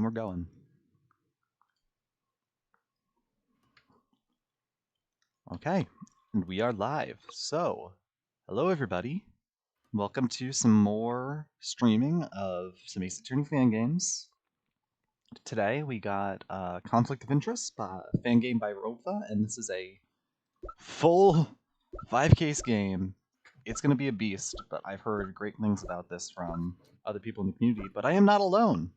we're going. Okay, and we are live. So, hello everybody. Welcome to some more streaming of some Ace Attorney fan games. Today we got Conflict of Interest, fan game by Ropfa, and this is a full 5-case game. It's going to be a beast, but I've heard great things about this from other people in the community. But I am not alone,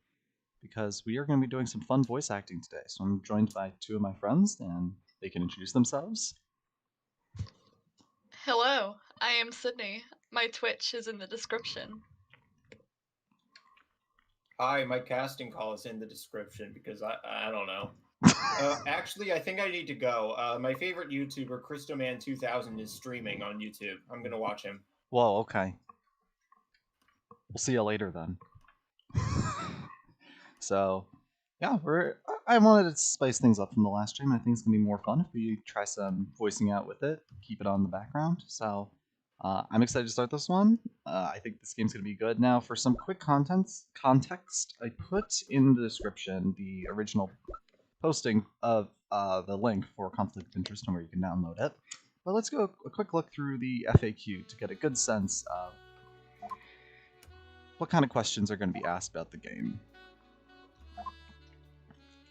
because we are going to be doing some fun voice acting today. So I'm joined by two of my friends, and they can introduce themselves. Hello, I am Sydney. My Twitch is in the description. Hi, my casting call is in the description because I don't know. Actually, I think I need to go. My favorite YouTuber, Christoman2000, is streaming on YouTube. I'm gonna watch him. Whoa, okay. We'll see you later then. So, yeah, I wanted to spice things up from the last stream. I think it's gonna be more fun if we try some voicing out with it, keep it on the background. So, I'm excited to start this one. I think this game's gonna be good. Now, for some quick context, I put in the description the original posting of the link for Conflict of Interest and where you can download it. But let's go a quick look through the FAQ to get a good sense of what kind of questions are going to be asked about the game.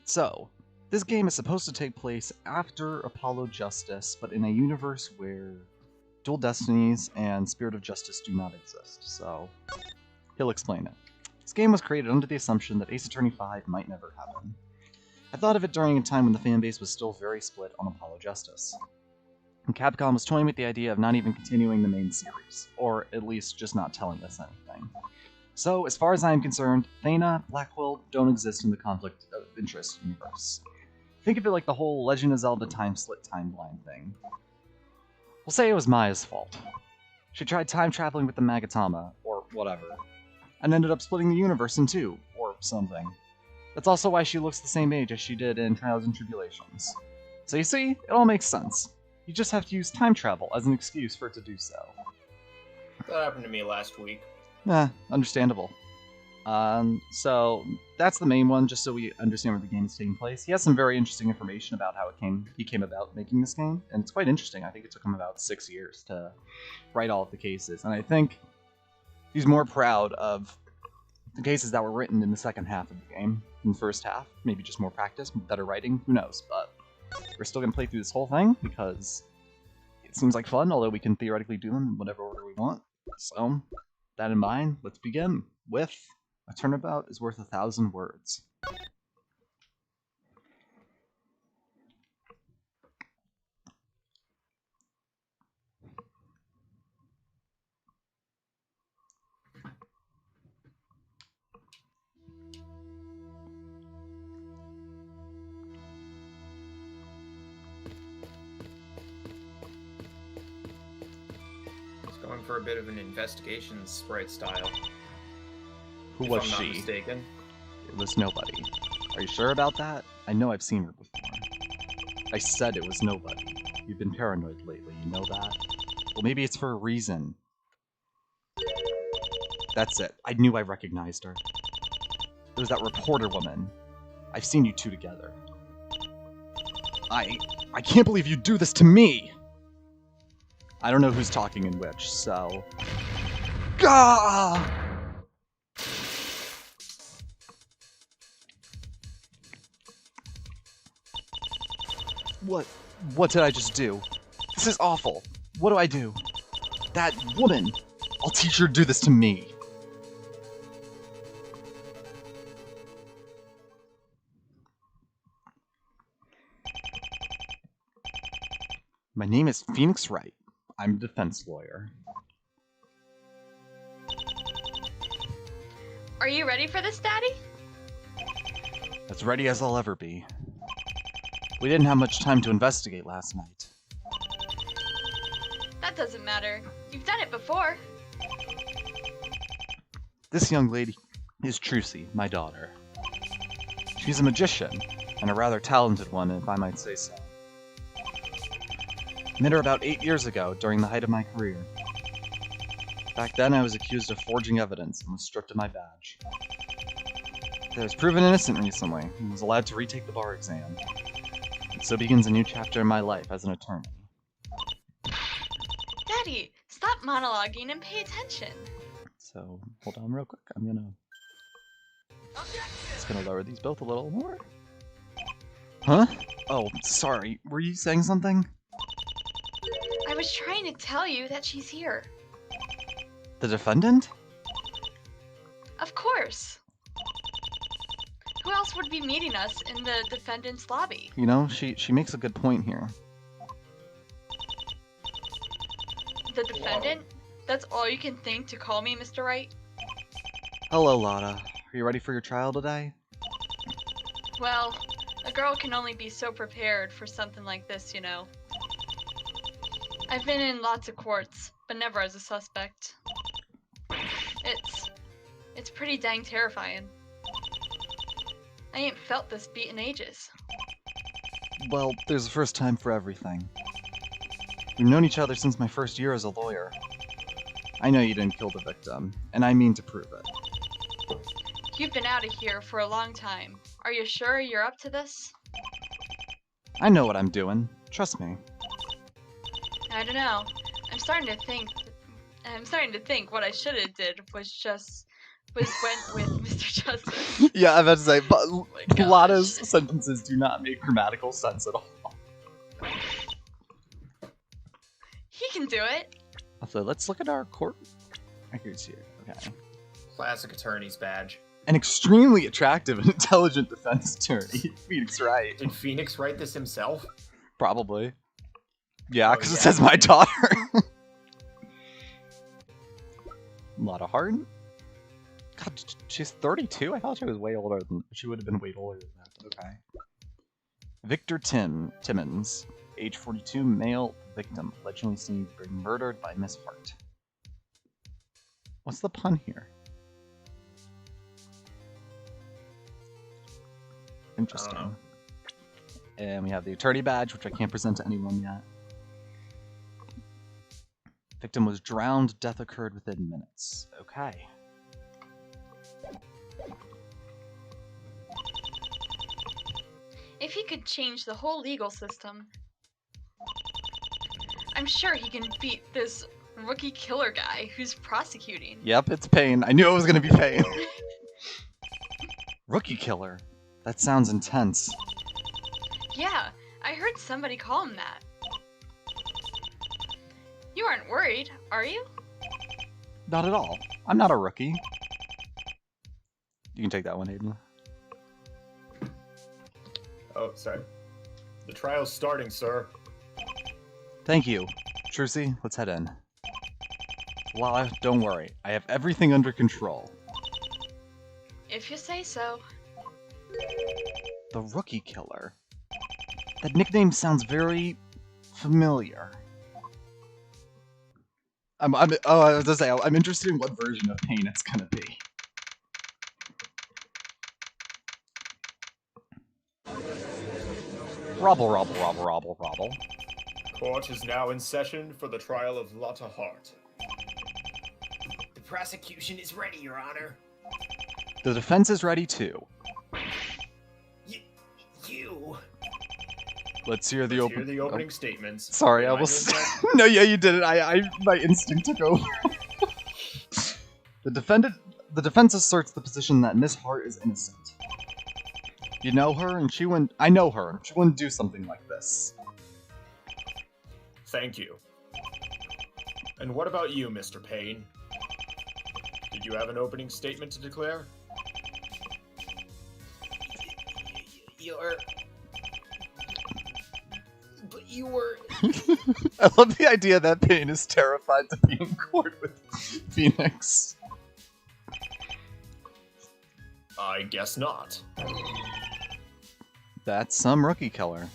So, this game is supposed to take place after Apollo Justice, but in a universe where Dual Destinies and Spirit of Justice do not exist. So, he'll explain it. This game was created under the assumption that Ace Attorney 5 might never happen. I thought of it during a time when the fanbase was still very split on Apollo Justice. And Capcom was toying with the idea of not even continuing the main series, or at least just not telling us anything. So, as far as I am concerned, Thana, Blackwell don't exist in the Conflict of Interest universe. Think of it like the whole Legend of Zelda time-slit timeline thing. We'll say it was Maya's fault. She tried time-traveling with the Magatama, or whatever, and ended up splitting the universe in two, or something. That's also why she looks the same age as she did in Trials and Tribulations. So you see, it all makes sense. You just have to use time travel as an excuse for it to do so. That happened to me last week. Understandable. So that's the main one, just so we understand where the game is taking place. He has some very interesting information about how he came about making this game, and it's quite interesting. I think it took him about 6 years to write all of the cases, and I think he's more proud of the cases that were written in the second half of the game than the first half. Maybe just more practice, better writing, who knows, but we're still going to play through this whole thing because it seems like fun, although we can theoretically do them in whatever order we want. So, that in mind, let's begin with a turnabout is worth 1,000 words. Going for a bit of an investigation sprite style. Who if was I'm not she? mistaken. It was nobody. Are you sure about that? I know I've seen her before. I said it was nobody. You've been paranoid lately, you know that? Well, maybe it's for a reason. That's it. I knew I recognized her. It was that reporter woman. I've seen you two together. I can't believe you do this to me! I don't know who's talking in which, so... Gah! What did I just do? This is awful. What do I do? That woman! I'll teach her to do this to me. My name is Phoenix Wright. I'm a defense lawyer. Are you ready for this, Daddy? As ready as I'll ever be. We didn't have much time to investigate last night. That doesn't matter. You've done it before. This young lady is Trucy, my daughter. She's a magician, and a rather talented one, if I might say so. Met her about 8 years ago, during the height of my career. Back then, I was accused of forging evidence and was stripped of my badge. that was proven innocent recently and was allowed to retake the bar exam. And so begins a new chapter in my life as an attorney. Daddy, stop monologuing and pay attention. So, hold on real quick. I'm just gonna lower these both a little more. Huh? Oh, sorry. Were you saying something? I was trying to tell you that she's here. The defendant? Of course. Who else would be meeting us in the defendant's lobby? You know, she makes a good point here. The defendant? That's all you can think to call me, Mr. Wright? Hello, Lotta. Are you ready for your trial today? Well, a girl can only be so prepared for something like this, you know. I've been in lots of courts, but never as a suspect. It's pretty dang terrifying. I ain't felt this beat in ages. Well, there's a first time for everything. We've known each other since my first year as a lawyer. I know you didn't kill the victim, and I mean to prove it. You've been out of here for a long time. Are you sure you're up to this? I know what I'm doing. Trust me. I don't know. I'm starting to think what I should have did was went with Mr. Justice. Yeah, I'm about to say, but Oh my gosh. Lotta's sentences do not make grammatical sense at all. He can do it. So let's look at our court records here. Okay. Classic attorney's badge. An extremely attractive and intelligent defense attorney. Phoenix Wright. Did Phoenix write this himself? Probably. Yeah, Oh, because yeah. it says my daughter. Lotta Hart. God, she's 32? I thought she was way older than... She would have been way older than that. Okay. Victor Timmons. Age 42, male, victim. Allegedly seen being murdered by Miss Hart. What's the pun here? Interesting. I don't know. And we have the attorney badge, which I can't present to anyone yet. Victim was drowned. Death occurred within minutes. Okay. If he could change the whole legal system, I'm sure he can beat this rookie killer guy who's prosecuting. Yep, it's Payne. I knew it was going to be Payne. Rookie killer. That sounds intense. Yeah, I heard somebody call him that. You aren't worried, are you? Not at all. I'm not a rookie. You can take that one, Aiden. Oh, sorry. The trial's starting, sir. Thank you. Trucy, let's head in. Lala, don't worry. I have everything under control. If you say so. The Rookie Killer. That nickname sounds very familiar. I was gonna say, I'm interested in what version of Payne it's gonna be. Robble, robble, robble, robble, robble. Court is now in session for the trial of Lotta Hart. The prosecution is ready, Your Honor. The defense is ready too. You. Let's hear the opening statements. Sorry, I was. No, yeah, you did it. My instinct took over. The defense asserts the position that Miss Hart is innocent. You know her, and she wouldn't. I know her. She wouldn't do something like this. Thank you. And what about you, Mr. Payne? Did you have an opening statement to declare? You were... I love the idea that Payne is terrified to be in court with Phoenix. I guess not. That's some rookie killer.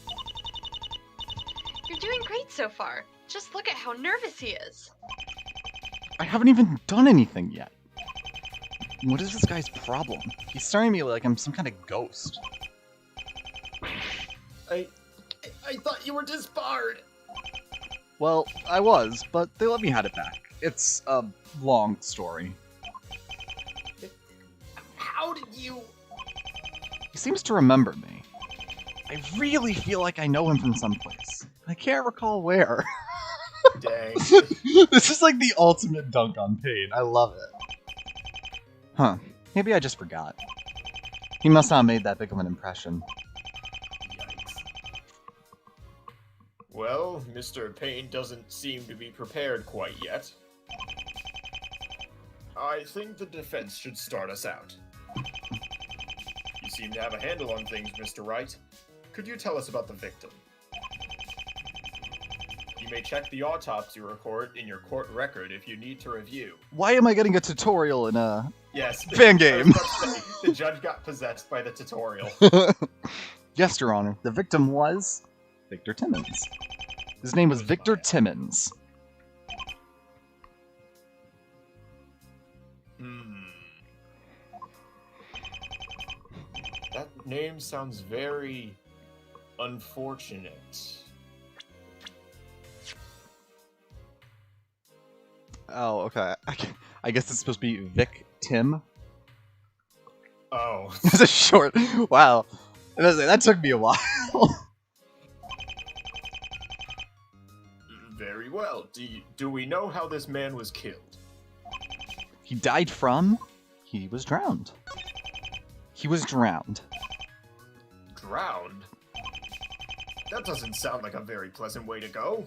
You're doing great so far. Just look at how nervous he is. I haven't even done anything yet. What is this guy's problem? He's staring at me like I'm some kind of ghost. I thought you were disbarred. Well, I was, but they let me have it back. It's a long story. How did you... He seems to remember me. I really feel like I know him from someplace. I can't recall where. Dang. This is like the ultimate dunk on Payne. I love it. Huh. Maybe I just forgot. He must not have made that big of an impression. Yikes. Well, Mr. Payne doesn't seem to be prepared quite yet. I think the defense should start us out. You seem to have a handle on things, Mr. Wright. Could you tell us about the victim? You may check the autopsy report in your court record if you need to review. Why am I getting a tutorial in a Yes. fan game? The judge got possessed by the tutorial. Yes, Your Honor. The victim was Victor Timmons. His name was Victor Timmons. That name sounds very unfortunate. Oh, okay. I guess it's supposed to be Vic Tim. Oh. It's a short. Wow. That took me a while. Very well. Do we know how this man was killed? He died from... He was drowned. He was drowned. Drowned? That doesn't sound like a very pleasant way to go.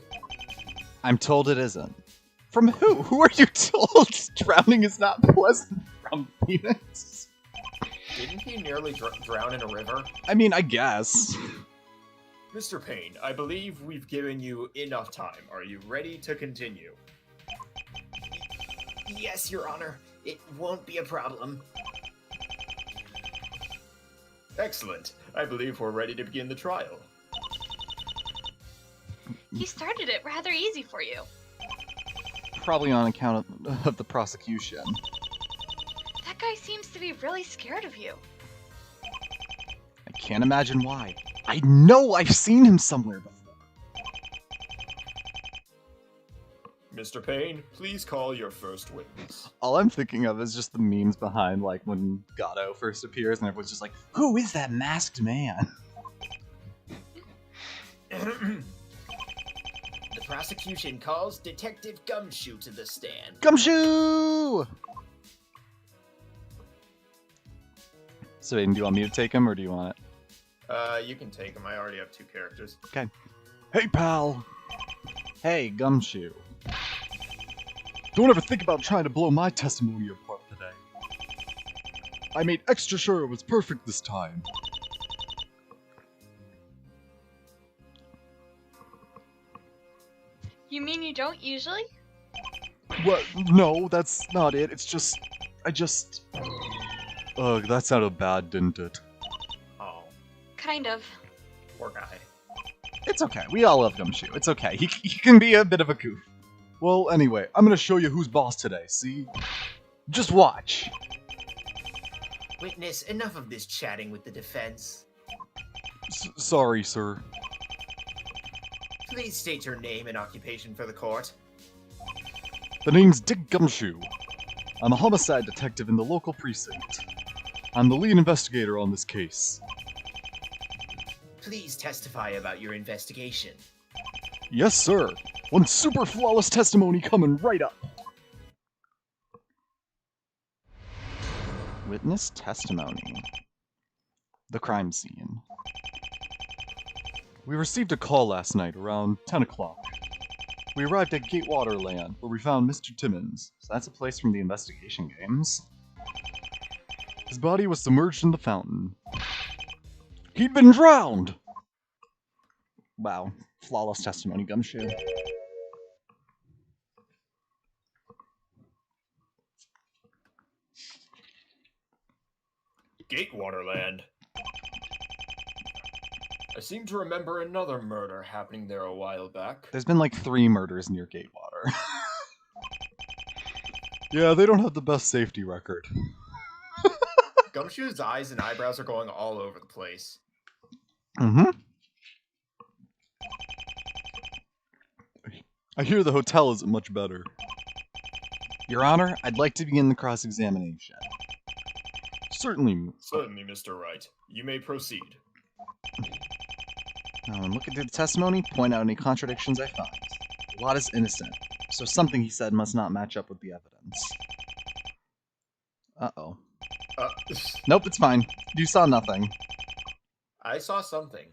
I'm told it isn't. From who? Who are you told drowning is not pleasant from, Phoenix? Didn't he nearly drown in a river? I mean, I guess. Mr. Payne, I believe we've given you enough time. Are you ready to continue? Yes, Your Honor. It won't be a problem. Excellent. I believe we're ready to begin the trial. He started it rather easy for you. Probably on account of the prosecution. That guy seems to be really scared of you. I can't imagine why. I know I've seen him somewhere before. Mr. Payne, please call your first witness. All I'm thinking of is just the memes behind, like, when Gatto first appears and everyone's just like, who is that masked man? The prosecution calls Detective Gumshoe to the stand. Gumshoe! So, Aiden, do you want me to take him, or do you want it? You can take him. I already have 2 characters. Okay. Hey, pal! Hey, Gumshoe. Don't ever think about trying to blow my testimony apart today. I made extra sure it was perfect this time. You mean you don't usually? What? No, that's not it. It's just... Ugh, that sounded bad, didn't it? Oh, Kind of. poor guy. It's okay. We all love Gumshoe. It's okay. He can be a bit of a goof. Well, anyway, I'm gonna show you who's boss today, see? Just watch. Witness, enough of this chatting with the defense. Sorry, sir. Please state your name and occupation for the court. The name's Dick Gumshoe. I'm a homicide detective in the local precinct. I'm the lead investigator on this case. Please testify about your investigation. Yes, sir. One super flawless testimony coming right up. Witness testimony. The crime scene. We received a call last night around 10 o'clock. We arrived at Gatewaterland, where we found Mr. Timmons. So that's a place from the investigation games. His body was submerged in the fountain. He'd been drowned! Wow. Flawless testimony, Gumshoe. Gatewaterland. I seem to remember another murder happening there a while back. There's been like 3 murders near Gatewater. Yeah, they don't have the best safety record. Gumshoe's eyes and eyebrows are going all over the place. Mm-hmm. I hear the hotel isn't much better. Your Honor, I'd like to begin the cross-examination. Certainly. Certainly, Mr. Wright. You may proceed. I'm looking through the testimony, point out any contradictions I find. A lot is innocent, so something he said must not match up with the evidence. Uh-oh. Uh, Nope, it's fine. You saw nothing. I saw something.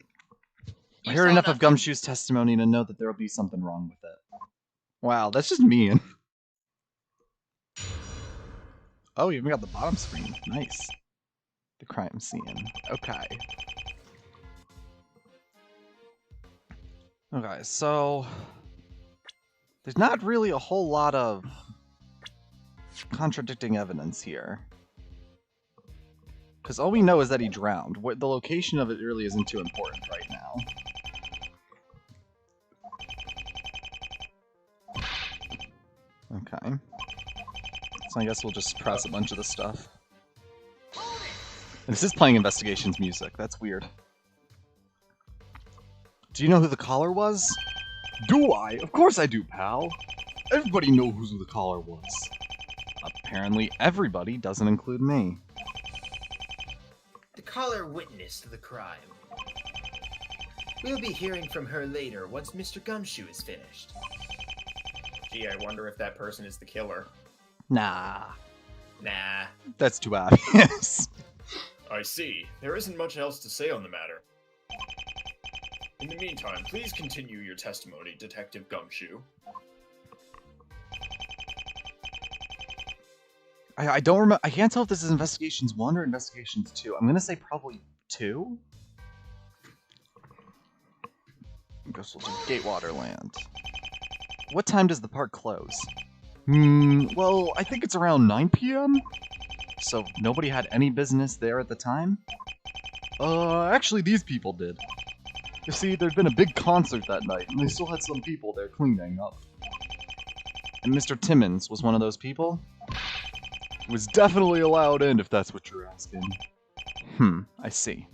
I You heard saw enough of nothing. Gumshoe's testimony to know that there will be something wrong with it. Wow, that's just mean. Oh, you even got the bottom screen. Nice. The crime scene. Okay. Okay, so... there's not really a whole lot of contradicting evidence here. Because all we know is that he drowned. The location of it really isn't too important right now. Okay. So I guess we'll just press a bunch of the stuff. This is playing investigations music. That's weird. Do you know who the caller was? Do I? Of course I do, pal. Everybody knows who the caller was. Apparently everybody doesn't include me. The caller witnessed the crime. We'll be hearing from her later once Mr. Gumshoe is finished. Gee, I wonder if that person is the killer. Nah. Nah. That's too obvious. I see. There isn't much else to say on the matter. In the meantime, please continue your testimony, Detective Gumshoe. I don't remember. I can't tell if this is Investigations 1 or Investigations 2. I'm gonna say probably 2. I guess we'll do Gatewater Land. What time does the park close? Well, I think it's around 9 p.m. So nobody had any business there at the time? Actually these people did. You see, there'd been a big concert that night, and they still had some people there cleaning up. And Mr. Timmons was one of those people? He was definitely allowed in, if that's what you're asking. I see.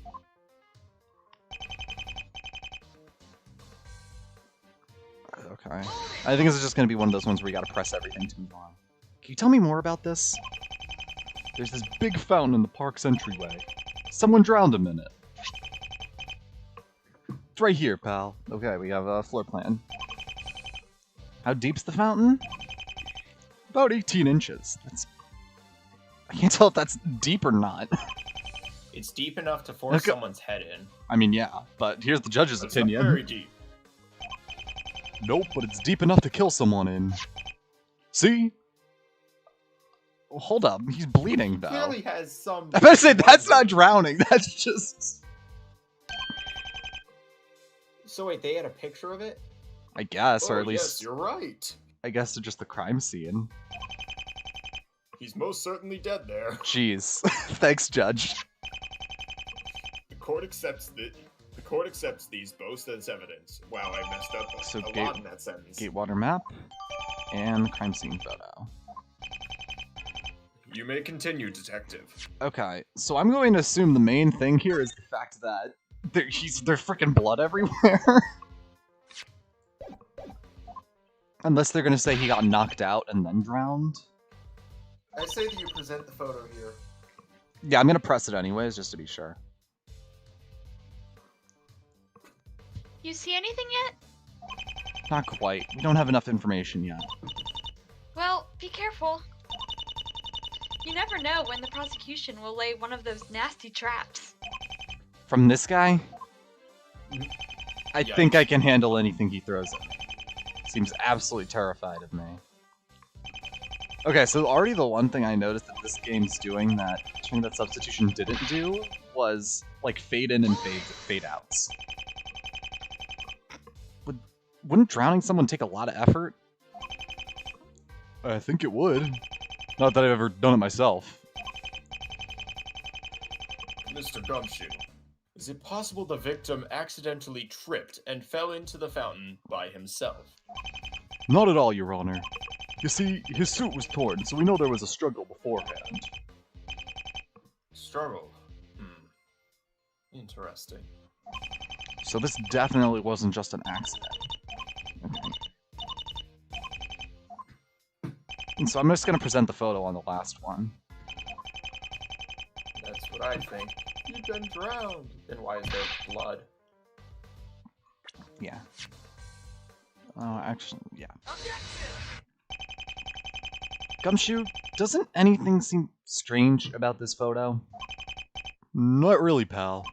Okay. I think this is just going to be one of those ones where you gotta press everything to move on. Can you tell me more about this? There's this big fountain in the park's entryway. Someone drowned him in it. It's right here, pal. Okay, we have a floor plan. How deep's the fountain? About 18 inches. I can't tell if that's deep or not. It's deep enough to force someone's head in. I mean, yeah, but here's the judge's That's opinion. not very deep. Nope, but it's deep enough to kill someone in. See? Oh, hold up, he's bleeding though. Clearly has some. I better say that's not drowning. That's just. So wait, they had a picture of it? I guess, or Oh, at least. yes, you're right. I guess it's just the crime scene. He's most certainly dead there. Jeez, thanks, Judge. The court accepts these both as evidence. Wow, I messed up So a lot in that sentence. Gatewater map and crime scene photo. You may continue, detective. Okay, so I'm going to assume the main thing here is the fact that there's freaking blood everywhere. Unless they're gonna say he got knocked out and then drowned. I say that you present the photo here. Yeah, I'm gonna press it anyways, just to be sure. You see anything yet? Not quite. We don't have enough information yet. Well, be careful. You never know when the prosecution will lay one of those nasty traps. From this guy? I Yikes. think I can handle anything he throws at me. Seems absolutely terrified of me. Okay, so already the one thing I noticed that this game's doing that turning that substitution didn't do was like fade in and fade outs. Wouldn't drowning someone take a lot of effort? I think it would. Not that I've ever done it myself. Mr. Gumshoe, is it possible the victim accidentally tripped and fell into the fountain by himself? Not at all, Your Honor. You see, his suit was torn, so we know there was a struggle beforehand. Struggle? Interesting. So this definitely wasn't just an accident. Okay. And so I'm just going to present the photo on the last one. That's what I think. You've been drowned. Then why is there blood? Yeah. Actually, yeah. Gumshoe, doesn't anything seem strange about this photo? Not really, pal.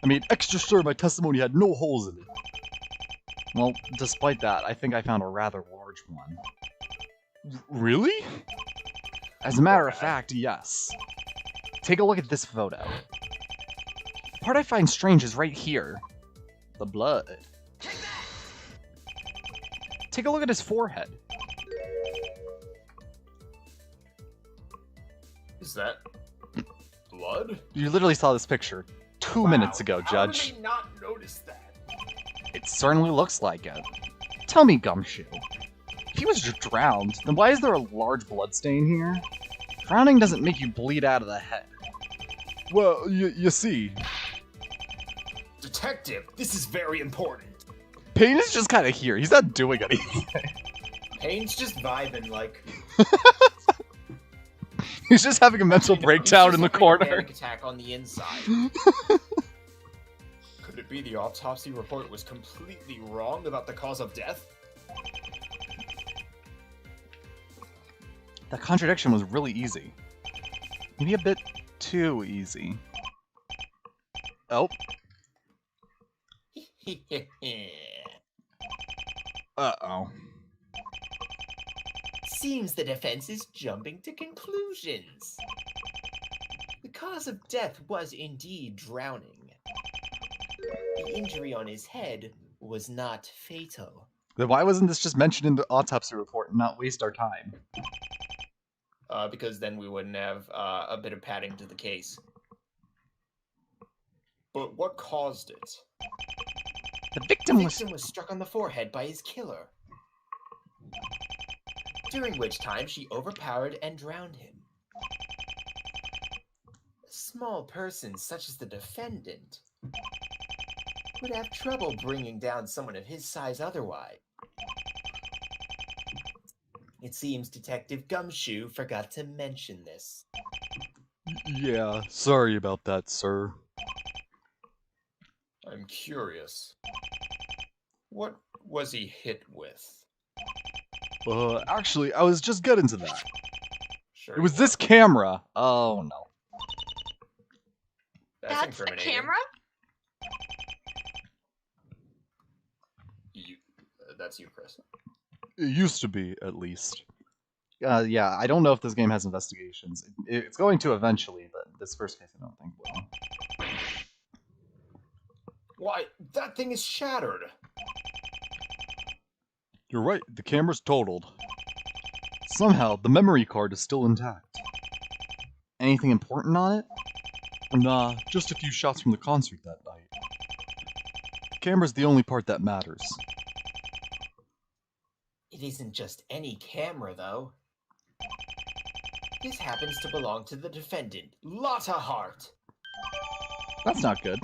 I mean, extra sure my testimony had no holes in it. Well, despite that, I think I found a rather large one. Really? As a matter of fact, yes. Take a look at this photo. The part I find strange is right here. The blood. Take a look at his forehead. Is that blood? You literally saw this picture 2 minutes ago, Judge. How did I not notice that? It certainly looks like it. Tell me, Gumshoe. If he was drowned, then why is there a large bloodstain here? Drowning doesn't make you bleed out of the head. Well, you see. Detective, this is very important. Payne is just kind of here. He's not doing anything. Payne's just vibing, like... He's just having a mental breakdown in the corner. A panic attack on the inside. Could it be the autopsy report was completely wrong about the cause of death? That contradiction was really easy. Maybe a bit too easy. Oh. Uh-oh. Seems the defense is jumping to conclusions. The cause of death was indeed drowning. The injury on his head was not fatal. Then why wasn't this just mentioned in the autopsy report and not waste our time? Because then we wouldn't have a bit of padding to the case. But what caused it? The victim was struck on the forehead by his killer, during which time she overpowered and drowned him. A small person such as the defendant would have trouble bringing down someone of his size otherwise. It seems Detective Gumshoe forgot to mention this. Yeah, sorry about that, sir. I'm curious. What was he hit with? Actually, I was just getting to that. Sure It was this camera. Oh, no. That's the camera? That's you, Chris. It used to be, at least. Yeah, I don't know if this game has investigations. It's going to eventually, but this first case I don't think will. Why, that thing is shattered! You're right, the camera's totaled. Somehow, the memory card is still intact. Anything important on it? Nah, just a few shots from the concert that night. The camera's the only part that matters. It isn't just any camera, though. This happens to belong to the defendant, Lotta Hart. That's not good.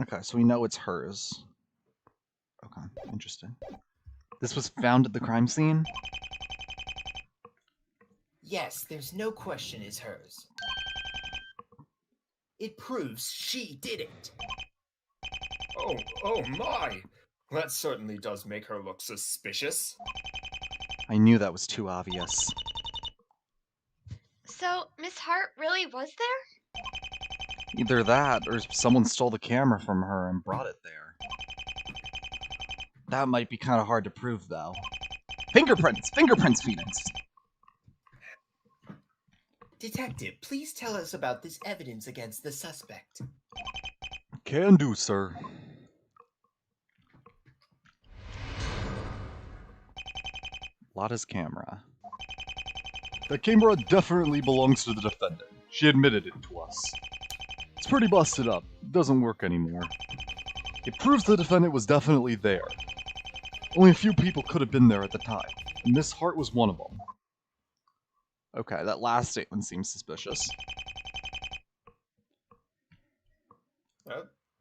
Okay, so we know it's hers. Okay, interesting. This was found at the crime scene? Yes, there's no question it's hers. It proves she did it. Oh my! That certainly does make her look suspicious. I knew that was too obvious. So, Miss Hart really was there? Either that, or someone stole the camera from her and brought it there. That might be kind of hard to prove, though. Fingerprints! Fingerprints, Phoenix! Detective, please tell us about this evidence against the suspect. Can do, sir. Lotta's camera. The camera definitely belongs to the defendant. She admitted it to us. It's pretty busted up. Doesn't work anymore. It proves the defendant was definitely there. Only a few people could have been there at the time, and Miss Hart was one of them. Okay, that last statement seems suspicious.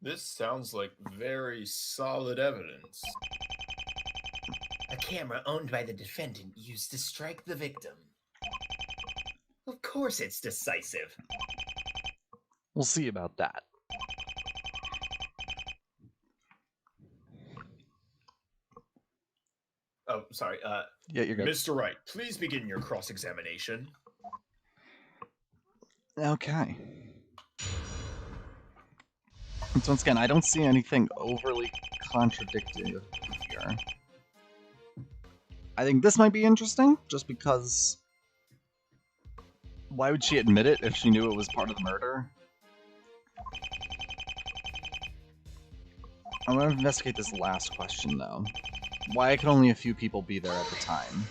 This sounds like very solid evidence. A camera owned by the defendant used to strike the victim. Of course it's decisive. We'll see about that. Oh, sorry. Yeah, you're good. Mr. Wright, please begin your cross-examination. Okay. So once again, I don't see anything overly contradictory here. I think this might be interesting, just because... Why would she admit it if she knew it was part of the murder? I'm going to investigate this last question, though. Why could only a few people be there at the time?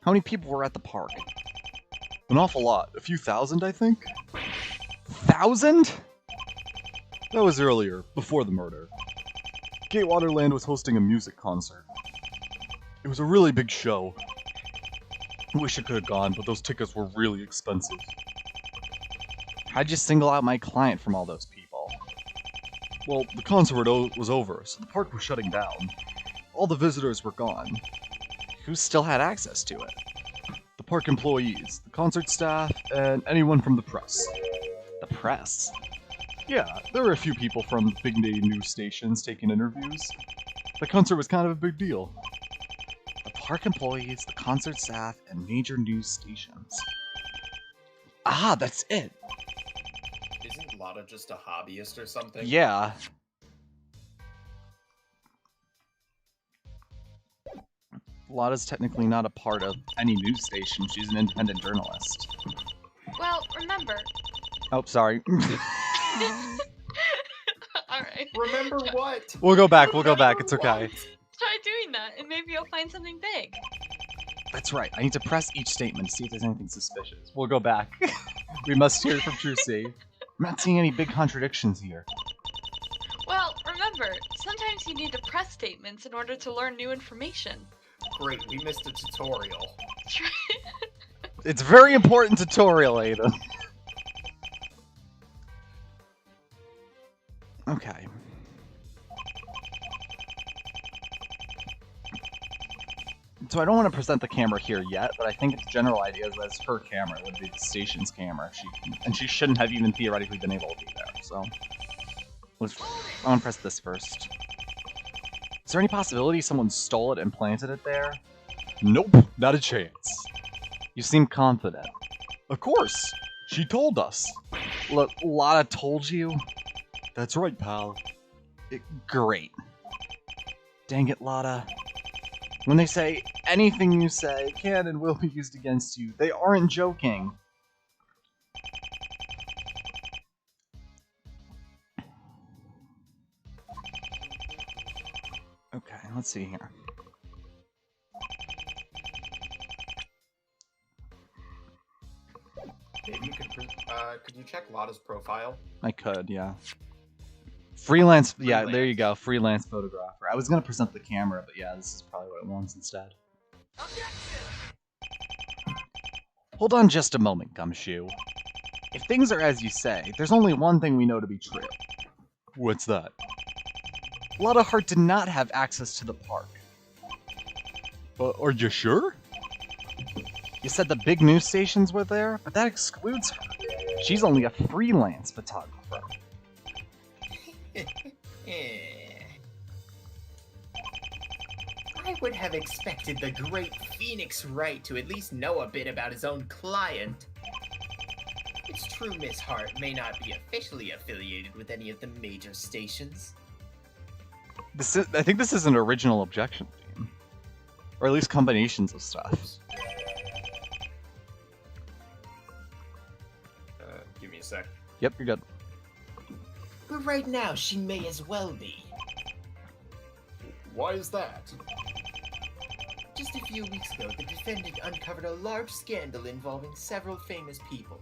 How many people were at the park? An awful lot. A few thousand, I think? 1,000? That was earlier, before the murder. Gatewaterland was hosting a music concert. It was a really big show. I wish I could have gone, but those tickets were really expensive. How'd you single out my client from all those people? Well, the concert was over, so the park was shutting down. All the visitors were gone. Who still had access to it? The park employees, the concert staff, and anyone from the press. The press? Yeah, there were a few people from big name news stations taking interviews. The concert was kind of a big deal. The park employees, the concert staff, and major news stations. Ah, that's it! Isn't Lotta just a hobbyist or something? Yeah. Lotta's technically not a part of any news station. She's an independent journalist. Well, remember. Oh, sorry. Alright. Remember what? We'll go back, it's okay. Try doing that, and maybe you'll find something big. That's right, I need to press each statement to see if there's anything suspicious. We'll go back. We must hear from Trucy. I'm not seeing any big contradictions here. Well, remember, sometimes you need to press statements in order to learn new information. Great, we missed a tutorial. It's a very important tutorial, Ada. Okay. So I don't want to present the camera here yet, but I think its general idea is that it's her camera. It would be the station's camera. And she shouldn't have even theoretically been able to be there, so... I want to press this first. Is there any possibility someone stole it and planted it there? Nope, not a chance. You seem confident. Of course! She told us! Lotta told you? That's right, pal. Great. Dang it, Lotta. When they say, anything you say can and will be used against you, they aren't joking. Okay, let's see here. Maybe you could you check Lotta's profile? I could, yeah. Freelance, yeah, there you go. Freelance photographer. I was going to present the camera, but yeah, this is probably what it wants instead. Hold on just a moment, Gumshoe. If things are as you say, there's only one thing we know to be true. What's that? Lotta Hart did not have access to the park. Are you sure? You said the big news stations were there, but that excludes her. She's only a freelance photographer. I would have expected the great Phoenix Wright to at least know a bit about his own client. It's true Miss Hart may not be officially affiliated with any of the major stations. I think this is an original objection theme. Or at least combinations of stuff. Give me a sec. Yep, you're good. But right now, she may as well be. Why is that? Just a few weeks ago, the defendant uncovered a large scandal involving several famous people.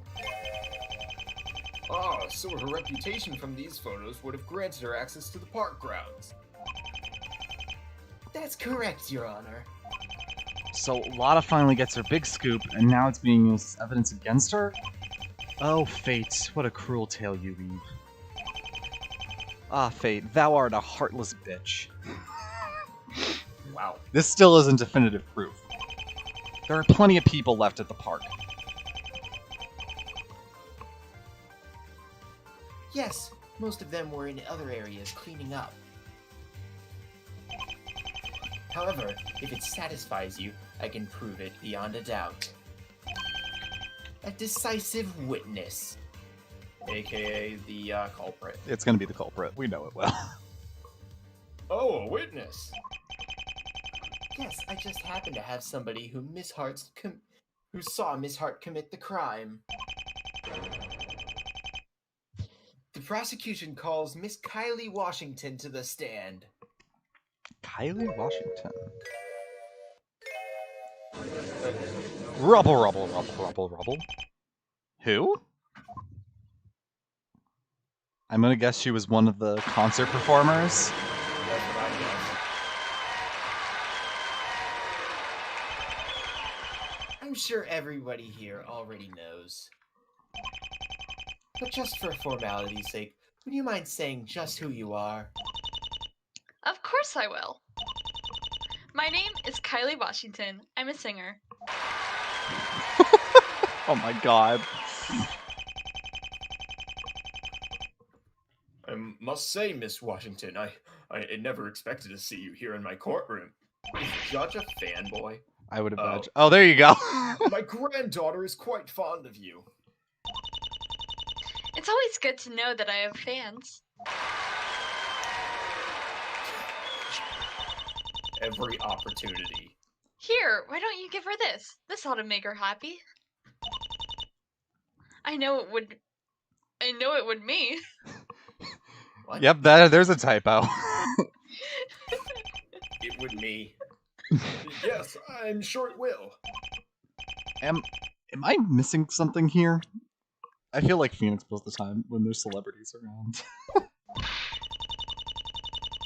Ah, so her reputation from these photos would have granted her access to the park grounds. That's correct, Your Honor. So Lotta finally gets her big scoop, and now it's being used as evidence against her? Oh, Fate, what a cruel tale you weave. Ah, Fate, thou art a heartless bitch. Wow. This still isn't definitive proof. There are plenty of people left at the park. Yes, most of them were in other areas cleaning up. However, if it satisfies you, I can prove it beyond a doubt. A decisive witness. AKA the culprit. It's gonna be the culprit. We know it well. Oh, a witness. Yes, I just happen to have somebody who who saw Miss Hart commit the crime. The prosecution calls Miss Kylie Washington to the stand. Kylie Washington. Rubble, rubble, rubble, rubble, rubble. Who? I'm gonna guess she was one of the concert performers. That's what I guess. I'm sure everybody here already knows. But just for formality's sake, would you mind saying just who you are? Of course I will. My name is Kylie Washington. I'm a singer. Oh my god. I must say, Miss Washington, I never expected to see you here in my courtroom. Is Judge a fanboy? I would Oh. imagine. Oh, there you go. My granddaughter is quite fond of you. It's always good to know that I have fans. Every opportunity. Here, why don't you give her this? This ought to make her happy. I know it would me. What? Yep, there's a typo. It would me. Yes, I'm sure it will. Am I missing something here? I feel like Phoenix most of the time when there's celebrities around.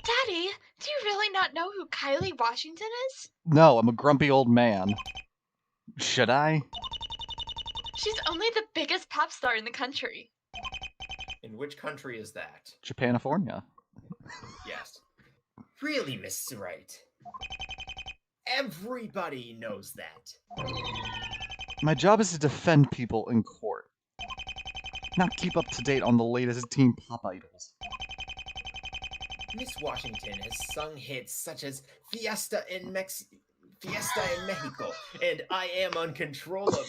Daddy, do you really not know who Kylie Washington is? No, I'm a grumpy old man. Should I? She's only the biggest pop star in the country. In which country is that? Japanifornia. Yes. Really, Miss Wright? Everybody knows that. My job is to defend people in court, not keep up to date on the latest teen pop idols. Miss Washington has sung hits such as Fiesta in Mexico, and I Am Uncontrollable.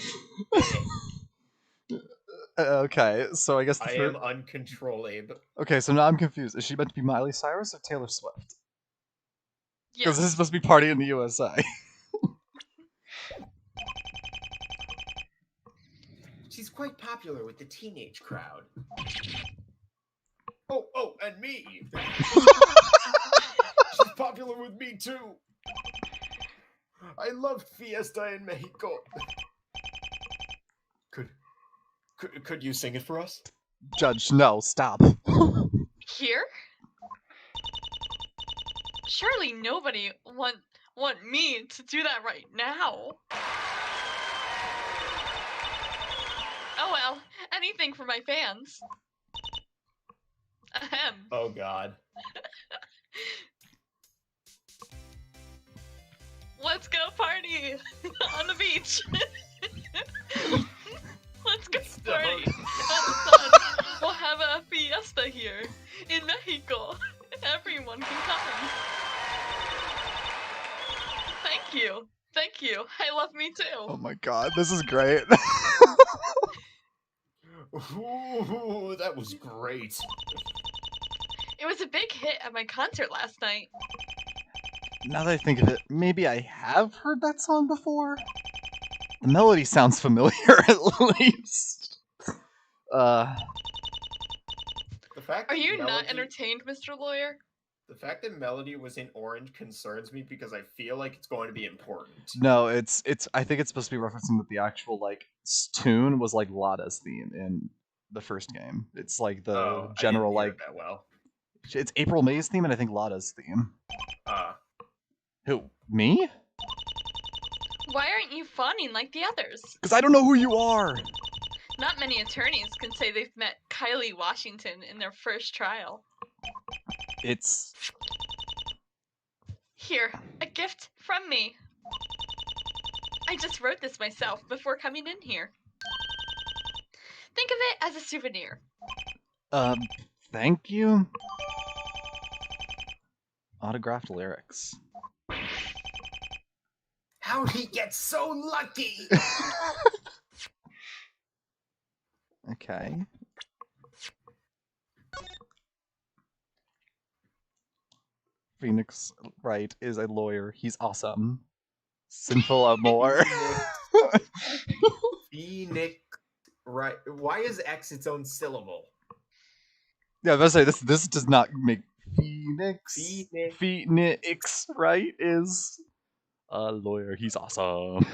Okay, so I guess I am uncontrollable. Okay, so now I'm confused. Is she meant to be Miley Cyrus or Taylor Swift? Because Yes. this is supposed to be Party in the USA. She's quite popular with the teenage crowd. Oh, and me. She's popular with me too. I love Fiesta in Mexico. Could you sing it for us? Judge, no, stop. Here? Surely nobody want me to do that right now. Oh well, anything for my fans. Ahem. Oh God. Let's go party on the beach. Let's go party on the sun. We'll have a fiesta here in Mexico. Everyone can come. Thank you. Thank you. I love me too. Oh my god, this is great. Ooh, that was great. It was a big hit at my concert last night. Now that I think of it, maybe I have heard that song before? The melody sounds familiar, at least. The fact Are that you not Melody- entertained, Mr. Lawyer? The fact that Melody was in orange concerns me because I feel like it's going to be important. No, it's. I think it's supposed to be referencing that the actual, like, tune was, like, Lada's theme in the first game. It's, like, the Oh, general, I didn't hear like... that well. It's April May's theme, and I think Lada's theme. Uh, Who? Me? Why aren't you fawning like the others? Because I don't know who you are! Not many attorneys can say they've met Kylie Washington in their first trial. It's... Here, a gift from me. I just wrote this myself before coming in here. Think of it as a souvenir. Thank you? Autographed lyrics. How'd he get so lucky? Okay. Phoenix Wright is a lawyer. He's awesome. Sinful Amor. Phoenix Wright. Why is X its own syllable? Yeah, I was about to say this does not make Phoenix. Phoenix Wright is a lawyer. He's awesome.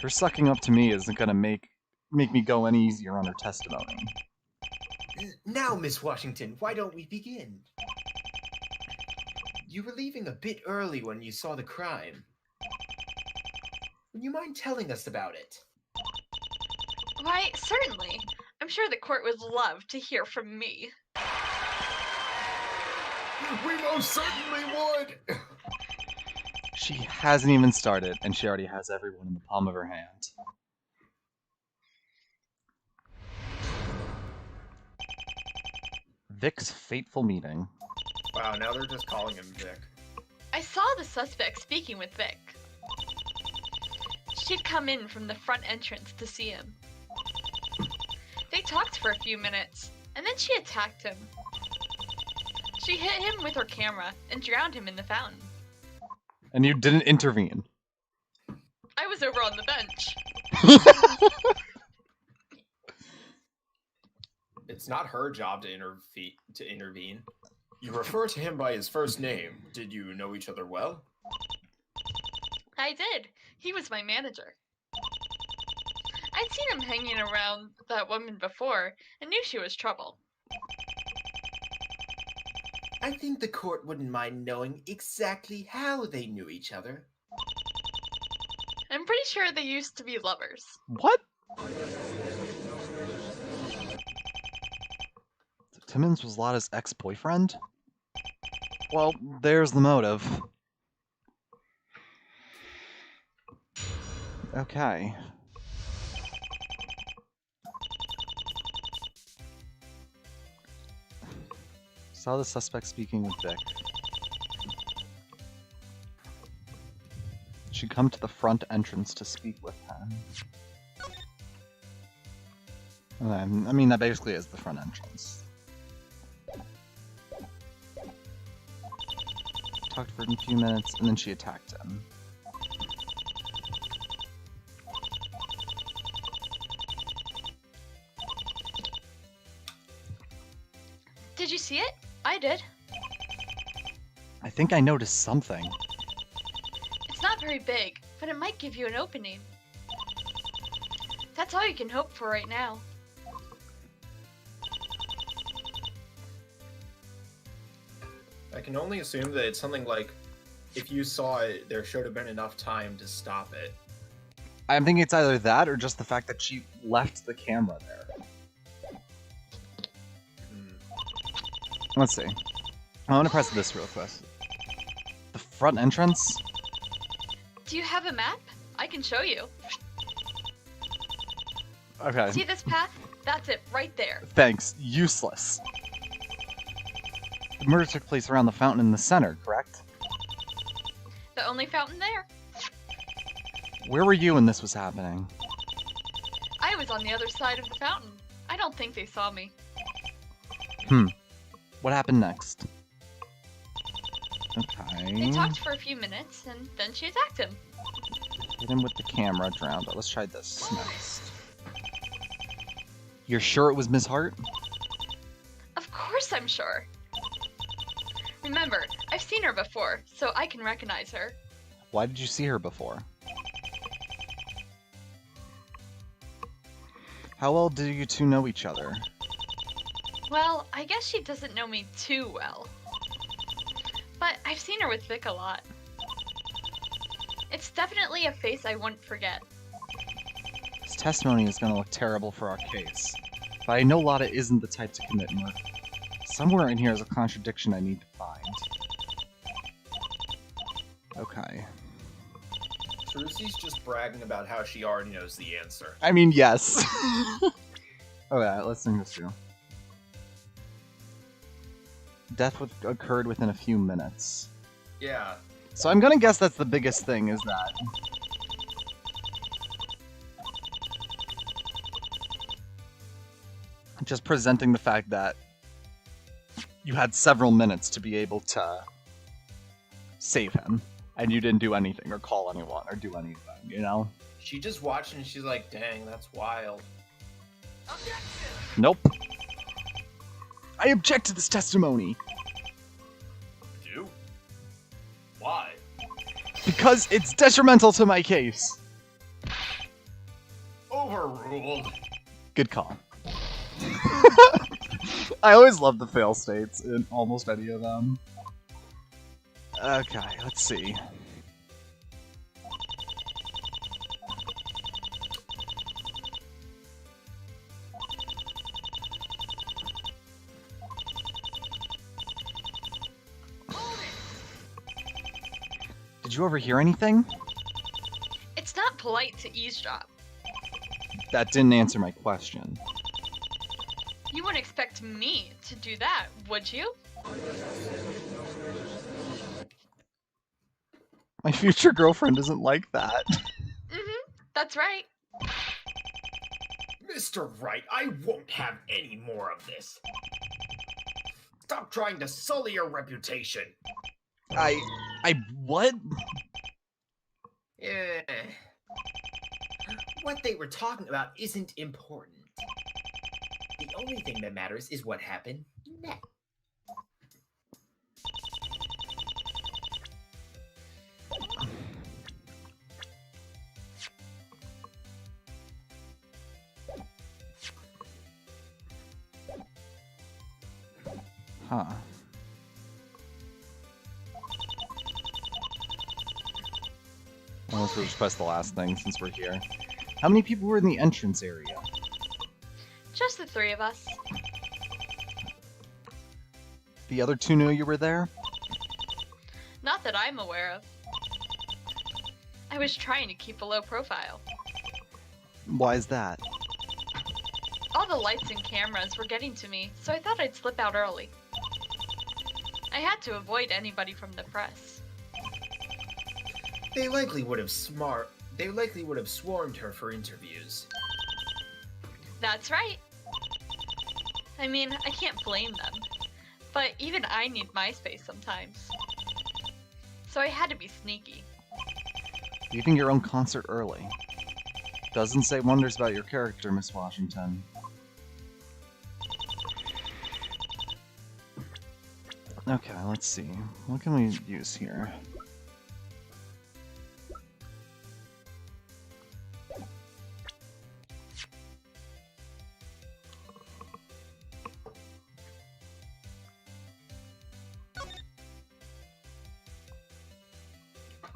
Her sucking up to me isn't gonna make me go any easier on her testimony. Now, Miss Washington, why don't we begin? You were leaving a bit early when you saw the crime. Would you mind telling us about it? Why, certainly. I'm sure the court would love to hear from me. We most certainly would! She hasn't even started, and she already has everyone in the palm of her hand. Vic's fateful meeting. Wow, now they're just calling him Vic. I saw the suspect speaking with Vic. She'd come in from the front entrance to see him. They talked for a few minutes, and then she attacked him. She hit him with her camera and drowned him in the fountain. And you didn't intervene. I was over on the bench. It's not her job to intervene. You refer to him by his first name. Did you know each other well? I did. He was my manager. I'd seen him hanging around that woman before and knew she was trouble. I think the court wouldn't mind knowing exactly how they knew each other. I'm pretty sure they used to be lovers. What? So Timmons was Lotta's ex-boyfriend? Well, there's the motive. Okay. Saw the suspect speaking with Vic. She'd come to the front entrance to speak with him. I mean, that basically is the front entrance. Talked for a few minutes, and then she attacked him. Did you see it? I did. I think I noticed something. It's not very big, but it might give you an opening. That's all you can hope for right now. I can only assume that it's something like, if you saw it, there should have been enough time to stop it. I'm thinking it's either that or just the fact that she left the camera there. Let's see. I want to press this real quick. The front entrance? Do you have a map? I can show you. Okay. See this path? That's it, right there. Thanks. Useless. The murder took place around the fountain in the center, correct? The only fountain there. Where were you when this was happening? I was on the other side of the fountain. I don't think they saw me. What happened next? Okay. They talked for a few minutes, and then she attacked him. Hit him with the camera, drowned it. Let's try this next. You're sure it was Miss Hart? Of course I'm sure. Remember, I've seen her before, so I can recognize her. Why did you see her before? How well do you two know each other? Well, I guess she doesn't know me too well. But I've seen her with Vic a lot. It's definitely a face I wouldn't forget. This testimony is going to look terrible for our case, but I know Lotta isn't the type to commit murder. Somewhere in here is a contradiction I need to find. Okay. Trucy's just bragging about how she already knows the answer. I mean, yes. Okay, let's think this through. Death occurred within a few minutes. Yeah. So I'm gonna guess that's the biggest thing, is that... just presenting the fact that you had several minutes to be able to save him, and you didn't do anything, or call anyone, or do anything, you know? She just watched and she's like, dang, that's wild. Nope. I object to this testimony. You? Why? Because it's detrimental to my case. Overruled. Good call. I always love the fail states in almost any of them. Okay, let's see. Did you overhear anything? It's not polite to eavesdrop. That didn't answer my question. You wouldn't expect me to do that, would you? My future girlfriend isn't like that. That's right. Mr. Wright, I won't have any more of this. Stop trying to sully your reputation. What? What they were talking about isn't important. The only thing that matters is what happened next. Huh. Well, let's just press the last thing since we're here. How many people were in the entrance area? Just the three of us. The other two knew you were there? Not that I'm aware of. I was trying to keep a low profile. Why is that? All the lights and cameras were getting to me, so I thought I'd slip out early. I had to avoid anybody from the press. They likely would have swarmed her for interviews. That's right. I mean, I can't blame them. But even I need my space sometimes. So I had to be sneaky. Leaving your own concert early. Doesn't say wonders about your character, Miss Washington. Okay, let's see. What can we use here?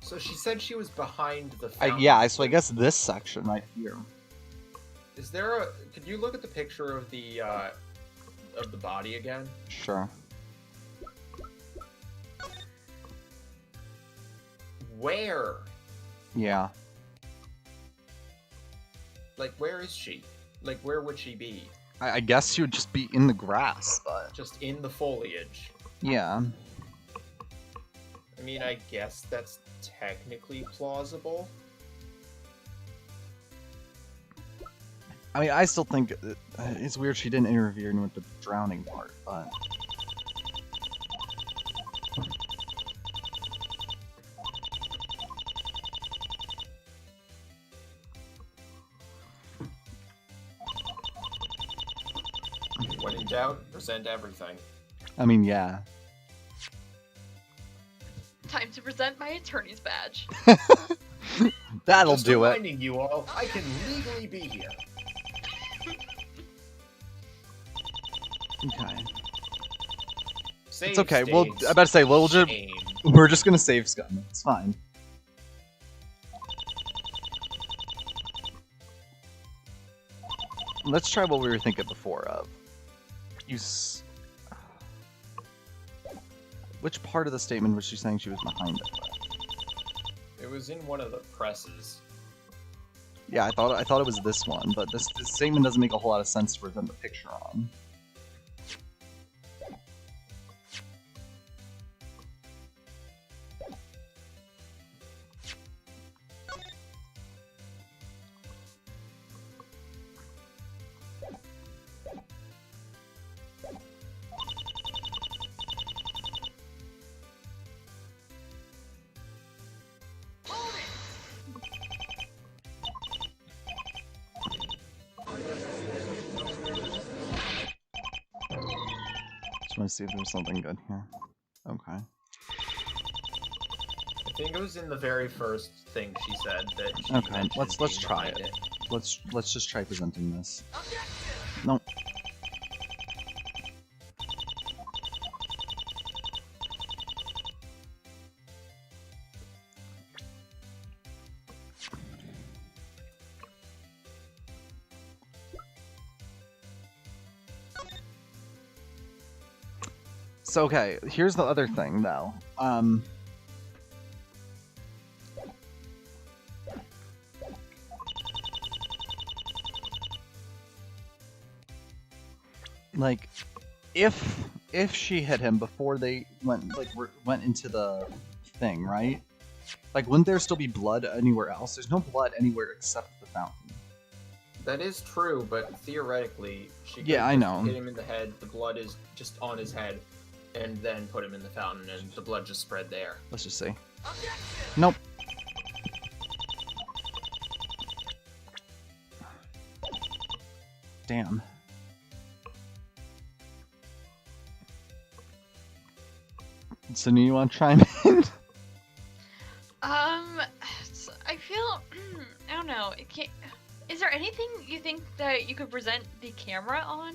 So she said she was behind the fountain. Yeah, so I guess this section right here. Is there a... Could you look at the picture of the body again? Sure. Where? Yeah. Like, where is she? Like, where would she be? I guess she would just be in the grass, but... Just in the foliage. Yeah. I mean, I guess that's technically plausible. I mean, I still think it's weird she didn't interfere with the drowning part, but... When in doubt, present everything. I mean, yeah. Time to present my attorney's badge. That'll Just do it. reminding you all, I can legally be here. Okay. Save It's okay. states. Well, I about to say, Shame. we're just gonna save Scum. It's fine. Let's try what we were thinking before of. Which part of the statement was she saying she was behind it with? It was in one of the presses. Yeah, I thought it was this one, but this statement doesn't make a whole lot of sense to present the picture on. Just want to see if there's something good here. Okay. I think it was in the very first thing she said that she Okay, mentioned let's being try behind it. Let's just try presenting this. No. So okay, here's the other thing though. Like, if she hit him before they went into the thing, right? Like, wouldn't there still be blood anywhere else? There's no blood anywhere except the fountain. That is true, but theoretically, she could Yeah, I just know. hit him in the head. The blood is just on his head, and then put him in the fountain, and the blood just spread there. Let's just see. Nope. Damn. So, do you want to chime in? I feel I don't know. It can't. Is there anything you think that you could present the camera on?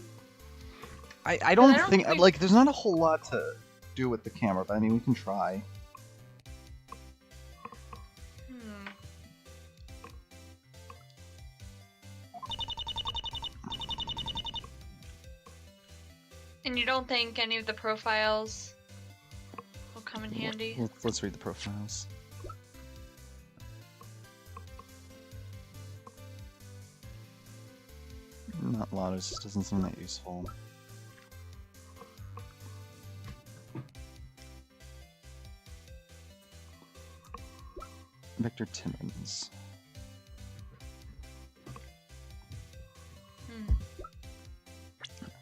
I don't don't think think we- like there's not a whole lot to do with the camera, but I mean we can try. Hmm. And you don't think any of the profiles will come in handy? Let's read the profiles. Not a lot. It just doesn't seem that useful. Victor Timmons.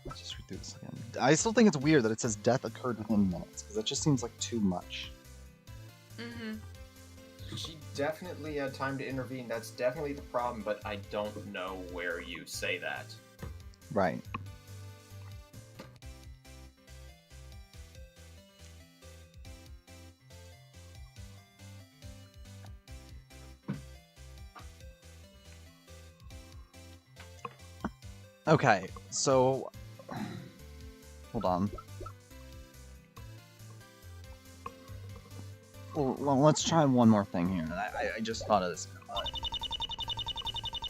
Let's just read through this again. I still think it's weird that it says death occurred within minutes, because that just seems like too much. Mm-hmm. She definitely had time to intervene. That's definitely the problem, but I don't know where you say that. Right. Okay, so hold on. Well, let's try one more thing here. I just thought of this.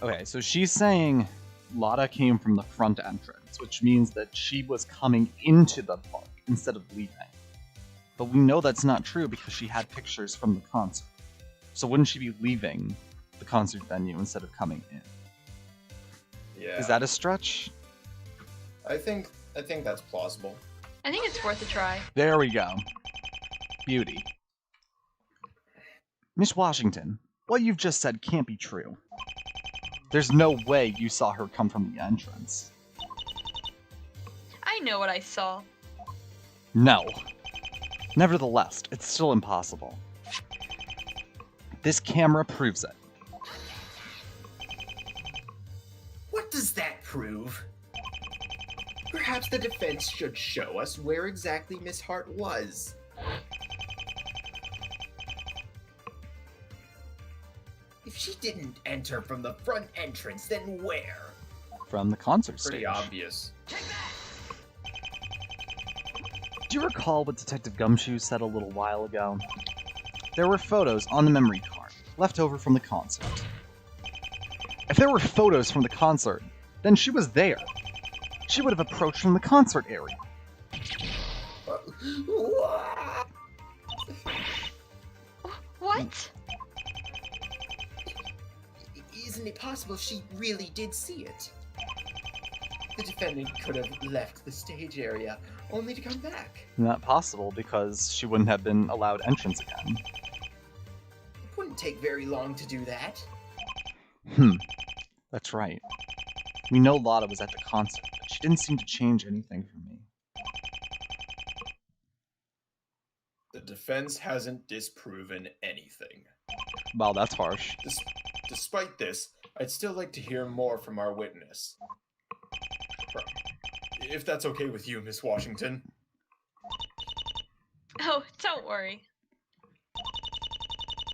Okay, so she's saying Lotta came from the front entrance, which means that she was coming into the park instead of leaving. But we know that's not true because she had pictures from the concert. So wouldn't she be leaving the concert venue instead of coming in? Yeah. Is that a stretch? I think that's plausible. I think it's worth a try. There we go. Beauty. Miss Washington, what you've just said can't be true. There's no way you saw her come from the entrance. I know what I saw. No. Nevertheless, it's still impossible. This camera proves it. What does that prove? Perhaps the defense should show us where exactly Miss Hart was. If she didn't enter from the front entrance, then where? From the concert Pretty stage. obvious. Do you recall what Detective Gumshoe said a little while ago? There were photos on the memory card, left over from the concert. If there were photos from the concert, then she was there. She would have approached from the concert area. What? What? Isn't it possible she really did see it? The defendant could have left the stage area, only to come back. Not possible, because she wouldn't have been allowed entrance again. It wouldn't take very long to do that. That's right. We know Lotta was at the concert, but she didn't seem to change anything for me. The defense hasn't disproven anything. Wow, that's harsh. Despite this, I'd still like to hear more from our witness. If that's okay with you, Miss Washington. Oh, don't worry.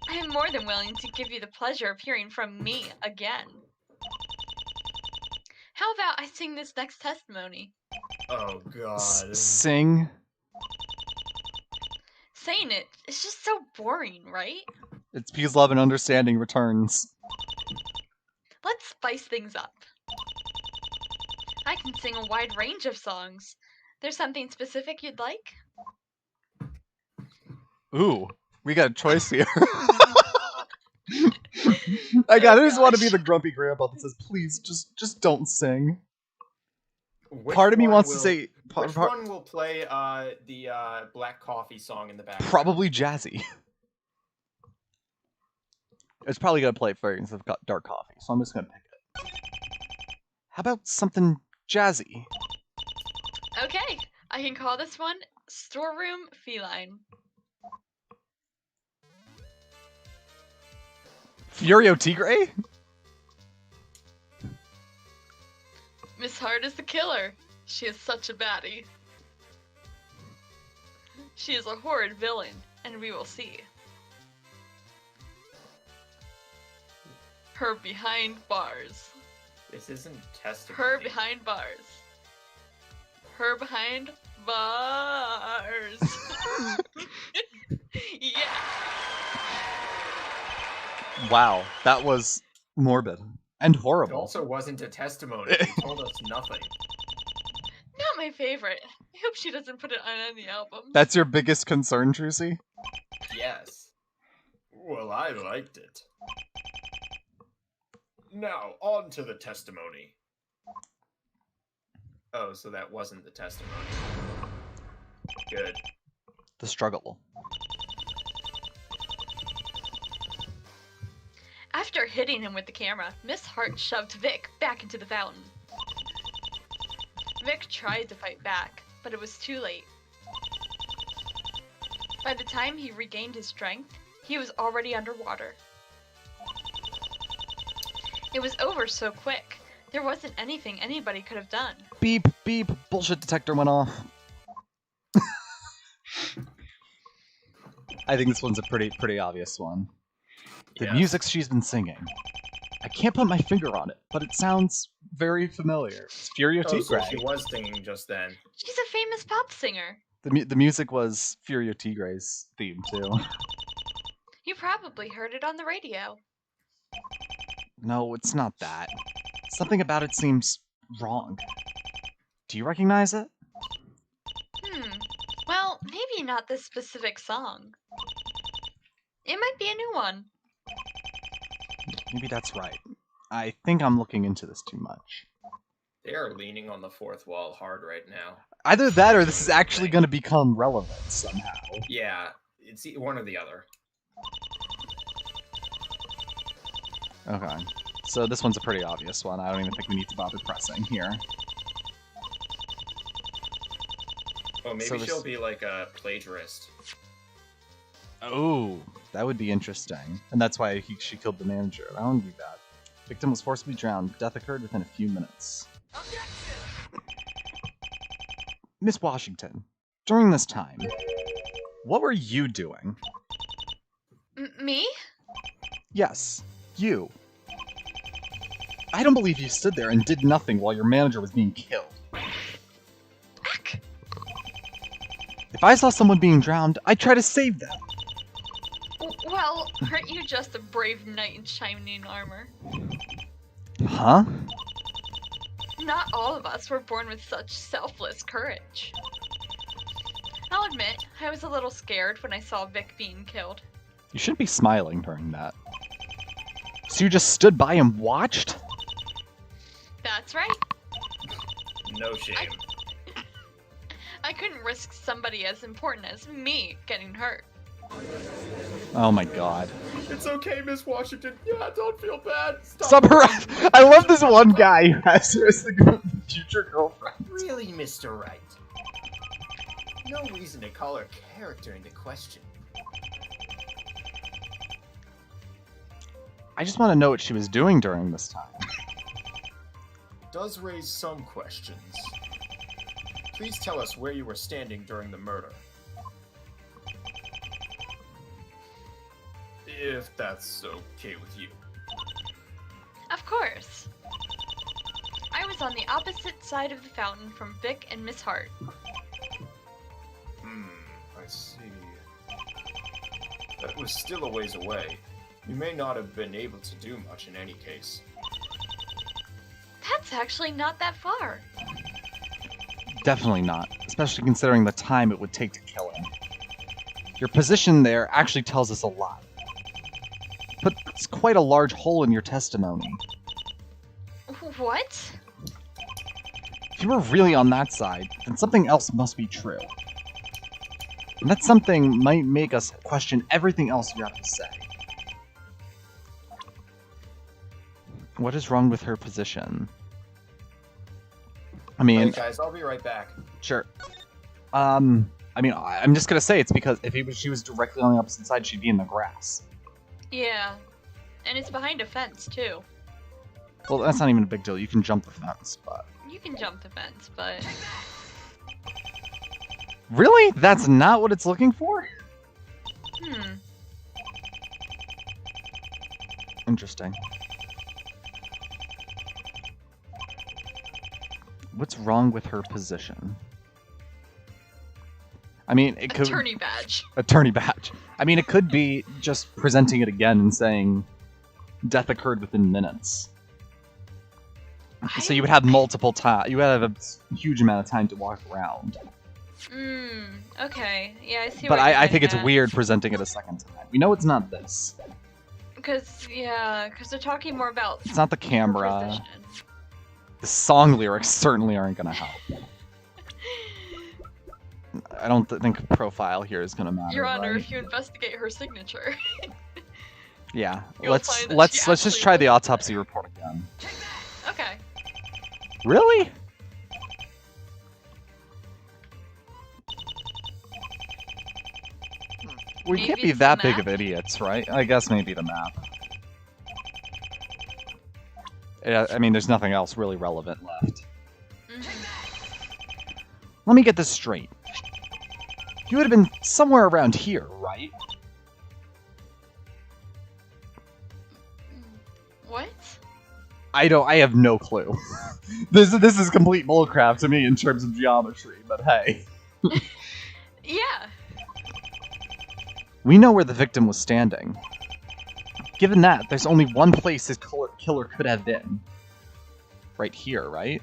I am more than willing to give you the pleasure of hearing from me again. How about I sing this next testimony? Oh, God. Sing? Saying it's just so boring, right? It's because love and understanding returns. Let's spice things up. I can sing a wide range of songs. There's something specific you'd like? Ooh, we got a choice here. I just want to be the grumpy grandpa that says, please, just don't sing. Part of me wants to say... Which one will play the Black Coffee song in the background? Probably Jazzy. It's probably going to play Fragrance of Dark Coffee, so I'm just going to pick it. How about something jazzy? Okay, I can call this one Storeroom Feline. Furio Tigre? Miss Hart is the killer. She is such a baddie. She is a horrid villain, and we will see. Her behind bars. This isn't testimony. Her behind bars. Her behind bars. Yeah. Wow, that was morbid and It horrible. also wasn't a testimony. She told us nothing. Not my favorite. I hope she doesn't put it on any album. That's your biggest concern, Trucy? Yes. Well, I liked it. Now, on to the testimony. Oh, so that wasn't the testimony. Good. The struggle. After hitting him with the camera, Miss Hart shoved Vic back into the fountain. Vic tried to fight back, but it was too late. By the time he regained his strength, he was already underwater. It was over so quick. There wasn't anything anybody could have done. Beep, beep, bullshit detector went off. I think this one's a pretty obvious one. The music she's been singing. I can't put my finger on it, but it sounds very familiar. It's Furio Tigre. So she was singing just then. She's a famous pop singer. The music was Furio Tigre's theme, too. You probably heard it on the radio. No, it's not that. Something about it seems wrong. Do you recognize it? Well, maybe not this specific song. It might be a new one. Maybe that's right. I think I'm looking into this too much. They are leaning on the fourth wall hard right now. Either that or this is actually going to become relevant somehow. Yeah, it's one or the other. Okay. So this one's a pretty obvious one. I don't even think we need to bother pressing here. Oh, maybe she'll be like a plagiarist. Oh, that would be interesting. And that's why she killed the manager. I don't do that. Victim was forcibly drowned. Death occurred within a few minutes. Miss Washington, during this time, what were you doing? Me? Yes, you. I don't believe you stood there and did nothing while your manager was being killed. Heck. If I saw someone being drowned, I'd try to save them. Well, aren't you just a brave knight in shining armor? Huh? Not all of us were born with such selfless courage. I'll admit, I was a little scared when I saw Vic being killed. You shouldn't be smiling during that. So you just stood by and watched? That's right. No shame. I couldn't risk somebody as important as me getting hurt. Oh my god. It's okay, Miss Washington. Yeah, don't feel bad. Stop her! I love this one guy who has her as the future girlfriend. Really, Mr. Wright? No reason to call her character into question. I just want to know what she was doing during this time. Does raise some questions. Please tell us where you were standing during the murder. If that's okay with you. Of course. I was on the opposite side of the fountain from Vic and Miss Hart. I see. That was still a ways away. You may not have been able to do much in any case. That's actually not that far. Definitely not, especially considering the time it would take to kill him. Your position there actually tells us a lot. But it's quite a large hole in your testimony. What? If you were really on that side, then something else must be true. And that something might make us question everything else you have to say. What is wrong with her position? I mean... Hey guys, I'll be right back. Sure. I mean, I'm just gonna say it's because if she was directly on the opposite side, she'd be in the grass. Yeah. And it's behind a fence, too. Well, that's not even a big deal. You can jump the fence, but... You can jump the fence, but... Really? That's not what it's looking for? Interesting. What's wrong with her position? I mean, it could... Attorney badge. Attorney badge. I mean, it could be just presenting it again and saying death occurred within minutes. So you would have multiple time. You would have a huge amount of time to walk around. Okay. Yeah, I see But what you're I think getting it's weird presenting it a second time. We know it's not this. Because they're talking more about... It's not the camera. position. The song lyrics certainly aren't going to help. I don't think profile here is going to matter. Your Honor, right? if you investigate her signature... Yeah, You'll let's find that let's she just actually- try the autopsy report again. Okay. Really? We Maybe can't be it's the that big map? of idiots, right? I guess maybe the map. Yeah, I mean, there's nothing else really relevant left. Let me get this straight. You would have been somewhere around here, right? What? I have no clue. This is complete bullcrap to me in terms of geometry, but hey. Yeah. We know where the victim was standing. Given that, there's only one place his killer could have been. Right here, right?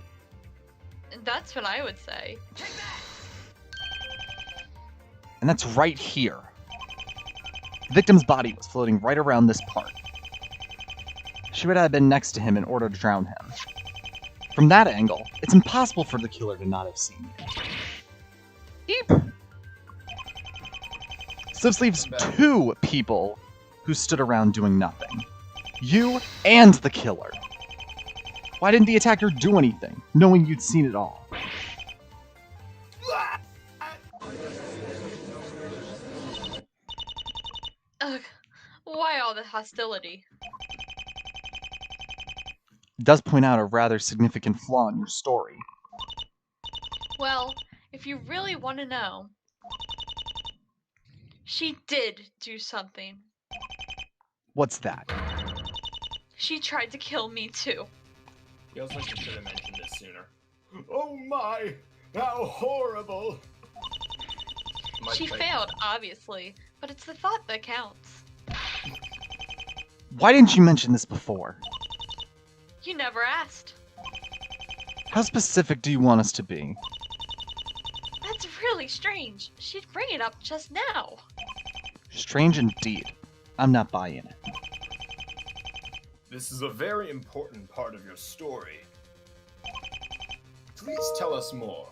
That's what I would say. And that's right here. The victim's body was floating right around this part. She would have been next to him in order to drown him. From that angle, it's impossible for the killer to not have seen you. Eep. So this leaves two people who stood around doing nothing. You and the killer. Why didn't the attacker do anything, knowing you'd seen it all? Ugh. Why all the hostility? It does point out a rather significant flaw in your story. Well, if you really want to know, she did do something. What's that? She tried to kill me too. Feels like you should have mentioned this sooner. Oh my! How horrible! She failed, obviously, but it's the thought that counts. Why didn't you mention this before? You never asked. How specific do you want us to be? That's really strange. She'd bring it up just now. Strange indeed. I'm not buying it. This is a very important part of your story. Please tell us more.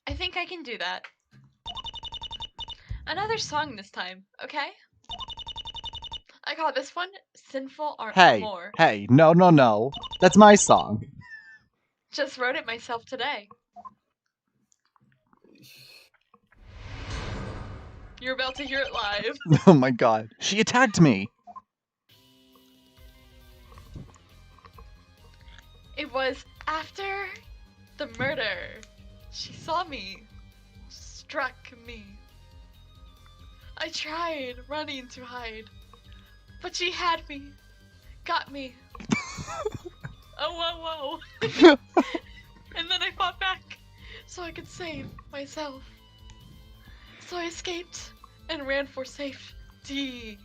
I think I can do that. Another song this time, okay? I call this one Sinful Hey, Amour. hey, no. That's my song. Just wrote it myself today. You're about to hear it live. Oh my god. She attacked me. It was after the murder. She saw me. Struck me. I tried running to hide. But she had me. Got me. Oh, whoa. And then I fought back so I could save myself. So I escaped and ran for safety.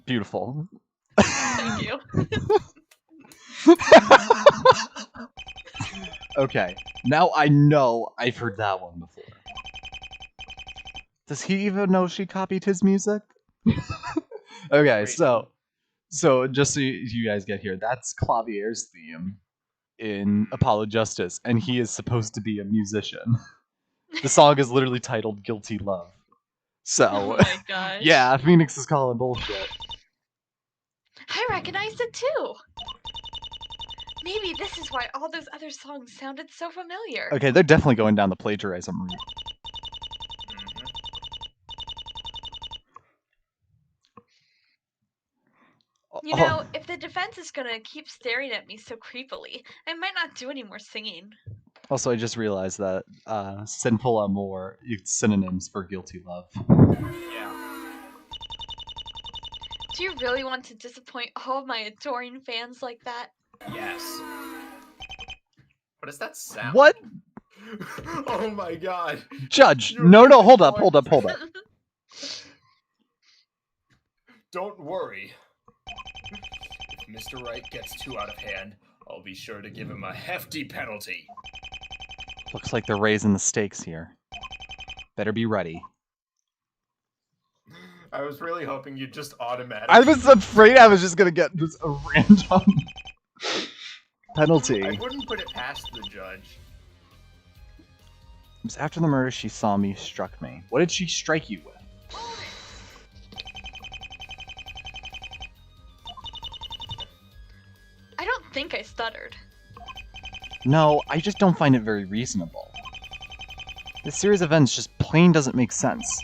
Beautiful. Thank you. Okay, now I know I've heard that one before. Does he even know she copied his music? Okay, Wait. so just so you guys get here, that's Clavier's theme in Apollo Justice, and he is supposed to be a musician. The song is literally titled Guilty Love. So, Oh my gosh. yeah, Phoenix is calling bullshit. I recognized it too. Maybe this is why all those other songs sounded so familiar. Okay, they're definitely going down the plagiarism route. You know, if the defense is gonna keep staring at me so creepily, I might not do any more singing. Also, I just realized that Sinful Amour is synonyms for Guilty Love. Yeah. Do you really want to disappoint all of my adoring fans like that? Yes. What does that sound? What? Oh my god. Judge, You're no, really hold up. Don't worry. If Mr. Wright gets too out of hand, I'll be sure to give him a hefty penalty. Looks like they're raising the stakes here. Better be ready. I was really hoping you'd just automatically... I was afraid I was just gonna get just a random penalty. I wouldn't put it past the judge. It was after the murder she saw me, struck me. What did she strike you with? I don't think I stuttered. No, I just don't find it very reasonable. This series of events just plain doesn't make sense.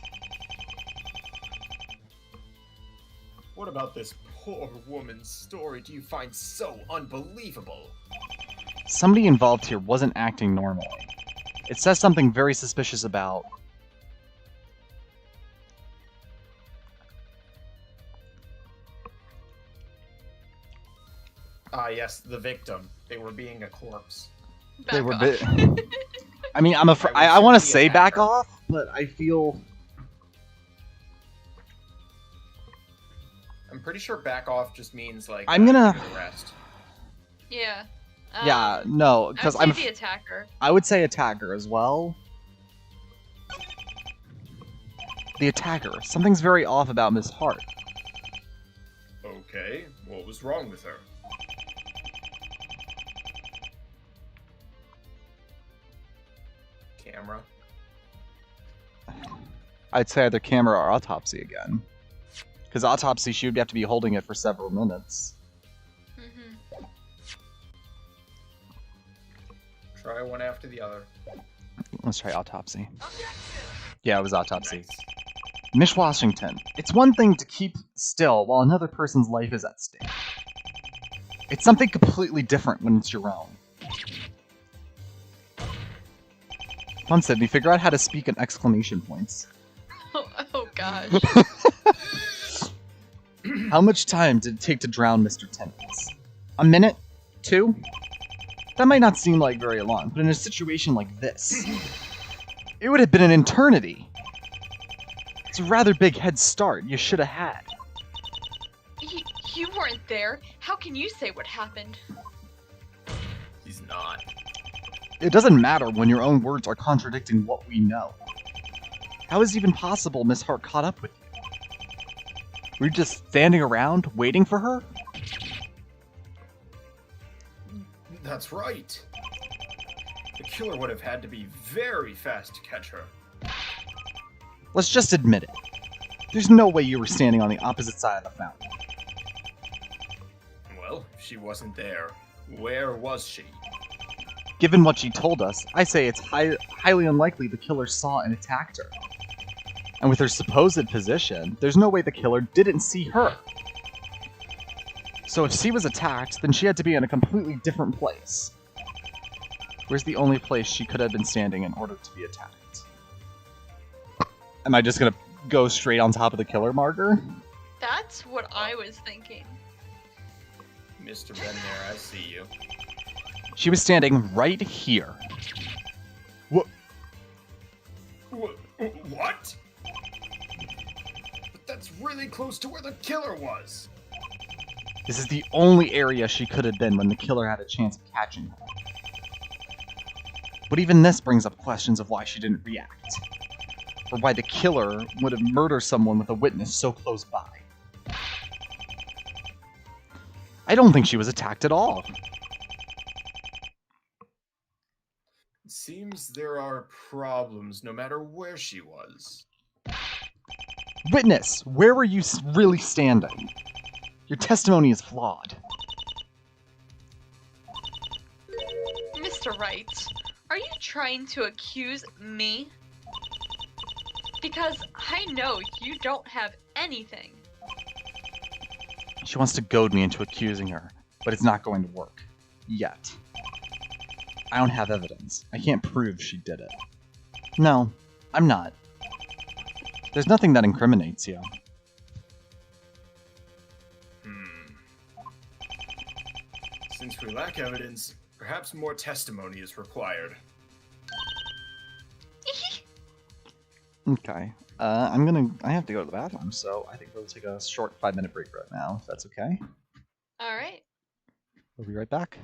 What about this poor woman's story do you find so unbelievable? Somebody involved here wasn't acting normally. It says something very suspicious about... Ah, yes, the victim. They were being a corpse. They were Back off. I mean, I would want to shoot the say back attacker. off, but I feel... I'm pretty sure back off just means, like, I'm gonna- give it a rest. Yeah. Yeah, no, because I would say the attacker. I would say attacker as well. The attacker. Something's very off about Miss Hart. Okay, what was wrong with her? Camera. I'd say either camera or autopsy again. Because autopsy, she would have to be holding it for several minutes. Mm-hmm. Try one after the other. Let's try autopsy. Yeah, it was autopsy. Nice. Miss Washington, it's one thing to keep still while another person's life is at stake. It's something completely different when it's your own. Come on, Sydney, figure out how to speak in exclamation points. Oh gosh. How much time did it take to drown Mr. Timmons? A minute? 2? That might not seem like very long, but in a situation like this, it would have been an eternity. It's a rather big head start you should have had. You weren't there. How can you say what happened? He's not. It doesn't matter when your own words are contradicting what we know. How is it even possible Miss Hart caught up with you? Were you just standing around waiting for her? That's right. The killer would have had to be very fast to catch her. Let's just admit it. There's no way you were standing on the opposite side of the fountain. Well, if she wasn't there, where was she? Given what she told us, I say it's highly unlikely the killer saw and attacked her. And with her supposed position, there's no way the killer didn't see her. So if she was attacked, then she had to be in a completely different place. Where's the only place she could have been standing in order to be attacked? Am I just gonna go straight on top of the killer marker? That's what I was thinking. Mr. Bednair, I see you. She was standing right here. What? What? But that's really close to where the killer was. This is the only area she could have been when the killer had a chance of catching her. But even this brings up questions of why she didn't react. Or why the killer would have murdered someone with a witness so close by. I don't think she was attacked at all. It seems there are problems no matter where she was. Witness, where were you really standing? Your testimony is flawed. Mr. Wright, are you trying to accuse me? Because I know you don't have anything. She wants to goad me into accusing her, but it's not going to work. Yet. I don't have evidence. I can't prove she did it. No, I'm not. There's nothing that incriminates you. Since we lack evidence, perhaps more testimony is required. Okay. I have to go to the bathroom, so I think we'll take a short 5-minute break right now, if that's okay. All right. We'll be right back.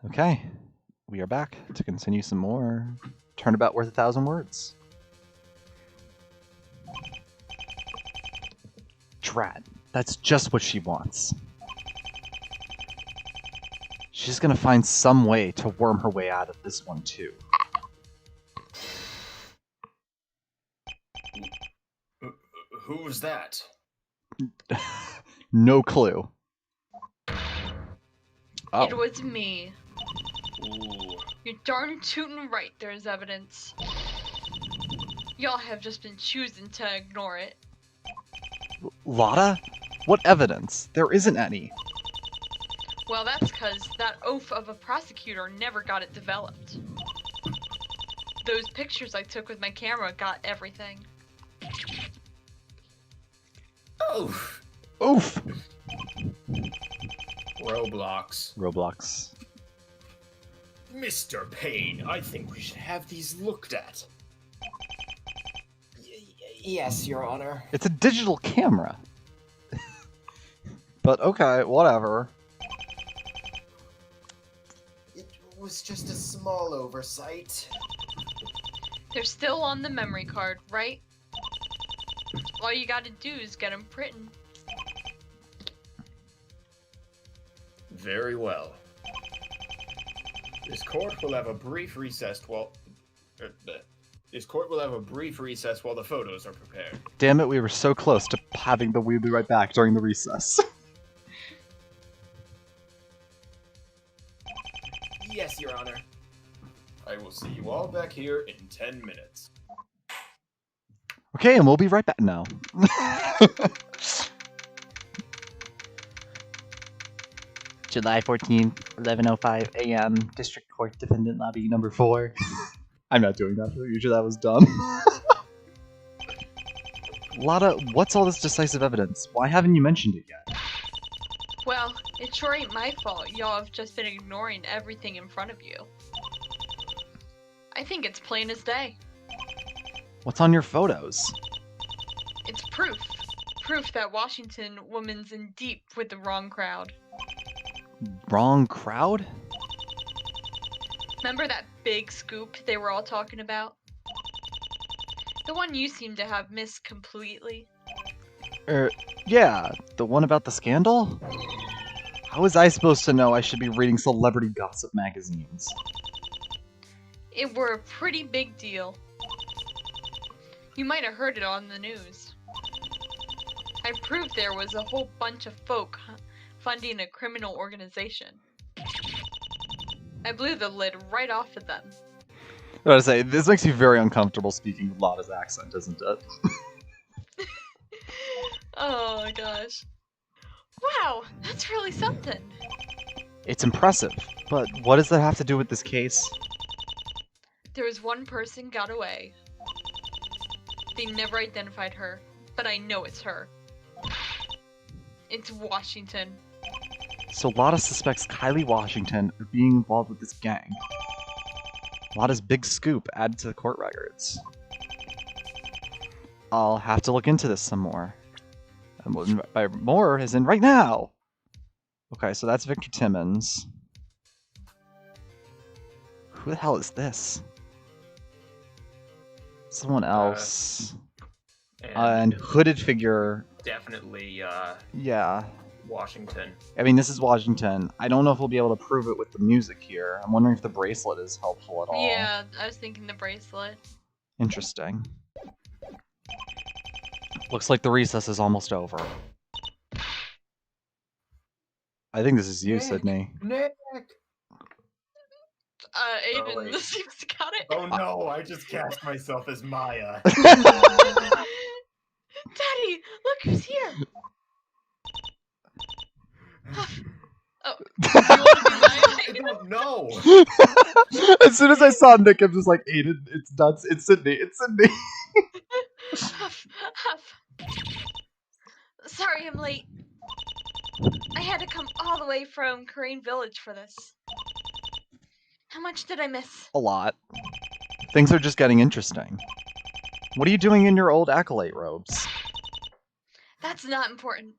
Okay, we are back to continue some more Turnabout Worth 1,000 Words. Drat, that's just what she wants. She's gonna find some way to worm her way out of this one too. Who was that? No clue. Oh. It was me. Ooh. You're darn tootin' right there's evidence. Y'all have just been choosing to ignore it. Lotta? What evidence? There isn't any. Well, that's because that oaf of a prosecutor never got it developed. Those pictures I took with my camera got everything. Oof. Oof! Roblox. Mr. Payne, I think we should have these looked at. Yes, Your Honor. It's a digital camera. But okay, whatever. It was just a small oversight. They're still on the memory card, right? All you gotta do is get them printing. Very well. This court will have a brief recess while the photos are prepared. Damn it, we were so close to having the We'll Be Right Back during the recess. Yes, Your Honor. I will see you all back here in 10 minutes. Okay, and we'll be right back now. July 14th, 11:05 a.m. District Court Defendant Lobby number 4. I'm not doing that. Usually that was dumb. Lotta, what's all this decisive evidence? Why haven't you mentioned it yet? Well, it sure ain't my fault y'all have just been ignoring everything in front of you. I think it's plain as day. What's on your photos? It's proof. Proof that Washington woman's in deep with the wrong crowd. Wrong crowd? Remember that big scoop they were all talking about? The one you seem to have missed completely. Yeah, the one about the scandal? How was I supposed to know I should be reading celebrity gossip magazines? It were a pretty big deal. You might have heard it on the news. I proved there was a whole bunch of folk funding a criminal organization. I blew the lid right off of them. I was about to say, this makes me very uncomfortable speaking with Lotta's accent, doesn't it? Oh my gosh. Wow, that's really something. It's impressive, but what does that have to do with this case? There was one person got away. They never identified her, but I know it's her. It's Washington. So Lotta suspects Kylie Washington of being involved with this gang. Lotta's big scoop added to the court records. I'll have to look into this some more. And by more as in right now! Okay, so that's Victor Timmons. Who the hell is this? Someone else. And hooded figure. Definitely, Yeah. Washington. I mean, this is Washington. I don't know if we'll be able to prove it with the music here. I'm wondering if the bracelet is helpful at all. Yeah, I was thinking the bracelet. Interesting. Looks like the recess is almost over. I think this is you, Sydney. Nick! Aiden wait. seems to got it. Oh no, I just cast myself as Maya. Daddy, look who's here. Oh, do you want to be I mine? don't know. As soon as I saw Nick, I'm just like, Aiden, it's nuts. It's Sydney. It's Sydney. Huff, huff. Sorry I'm late. I had to come all the way from Korean Village for this. How much did I miss? A lot. Things are just getting interesting. What are you doing in your old acolyte robes? That's not important.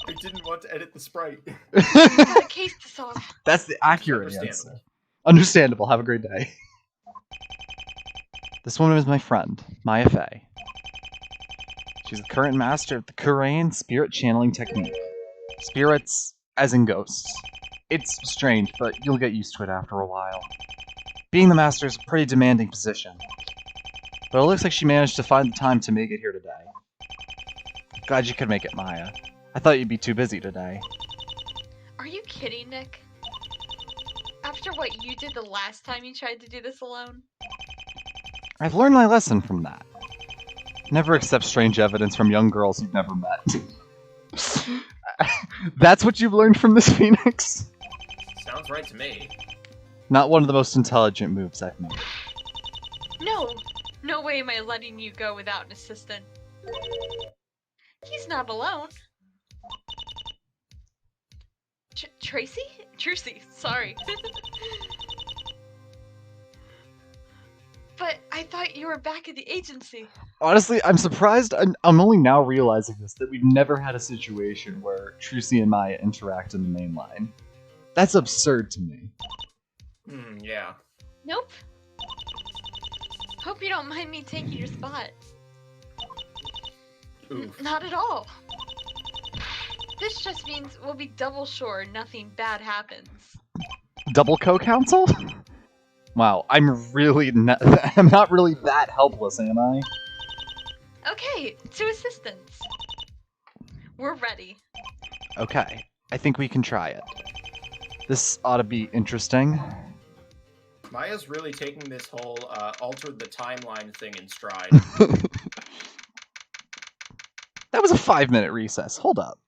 I didn't want to edit the sprite. Gotta case this off. That's the accurate Understandable. answer. Understandable. Have a great day. This woman is my friend, Maya Fey. She's the current master of the Kurain spirit channeling technique. Spirits, as in ghosts. It's strange, but you'll get used to it after a while. Being the master is a pretty demanding position. But it looks like she managed to find the time to make it here today. Glad you could make it, Maya. I thought you'd be too busy today. Are you kidding, Nick? After what you did the last time you tried to do this alone? I've learned my lesson from that. Never accept strange evidence from young girls you've never met. That's what you've learned from this, Phoenix? Sounds right to me. Not one of the most intelligent moves I've made. No way am I letting you go without an assistant. He's not alone. Tracy? Trucy, sorry. But I thought you were back at the agency. Honestly, I'm surprised. I'm only now realizing this, that we've never had a situation where Trucy and Maya interact in the main line. That's absurd to me. Yeah. Nope. Hope you don't mind me taking your spot. Oof. Not at all. This just means we'll be double sure nothing bad happens. Double co-counsel? Wow, I'm really I'm not really that helpless, am I? Okay, to assistance. We're ready. Okay, I think we can try it. This ought to be interesting. Maya's really taking this whole altered the timeline thing in stride. That was a 5-minute recess. Hold up.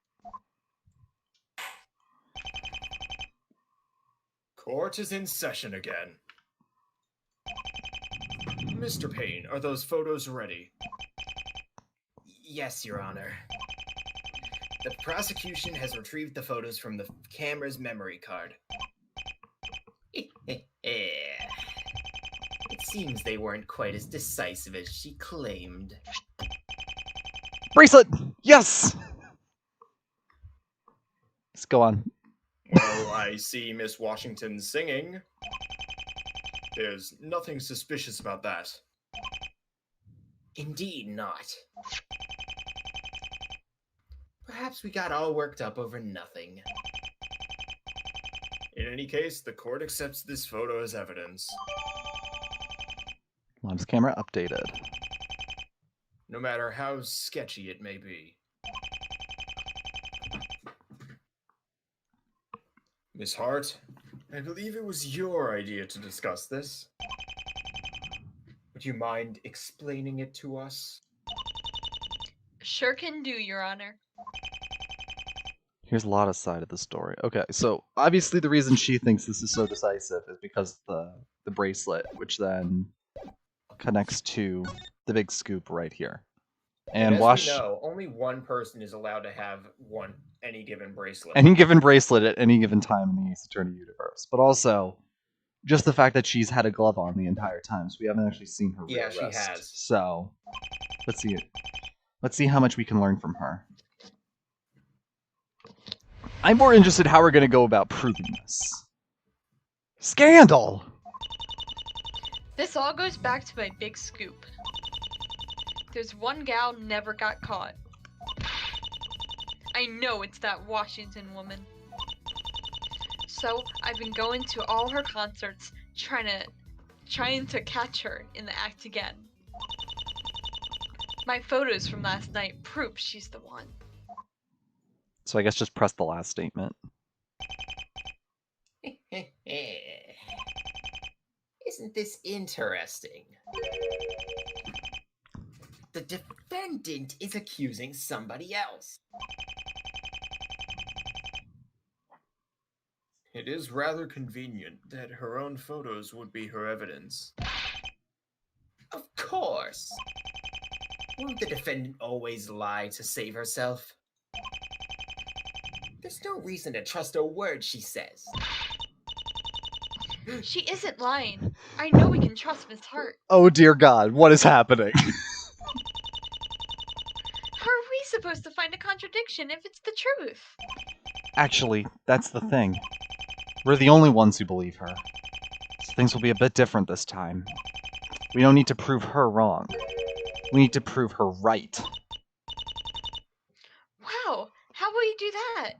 Court is in session again. Mr. Payne, are those photos ready? Yes, Your Honor. The prosecution has retrieved the photos from the camera's memory card. It seems they weren't quite as decisive as she claimed. Bracelet! Yes! Let's go on. Well, I see Miss Washington singing. There's nothing suspicious about that. Indeed not. Perhaps we got all worked up over nothing. In any case, the court accepts this photo as evidence. Mom's camera updated. No matter how sketchy it may be. Miss Hart, I believe it was your idea to discuss this. Would you mind explaining it to us? Sure can do, Your Honor. Here's Lotta's side of the story. Okay, so obviously the reason she thinks this is so decisive is because the bracelet, which then connects to the big scoop right here. And as Wash, we know, only one person is allowed to have any given bracelet. any given bracelet at any given time in the Ace Attorney universe. But also, just the fact that she's had a glove on the entire time, so we haven't actually seen her real she wrist. has. So, let's see it. Let's see how much we can learn from her. I'm more interested how we're going to go about proving this. Scandal! This all goes back to my big scoop. There's one gal never got caught. I know it's that Washington woman. So I've been going to all her concerts, trying to catch her in the act again. My photos from last night prove she's the one. So I guess just press the last statement. Isn't this interesting? The defendant is accusing somebody else. It is rather convenient that her own photos would be her evidence. Of course. Won't the defendant always lie to save herself? There's no reason to trust a word she says. She isn't lying. I know we can trust Miss Hart. Oh dear God, what is happening? Her supposed to find a contradiction if it's the truth? Actually, that's the thing. We're the only ones who believe her. So things will be a bit different this time. We don't need to prove her wrong. We need to prove her right. Wow, how will you do that?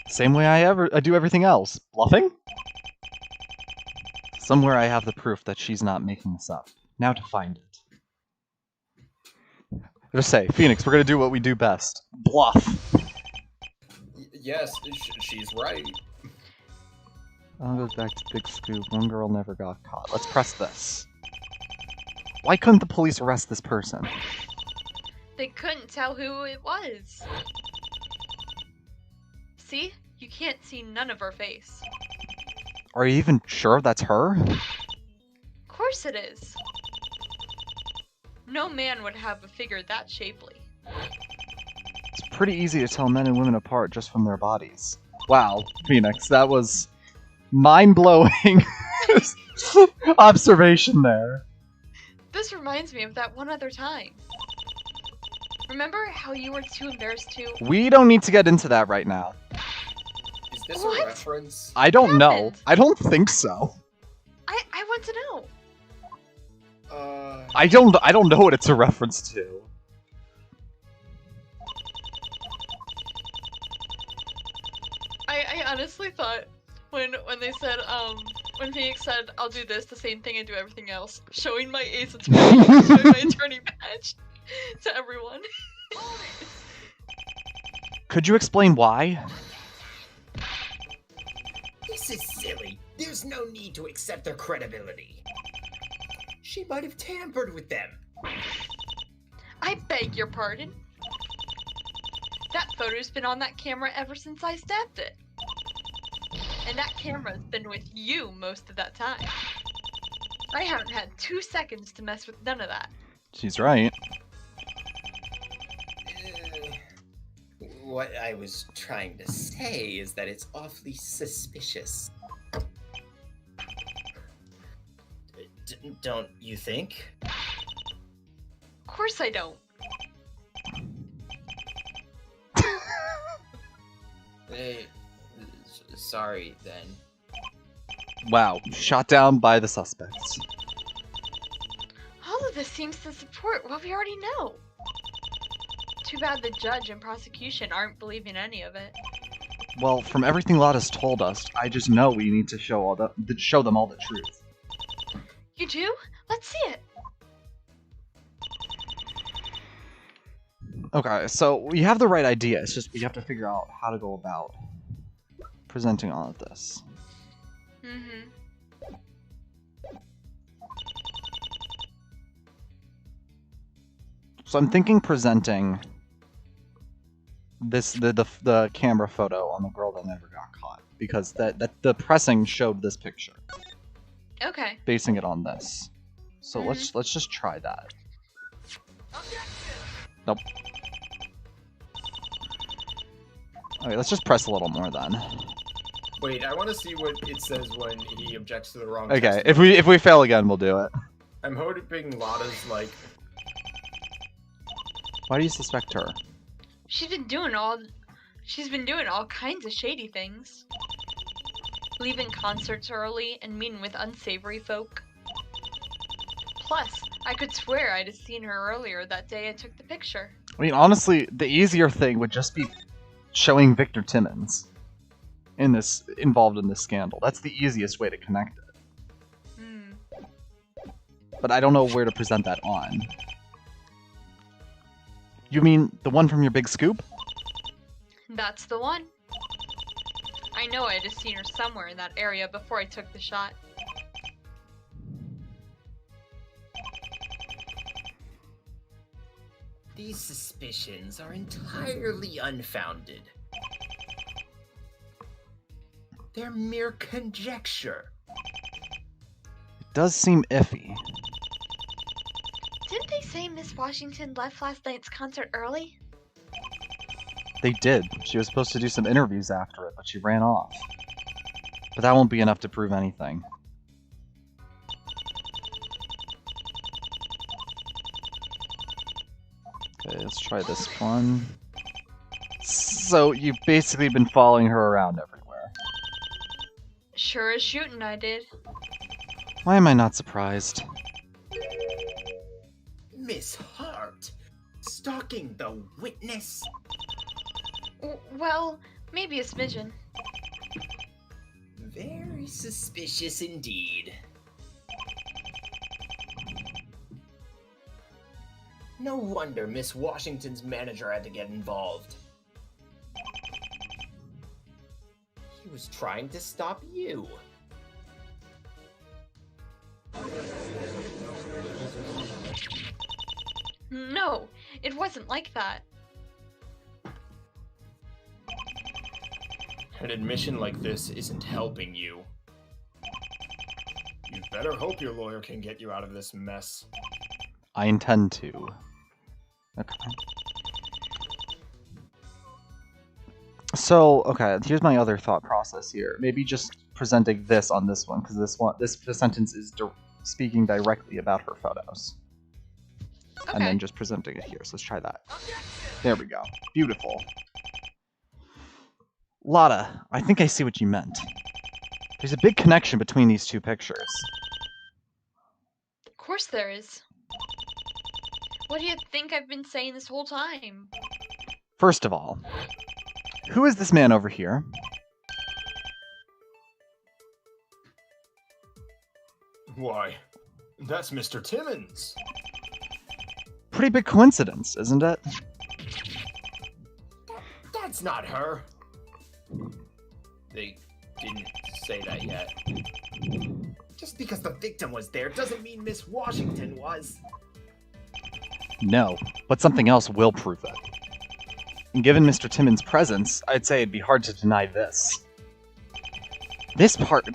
Same way I do everything else. Bluffing? Somewhere I have the proof that she's not making this up. Now to find it. Just say, Phoenix, we're gonna do what we do best. Bluff. Yes, she's right. I'll go back to Big Scoop. One girl never got caught. Let's press this. Why couldn't the police arrest this person? They couldn't tell who it was. See? You can't see none of her face. Are you even sure that's her? Of course it is. No man would have a figure that shapely. It's pretty easy to tell men and women apart just from their bodies. Wow, Phoenix, that was mind-blowing observation there. This reminds me of that one other time. Remember how you were too embarrassed to... We don't need to get into that right now. Is this What? a reference? I don't know. happened? I don't think so. I want to know. I don't know what it's a reference to. I honestly thought when they said, when Phoenix said, I'll do this, the same thing I do everything else, showing my ace attorney, showing my attorney badge to everyone. Could you explain why? This is silly. There's no need to accept their credibility. She might have tampered with them. I beg your pardon. That photo's been on that camera ever since I stabbed it. And that camera's been with you most of that time. I haven't had 2 seconds to mess with none of that. She's right. What I was trying to say is that it's awfully suspicious. Don't you think? Of course I don't. Sorry, then. Wow, shot down by the suspects. All of this seems to support what we already know. Too bad the judge and prosecution aren't believing any of it. Well, from everything Lotta's told us, I just know we need to show them all the truth. You do? Let's see it. Okay, so we have the right idea. It's just we have to figure out how to go about presenting all of this. Mm-hmm. So I'm thinking presenting this the camera photo on the girl that never got caught, because that the pressing showed this picture. Okay. Basing it on this. So let's just try that. Nope. Okay, let's just press a little more then. Wait, I want to see what it says when he objects to the wrong. Okay, testimony. if we fail again, we'll do it. I'm hoping Lotta's like. Why do you suspect her? She's been doing all kinds of shady things. Leaving concerts early and meeting with unsavory folk. Plus, I could swear I'd have seen her earlier that day I took the picture. I mean, honestly, the easier thing would just be showing Victor Timmons involved in this scandal. That's the easiest way to connect it. But I don't know where to present that on. You mean the one from your big scoop? That's the one. I know I'd have seen her somewhere in that area before I took the shot. These suspicions are entirely unfounded. They're mere conjecture. It does seem iffy. Didn't they say Miss Washington left last night's concert early? They did. She was supposed to do some interviews after it, but she ran off. But that won't be enough to prove anything. Okay, let's try this one. So you've basically been following her around everywhere. Sure as shooting I did. Why am I not surprised? Miss Hart, stalking the witness? Well, maybe a smidgen. Very suspicious indeed. No wonder Miss Washington's manager had to get involved. He was trying to stop you. No, it wasn't like that. An admission like this isn't helping you. You better hope your lawyer can get you out of this mess. I intend to. Okay. So, okay, here's my other thought process here. Maybe just presenting this on this one, because this sentence is speaking directly about her photos. Okay. And then just presenting it here. So let's try that. There we go. Beautiful. Lotta, I think I see what you meant. There's a big connection between these two pictures. Of course there is. What do you think I've been saying this whole time? First of all, who is this man over here? Why, that's Mr. Timmons. Pretty big coincidence, isn't it? That's not her. They didn't say that yet. Just because the victim was there doesn't mean Miss Washington was. No, but something else will prove it. And given Mr. Timmons' presence, I'd say it'd be hard to deny this. This part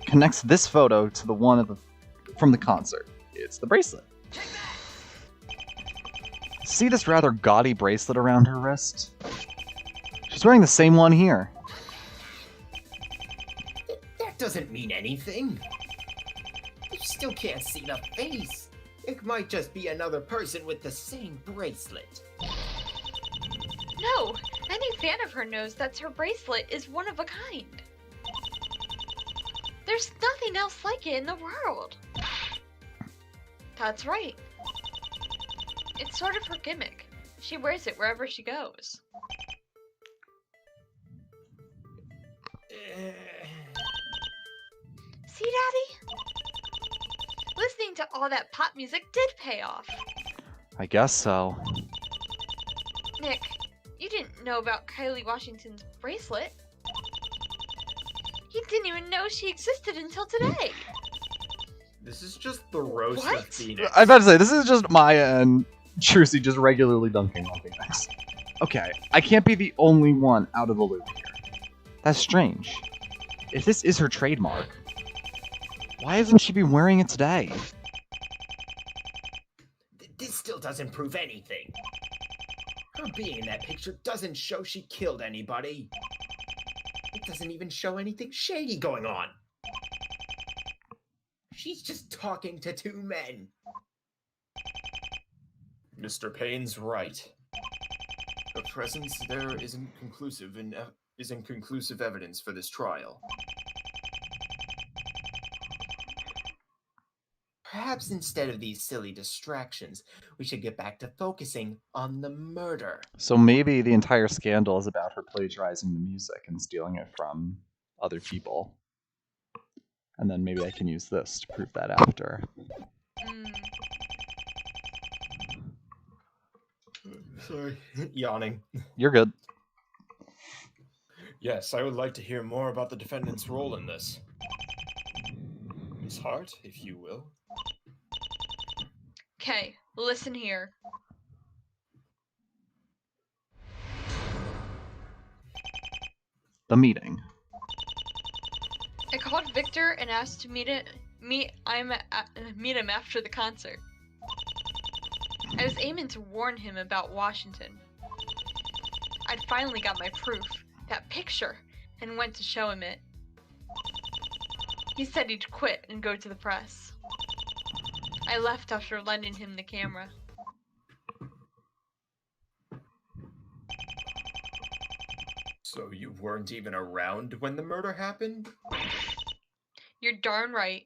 connects this photo to the one from the concert. It's the bracelet. See this rather gaudy bracelet around her wrist? She's wearing the same one here. That doesn't mean anything. You still can't see the face. It might just be another person with the same bracelet. No, any fan of her knows that her bracelet is one of a kind. There's nothing else like it in the world. That's right. It's sort of her gimmick. She wears it wherever she goes. See, Daddy? Listening to all that pop music did pay off. I guess so. Nick, you didn't know about Kylie Washington's bracelet. You didn't even know she existed until today. This is just the roast What? of Phoenix. I was about to say, this is just Maya and Trucy just regularly dunking on Phoenix. Okay, I can't be the only one out of the loop here. That's strange. If this is her trademark, why hasn't she been wearing it today? This still doesn't prove anything. Her being in that picture doesn't show she killed anybody. It doesn't even show anything shady going on. She's just talking to two men. Mr. Payne's right. Her presence there isn't conclusive evidence for this trial. Perhaps instead of these silly distractions, we should get back to focusing on the murder. So maybe the entire scandal is about her plagiarizing the music and stealing it from other people. And then maybe I can use this to prove that after. Sorry. Yawning. You're good. Yes, I would like to hear more about the defendant's role in this. Miss Hart, if you will. Okay, listen here. The meeting. I called Victor and asked to meet him after the concert. I was aiming to warn him about Washington. I'd finally got my proof, that picture, and went to show him it. He said he'd quit and go to the press. I left after lending him the camera. So you weren't even around when the murder happened? You're darn right.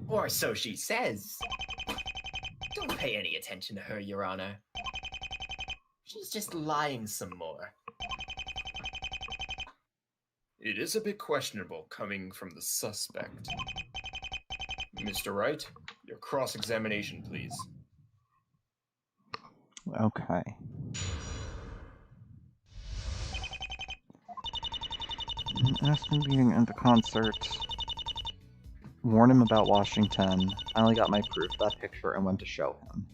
Or so she says. Don't pay any attention to her, Your Honor. She's just lying some more. It is a bit questionable coming from the suspect. Mr. Wright, your cross-examination, please. Okay. Asked him being at the concert. Warn him about Washington. I only got my proof, that picture, and went to show him.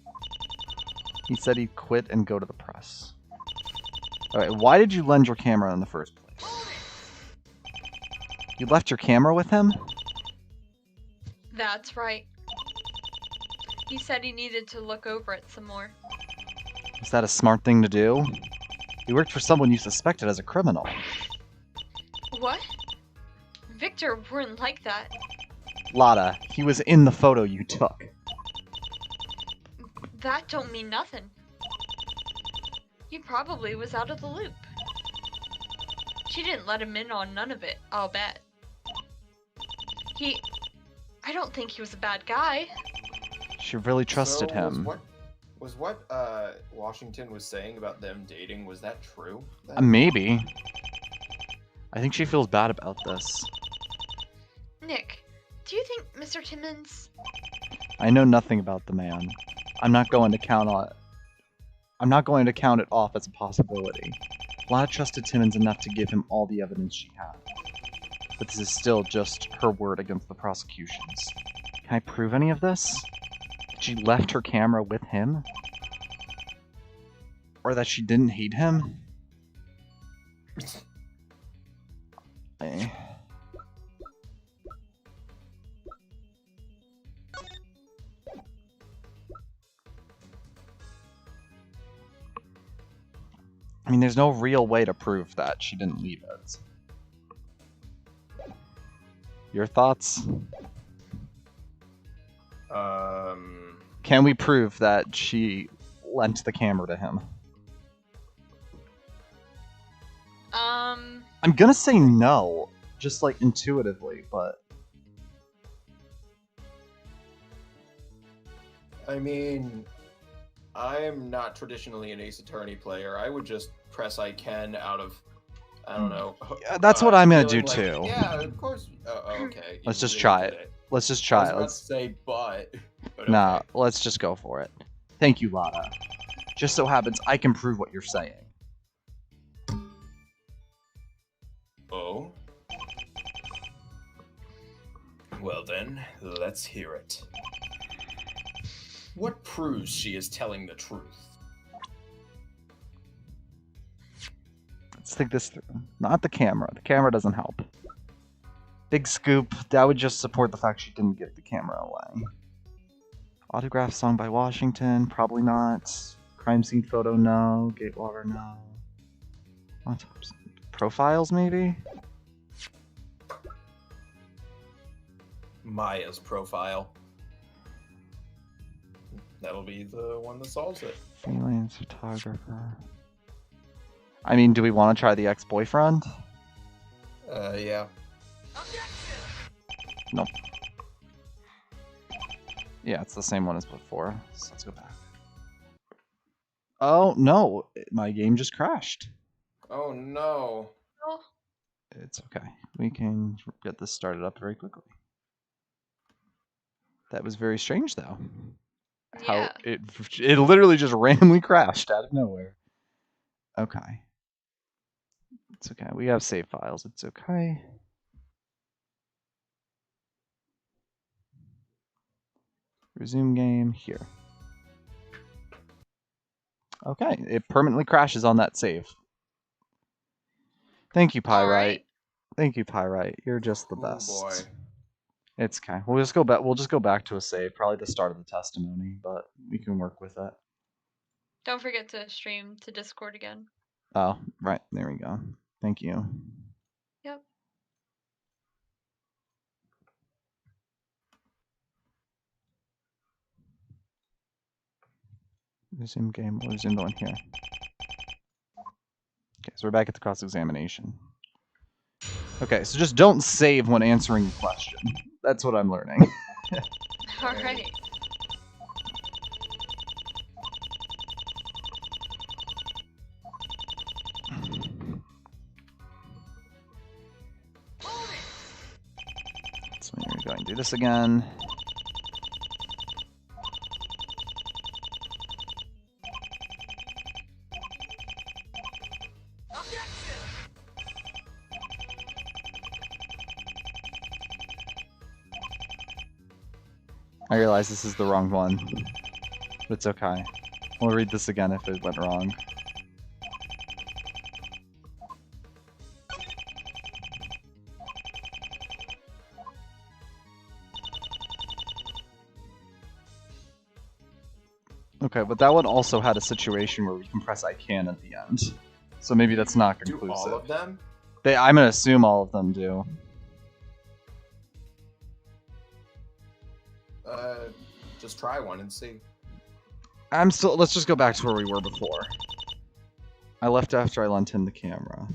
He said he'd quit and go to the press. Alright, why did you lend your camera in the first place? You left your camera with him? That's right. He said he needed to look over it some more. Is that a smart thing to do? You worked for someone you suspected as a criminal. What? Victor wouldn't like that. Lotta, he was in the photo you took. That don't mean nothing. He probably was out of the loop. She didn't let him in on none of it, I'll bet. I don't think he was a bad guy. She really trusted him. Was what Washington was saying about them dating, was that true? Maybe. I think she feels bad about this. Nick, do you think Mr. Timmons... I know nothing about the man. I'm not going to count it off as a possibility. Lotta trusted Timmons enough to give him all the evidence she had. But this is still just her word against the prosecution's. Can I prove any of this? That she left her camera with him? Or that she didn't hate him? I mean, there's no real way to prove that she didn't leave it. Your thoughts? Can we prove that she lent the camera to him? I'm gonna say no, just like intuitively, but... I mean, I'm not traditionally an Ace Attorney player. I would just press I can out of, I don't know. Yeah, that's what I'm gonna do like, too. Yeah, of course. Okay. Let's just try it. Let's just try it. Let's say but Nah, okay. let's just go for it. Thank you, Lotta. Just so happens I can prove what you're saying. Oh? Well then, let's hear it. What proves she is telling the truth? Let's think this through. Not the camera. The camera doesn't help. Big scoop. That would just support the fact she didn't give the camera away. Autograph song by Washington. Probably not. Crime scene photo, no. Gatewater, no. Autopsy. Profiles, maybe? Maya's profile. That'll be the one that solves it. Freelance photographer. I mean, do we want to try the ex-boyfriend? Yeah. Nope. Yeah, it's the same one as before. So let's go back. Oh, no. My game just crashed. Oh no. Oh, It's okay. We can get this started up very quickly. That was very strange, though. yeah. How it literally just randomly crashed out of nowhere. Okay. It's okay. We have save files. It's okay. Resume game here. Okay, it permanently crashes on that save. Thank you, Pyrite. Alright. Thank you, Pyrite. You're just the best. Oh boy. It's okay. We'll just go back. We'll just go back to a save, probably the start of the testimony, but we can work with it. Don't forget to stream to Discord again. Oh, right. There we go. Thank you. Yep. Resume game. We'll resume the one here. Okay, So we're back at the cross-examination. Okay, so just don't save when answering the question. That's what I'm learning. All right. So we're going to do this again. I realize this is the wrong one, but it's okay. We'll read this again if it went wrong. Okay, but that one also had a situation where we can press I can at the end. So maybe that's not Do conclusive. all of them? I'm gonna assume all of them do. Just try one and see. Let's just go back to where we were before. I left after I lent him the camera.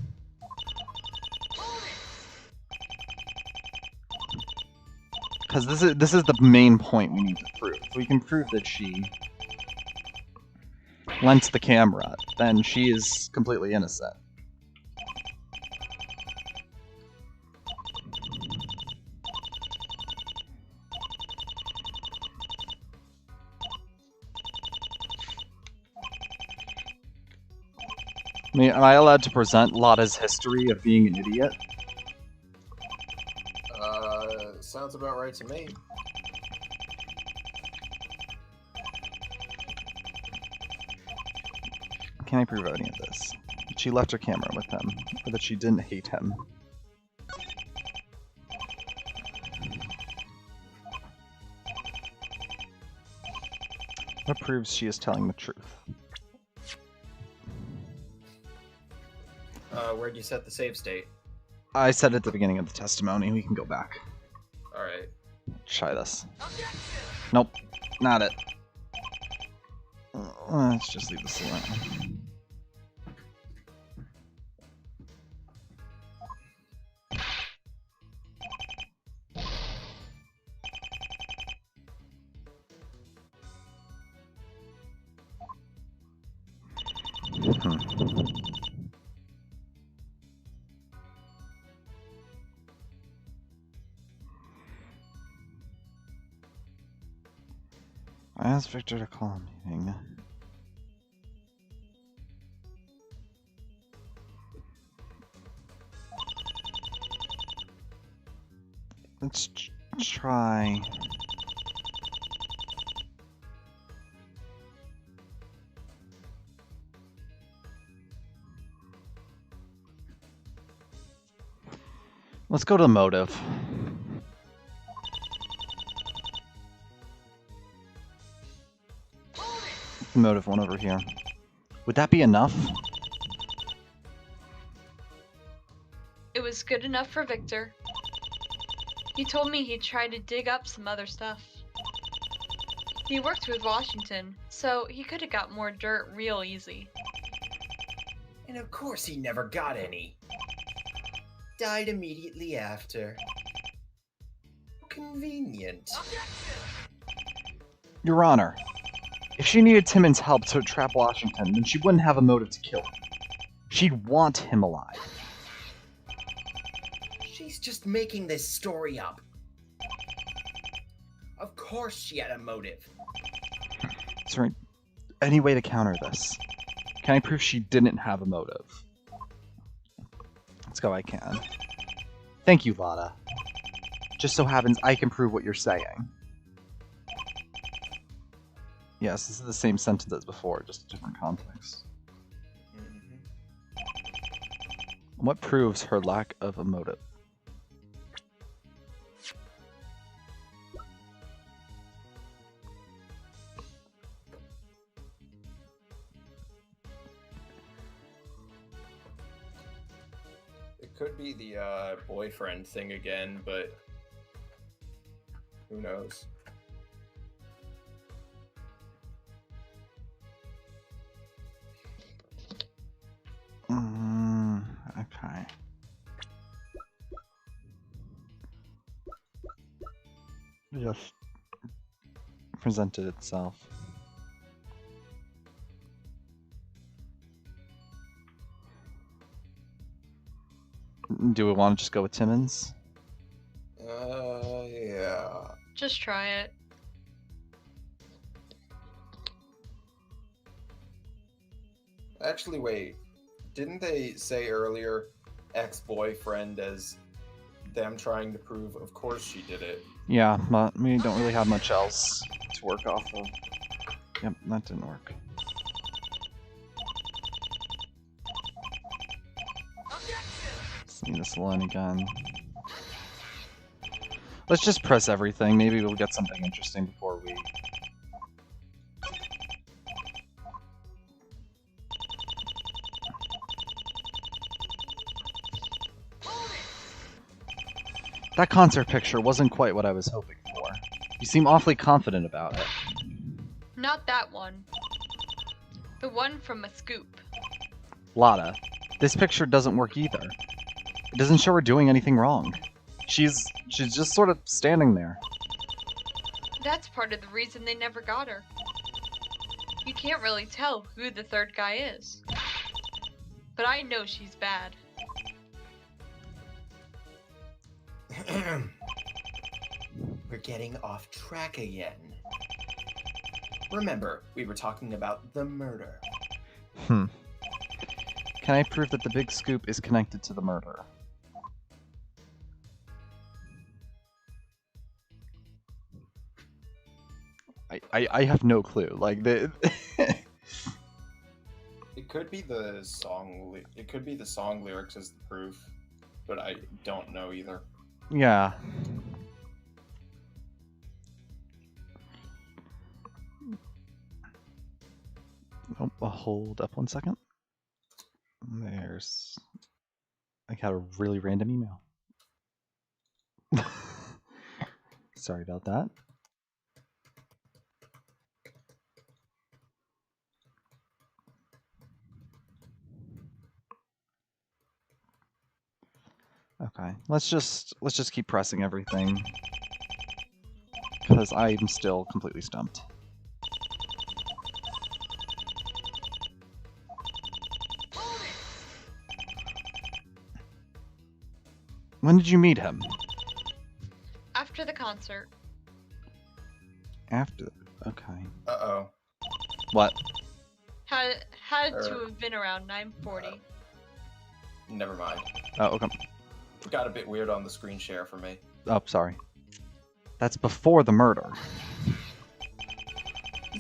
Because this is the main point we need to prove. If we can prove that she lent the camera, then she is completely innocent. I mean, am I allowed to present Lotta's history of being an idiot? Sounds about right to me. Can I prove any of this? That she left her camera with him, or that she didn't hate him? What proves she is telling the truth? Where'd you set the save state? I said at the beginning of the testimony, we can go back. Alright. Try this. Nope, not it. Let's just leave this alone. I asked Victor to call a meeting. Let's try. Let's go to motive. The motive one over here. Would that be enough? It was good enough for Victor. He told me he tried to dig up some other stuff. He worked with Washington, so he could have got more dirt real easy. And of course he never got any. Died immediately after. Convenient. Your Honor, if she needed Timmons' help to trap Washington, then she wouldn't have a motive to kill him. She'd want him alive. She's just making this story up. Of course she had a motive. Is there any way to counter this? Can I prove she didn't have a motive? Let's go, I can. Thank you, Lotta. Just so happens I can prove what you're saying. Yes, this is the same sentence as before, just a different context. What proves her lack of a motive? It could be the boyfriend thing again, but who knows? just presented itself. Do we want to just go with Timmons? Yeah. Just try it. Actually, wait. Didn't they say earlier ex-boyfriend as them trying to prove, of course she did it? Yeah, but we don't really have much else to work off of. Yep, that didn't work. Let's leave this alone again. Let's just press everything. Maybe we'll get something interesting before we... That concert picture wasn't quite what I was hoping for. You seem awfully confident about it. Not that one. The one from a scoop. Lotta, this picture doesn't work either. It doesn't show her doing anything wrong. She's just sort of standing there. That's part of the reason they never got her. You can't really tell who the third guy is. But I know she's bad. We're getting off track again. Remember, we were talking about the murder. Can I prove that the big scoop is connected to the murder? I have no clue. Like the It could be the song. It could be the song lyrics as the proof, but I don't know either. yeah. Oh, hold up 1 second. There's... I got a really random email. Sorry about that. Okay, let's just keep pressing everything because I'm still completely stumped. When did you meet him? After the concert. After. Okay. Uh-oh. What? Had to have been around 9:40. Never mind. Oh, okay. It got a bit weird on the screen share for me. Oh, sorry. That's before the murder.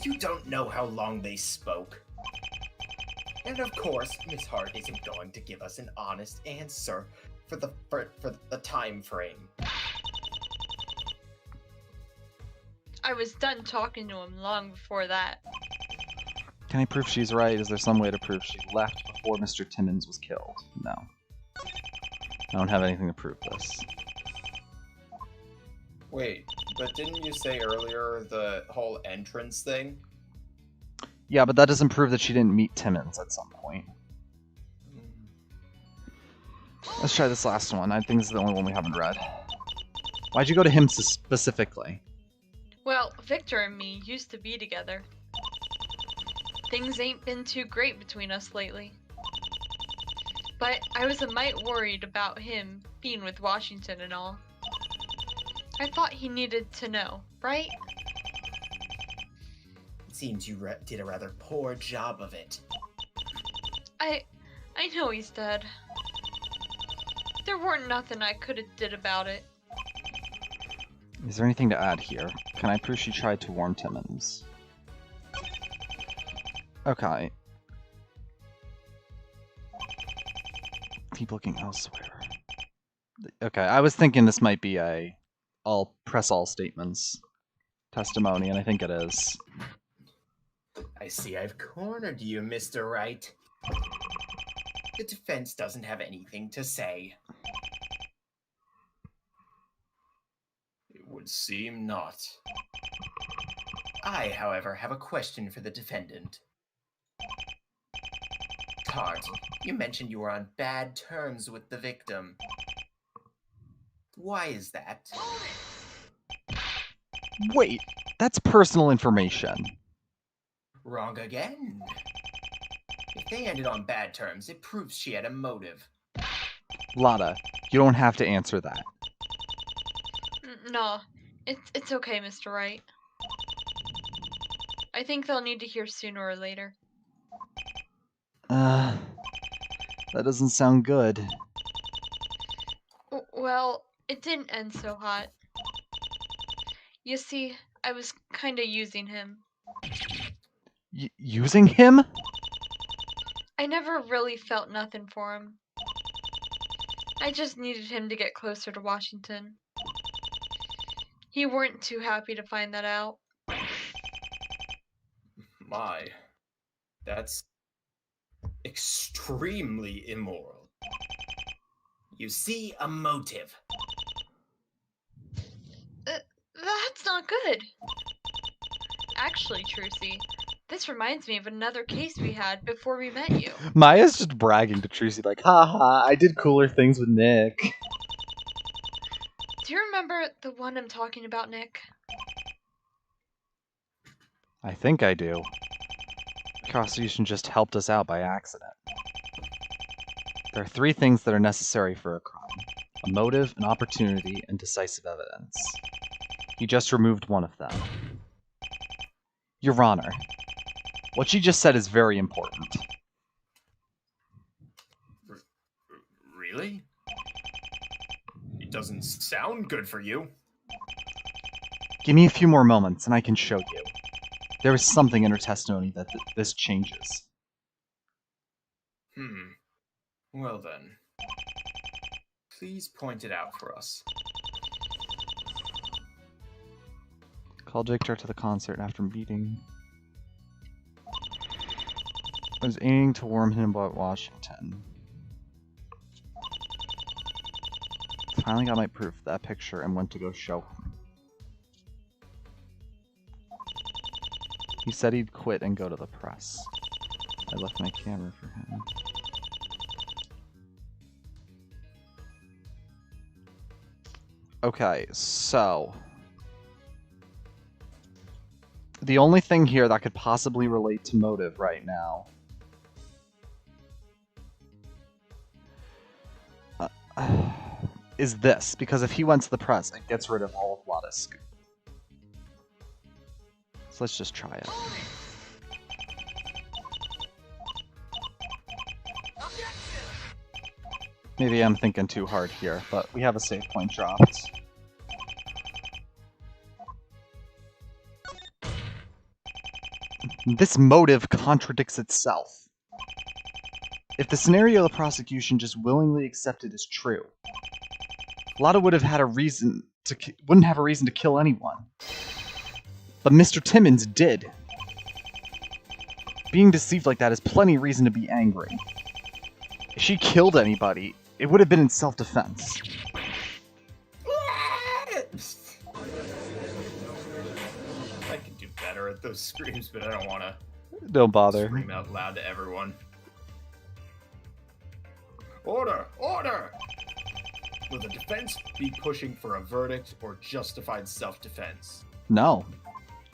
You don't know how long they spoke. And of course, Miss Hart isn't going to give us an honest answer for the time frame. I was done talking to him long before that. Can I prove she's right? Is there some way to prove she left before Mr. Timmons was killed? No. I don't have anything to prove this. Wait, but didn't you say earlier the whole entrance thing? Yeah, but that doesn't prove that she didn't meet Timmons at some point. Let's try this last one. I think this is the only one we haven't read. Why'd you go to him specifically? Well, Victor and me used to be together. Things ain't been too great between us lately. But I was a mite worried about him being with Washington and all. I thought he needed to know, right? It seems you did a rather poor job of it. I know he's dead. There weren't nothing I could have did about it. Is there anything to add here? Can I prove she tried to warn Timmons? Okay. Keep looking elsewhere. Okay, I was thinking this might be a I'll press all statements testimony, and I think it is. I see I've cornered you, Mr. Wright. The defense doesn't have anything to say. It would seem not. I, however, have a question for the defendant. Hart, you mentioned you were on bad terms with the victim. Why is that? Wait, that's personal information. Wrong again. If they ended on bad terms, it proves she had a motive. Lada, you don't have to answer that. No, it's okay, Mr. Wright. I think they'll need to hear sooner or later. That doesn't sound good. Well, it didn't end so hot. You see, I was kinda using him. Using him? I never really felt nothing for him. I just needed him to get closer to Washington. He weren't too happy to find that out. My, that's extremely immoral. You see a motive. That's not good. Actually, Trucy, this reminds me of another case we had before we met you. Maya's just bragging to Trucy like, haha, I did cooler things with Nick. Do you remember the one I'm talking about, Nick? I think I do. The Constitution just helped us out by accident. There are 3 things that are necessary for a crime. A motive, an opportunity, and decisive evidence. He just removed one of them. Your Honor, what she just said is very important. Really? It doesn't sound good for you. Give me a few more moments and I can show you. There is something in her testimony that this changes. Well then. Please point it out for us. Called Victor to the concert after meeting. I was aiming to warn him about Washington. Finally got my proof, that picture, and went to go show him. He said he'd quit and go to the press. I left my camera for him. Okay, so... the only thing here that could possibly relate to motive right now... is this, because if he went to the press, it gets rid of all of Lada's. So let's just try it. Maybe I'm thinking too hard here, but we have a save point dropped. This motive contradicts itself. If the scenario the prosecution just willingly accepted is true, Lada would have had a reason to wouldn't have a reason to kill anyone. But Mr. Timmons did. Being deceived like that is plenty of reason to be angry. If she killed anybody, it would have been in self-defense. I could do better at those screams, but I don't want to Don't bother. scream out loud to everyone. Order! Order! Will the defense be pushing for a verdict or justified self-defense? No.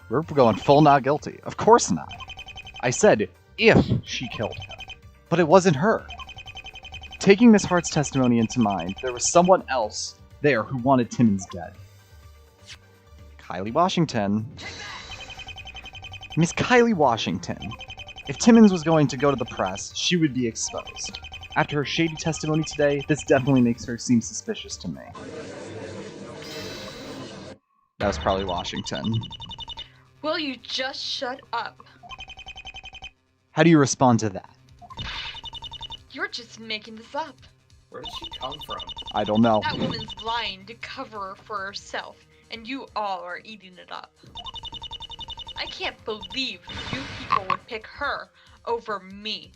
We're going full not guilty. Of course not. I said if she killed him. But it wasn't her. Taking Miss Hart's testimony into mind, there was someone else there who wanted Timmons dead. Kylie Washington. Miss Kylie Washington. If Timmons was going to go to the press, she would be exposed. After her shady testimony today, this definitely makes her seem suspicious to me. That was probably Washington. Will you just shut up? How do you respond to that? You're just making this up. Where did she come from? I don't know. That woman's lying to cover for herself, and you all are eating it up. I can't believe you people would pick her over me.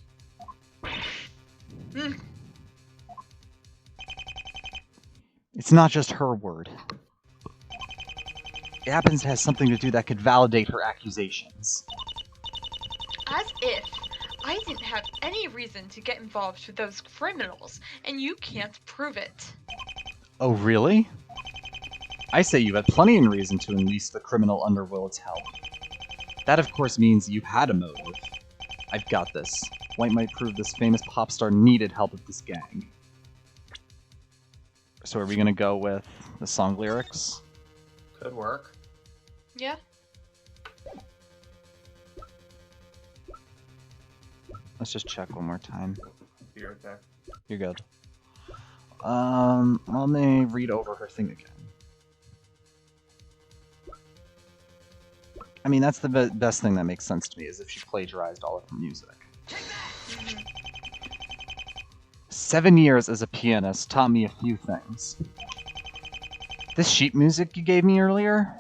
It's not just her word. It happens to have something to do that could validate her accusations. As if I didn't have any reason to get involved with those criminals, and you can't prove it. Oh, really? I say you had plenty of reason to enlist the criminal underworld's help. That, of course, means you had a motive. I've got this. White might prove this famous pop star needed help with this gang. So are we gonna go with the song lyrics? Could work. Yeah. Let's just check one more time. You're okay. You're good. Let me read over her thing again. I mean, that's the best thing that makes sense to me, is if she plagiarized all of her music. 7 years as a pianist taught me a few things. This sheet music you gave me earlier?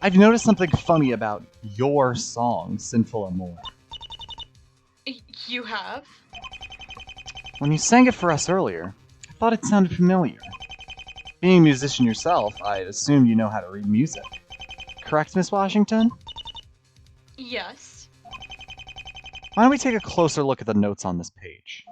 I've noticed something funny about your song, Sinful Amor. You have? When you sang it for us earlier, I thought it sounded familiar. Being a musician yourself, I assumed you know how to read music. Correct, Miss Washington? Yes. Why don't we take a closer look at the notes on this page?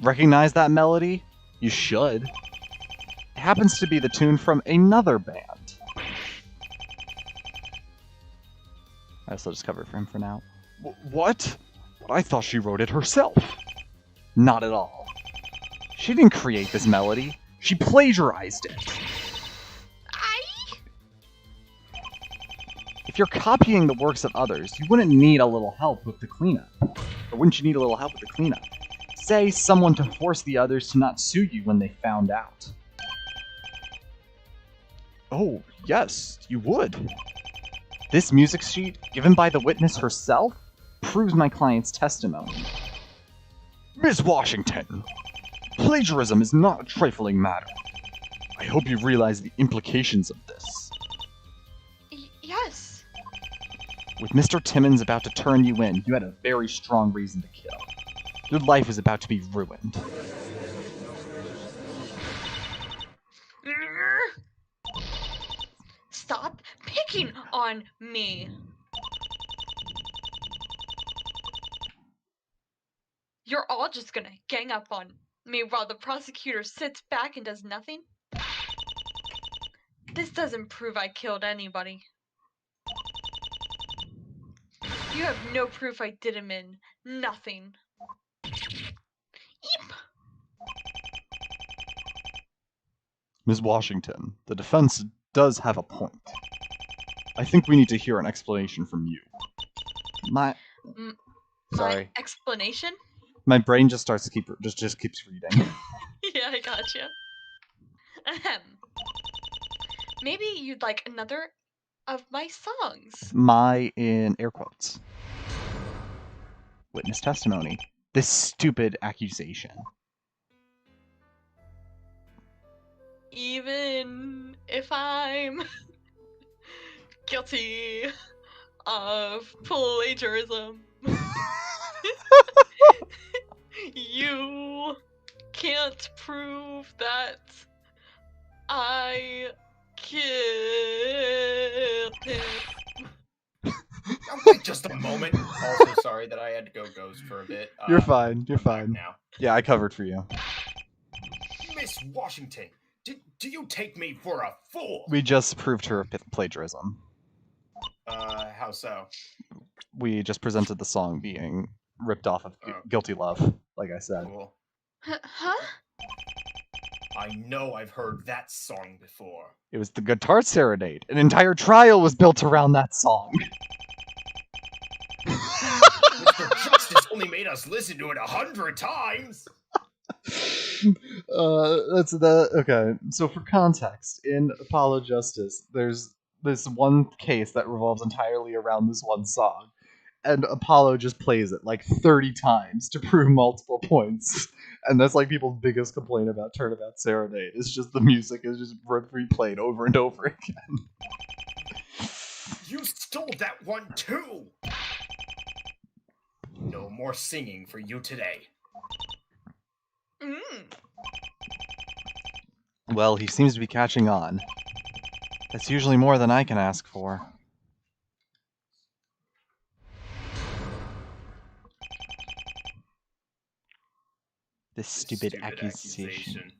Recognize that melody? You should. It happens to be the tune from another band. I also just cover it for him for now. What? But I thought she wrote it herself. Not at all. She didn't create this melody. She plagiarized it. If you're copying the works of others, you wouldn't need a little help with the cleanup. Or wouldn't you need a little help with the cleanup? Say someone to force the others to not sue you when they found out. Oh, yes, you would. This music sheet, given by the witness herself, proves my client's testimony. Miss Washington, plagiarism is not a trifling matter. I hope you realize the implications of this. Yes. With Mr. Timmons about to turn you in, you had a very strong reason to kill. Your life was about to be ruined. Stop picking on me. You're all just gonna gang up on me while the prosecutor sits back and does nothing? This doesn't prove I killed anybody. You have no proof I did him in. Nothing. Eep. Ms. Washington, the defense does have a point. I think we need to hear an explanation from you. My Sorry. explanation? My brain just starts to just keeps reading. Yeah, I gotcha. Ahem. Maybe you'd like another of my songs. My in air quotes. Witness testimony. This stupid accusation. Even if I'm guilty of plagiarism, you can't prove that I killed him. Oh, wait just a moment. Also, sorry that I had to go ghost for a bit. You're fine. You're I'm back fine. now. Yeah, I covered for you. Miss Washington, do you take me for a fool? We just proved her plagiarism. How so? We just presented the song being ripped off of Guilty Love, like I said. Cool. Huh? I know I've heard that song before. It was the Guitar Serenade. An entire trial was built around that song. Mr. Justice only made us listen to it 100 times. Okay. So for context, in Apollo Justice, there's this one case that revolves entirely around this one song, and Apollo just plays it like 30 times to prove multiple points, and that's like people's biggest complaint about Turnabout Serenade. It's just the music is just replayed over and over again. You stole that one too. No more singing for you today. Mm. Well, he seems to be catching on. That's usually more than I can ask for. This stupid accusation.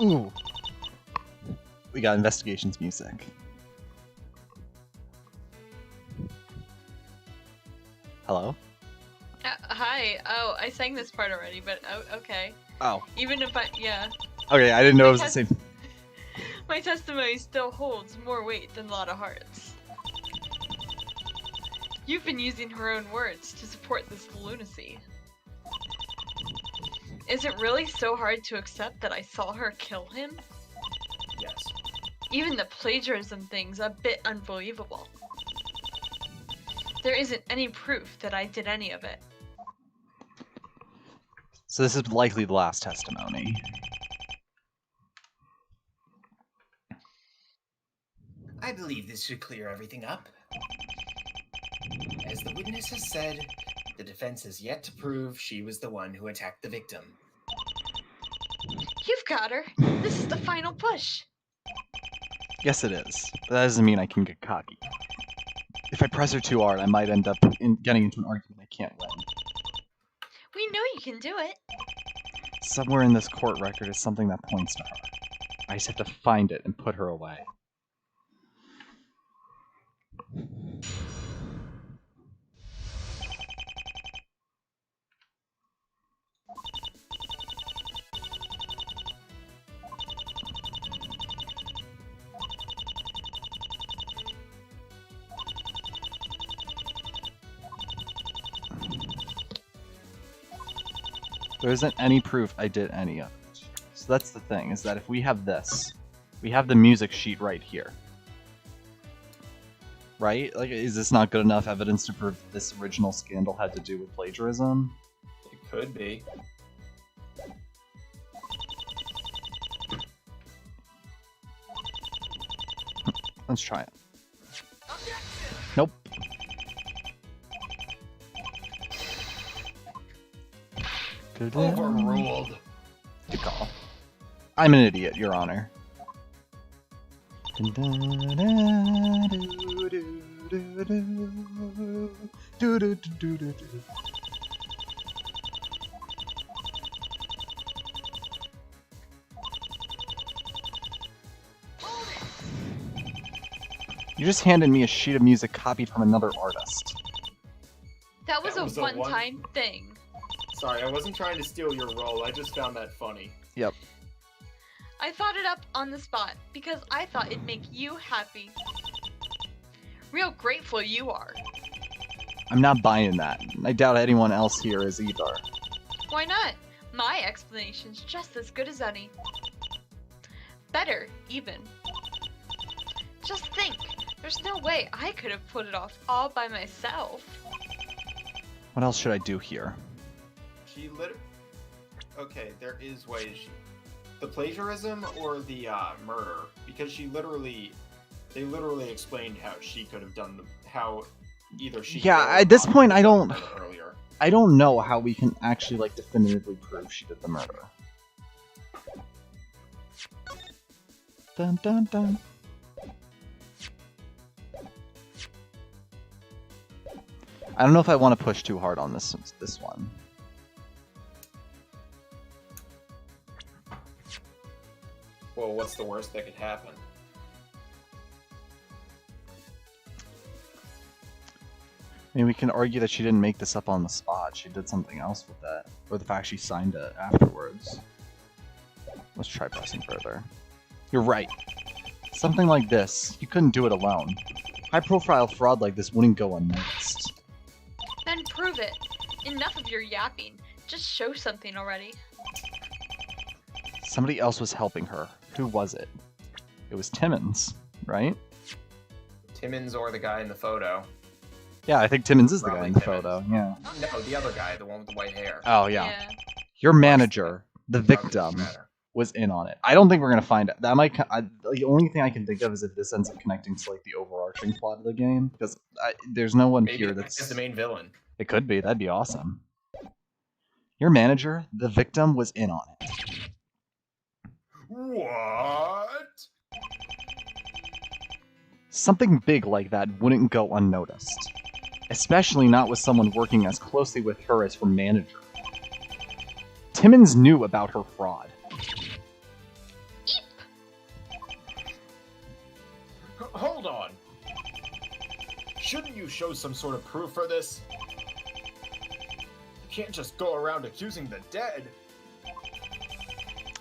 Ooh. We got investigations music. Hello? Hi. Oh, I sang this part already, but okay. Oh. Even if yeah. Okay, I didn't know it was the same. My testimony still holds more weight than a lot of hearts. You've been using her own words to support this lunacy. Is it really so hard to accept that I saw her kill him? Yes. Even the plagiarism thing's a bit unbelievable. There isn't any proof that I did any of it. So this is likely the last testimony. I believe this should clear everything up. As the witness has said, the defense has yet to prove she was the one who attacked the victim. You've got her. This is the final push. Yes, it is. But that doesn't mean I can get cocky. If I press her too hard, I might end up getting into an argument I can't win. We know you can do it. Somewhere in this court record is something that points to her. I just have to find it and put her away. There isn't any proof I did any of it. So that's the thing, is that if we have this, we have the music sheet right here. Right? Like, is this not good enough evidence to prove this original scandal had to do with plagiarism? It could be. Let's try it. Nope. Overruled. Good call. I'm an idiot, Your Honor. You just handed me a sheet of music copied from another artist. That was That was a a one-time thing. Sorry, I wasn't trying to steal your role. I just found that funny. Yep. I thought it up on the spot because I thought it'd make you happy. Real grateful you are. I'm not buying that. I doubt anyone else here is either. Why not? My explanation's just as good as any. Better, even. Just think, there's no way I could have put it off all by myself. What else should I do here? She Okay, there is ways. The plagiarism or the murder, because they literally explained how she could have done how either she. Yeah, or at this Ropfa point, did I the don't. murder earlier. I don't know how we can actually like definitively prove she did the murder. Dun dun dun. I don't know if I want to push too hard on this one. Well, what's the worst that could happen? I mean, we can argue that she didn't make this up on the spot. She did something else with that. Or the fact she signed it afterwards. Let's try pressing further. You're right. Something like this, you couldn't do it alone. High-profile fraud like this wouldn't go unnoticed. Then prove it. Enough of your yapping. Just show something already. Somebody else was helping her. Who was it? It was Timmons, right? Timmons or the guy in the photo? Yeah, I think Timmons is the Probably guy in the Timmons. photo, yeah. No, the other guy, the one with the white hair. Oh, yeah. Your manager, the victim, was in on it. I don't think we're gonna find it. That might. The only thing I can think of is if this ends up connecting to like the overarching plot of the game, because there's no one Maybe here that's that's the main villain. It could be. That'd be awesome. Your manager, the victim, was in on it. What? Something big like that wouldn't go unnoticed. Especially not with someone working as closely with her as her manager. Timmons knew about her fraud. Hold on. Shouldn't you show some sort of proof for this? You can't just go around accusing the dead.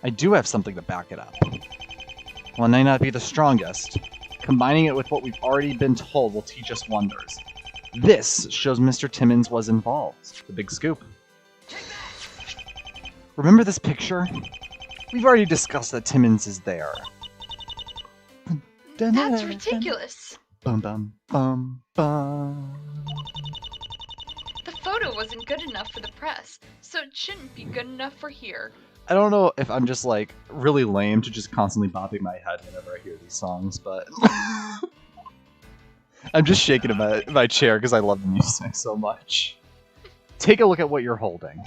I do have something to back it up. While it may not be the strongest, combining it with what we've already been told will teach us wonders. This shows Mr. Timmons was involved. The big scoop. Remember this picture? We've already discussed that Timmons is there. That's ridiculous. Bum bum bum bum. The photo wasn't good enough for the press, so it shouldn't be good enough for here. I don't know if I'm just like really lame to just constantly bopping my head whenever I hear these songs, but I'm just shaking in my chair because I love the music so much. Take a look at what you're holding.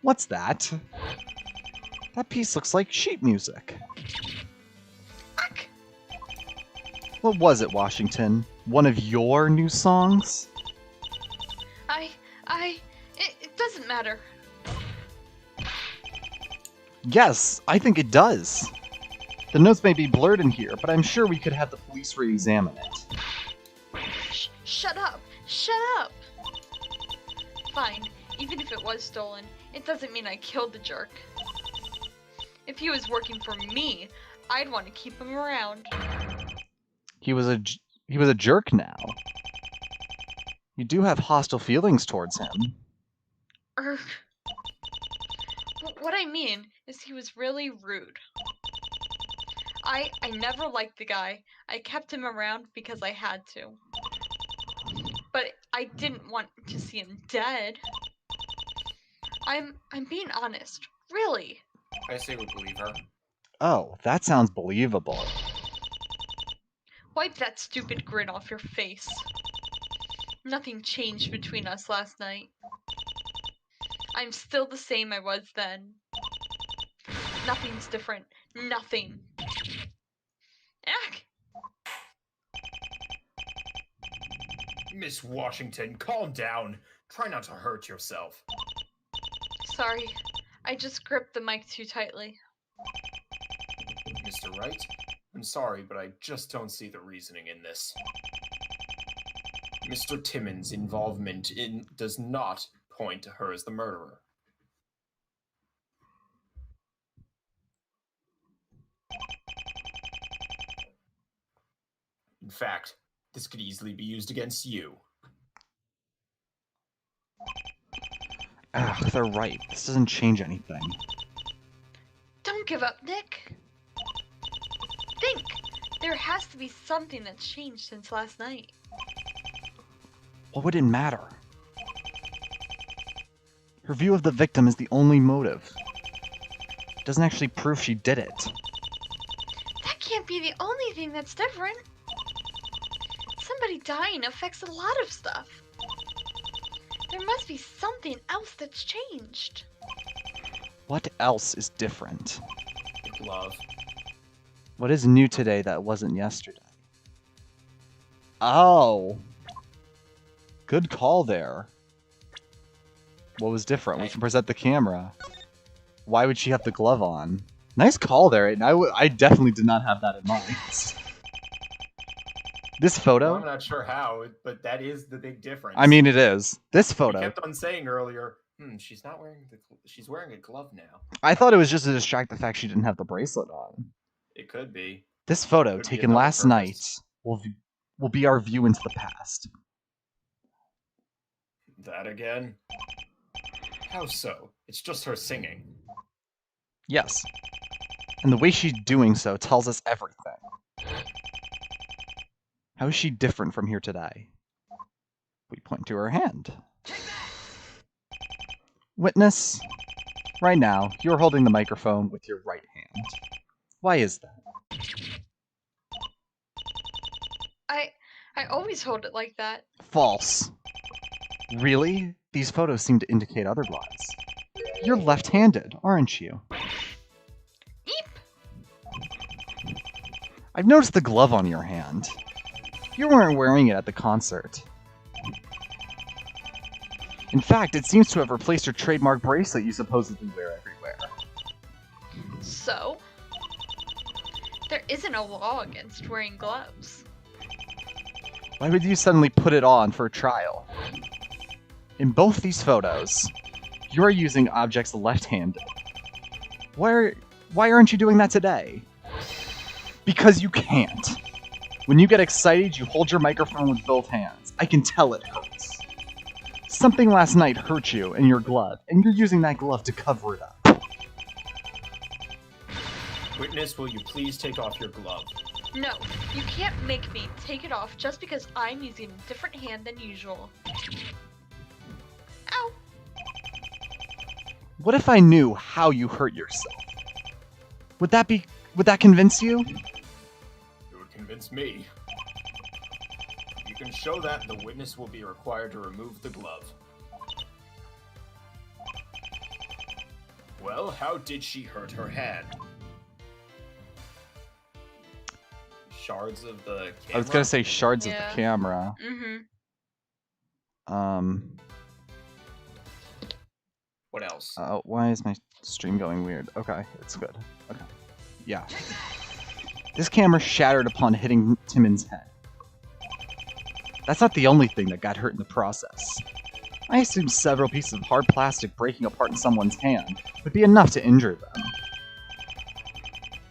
What's that? That piece looks like sheet music. Fuck. What was it, Washington? One of your new songs? It doesn't matter. Yes, I think it does. The notes may be blurred in here, but I'm sure we could have the police re-examine it. Shut up! Shut up! Fine, even if it was stolen, it doesn't mean I killed the jerk. If he was working for me, I'd want to keep him around. He was a jerk now. You do have hostile feelings towards him. What I mean is he was really rude. I never liked the guy. I kept him around because I had to. But I didn't want to see him dead. I'm being honest, really. I say we believe her. Oh, that sounds believable. Wipe that stupid grin off your face. Nothing changed between us last night. I'm still the same I was then. Nothing's different. Nothing. Ack! Miss Washington, calm down. Try not to hurt yourself. Sorry, I just gripped the mic too tightly. Mr. Wright, I'm sorry, but I just don't see the reasoning in this. Mr. Timmons' involvement does not point to her as the murderer. In fact, this could easily be used against you. Ugh, they're right. This doesn't change anything. Don't give up, Nick. Think. There has to be something that's changed since last night. What would it matter? Her view of the victim is the only motive. It doesn't actually prove she did it. That can't be the only thing that's different. Somebody dying affects a lot of stuff. There must be something else that's changed. What else is different? The glove. What is new today that wasn't yesterday? Oh. Good call there. What was different? We can present the camera. Why would she have the glove on? Nice call there. And I definitely did not have that in mind. This photo? I'm not sure how, but that is the big difference. I mean, it is. This photo. We kept on saying earlier, she's not wearing she's wearing a glove now. I thought it was just to distract the fact she didn't have the bracelet on. It could be. This photo, Could be taken another last purpose. night, will be our view into the past. That again? How so? It's just her singing. Yes. And the way she's doing so tells us everything. How is she different from here today? We point to her hand. Witness, right now, you're holding the microphone with your right hand. Why is that? I always hold it like that. False. Really? These photos seem to indicate otherwise. You're left-handed, aren't you? Eep! I've noticed the glove on your hand. You weren't wearing it at the concert. In fact, it seems to have replaced your trademark bracelet you supposedly wear everywhere. So? There isn't a law against wearing gloves. Why would you suddenly put it on for a trial? In both these photos, you are using objects left-handed. Why aren't you doing that today? Because you can't. When you get excited, you hold your microphone with both hands. I can tell it hurts. Something last night hurt you in your glove, and you're using that glove to cover it up. Witness, will you please take off your glove? No, you can't make me take it off just because I'm using a different hand than usual. Ow! What if I knew how you hurt yourself? Would that convince you? It would convince me. If you can show that, the witness will be required to remove the glove. Well, how did she hurt her hand? Shards of the camera? I was gonna say shards of Yeah. the camera. What else? Why is my stream going weird? Okay, it's good. Okay. Yeah. This camera shattered upon hitting Timon's head. That's not the only thing that got hurt in the process. I assume several pieces of hard plastic breaking apart in someone's hand would be enough to injure them.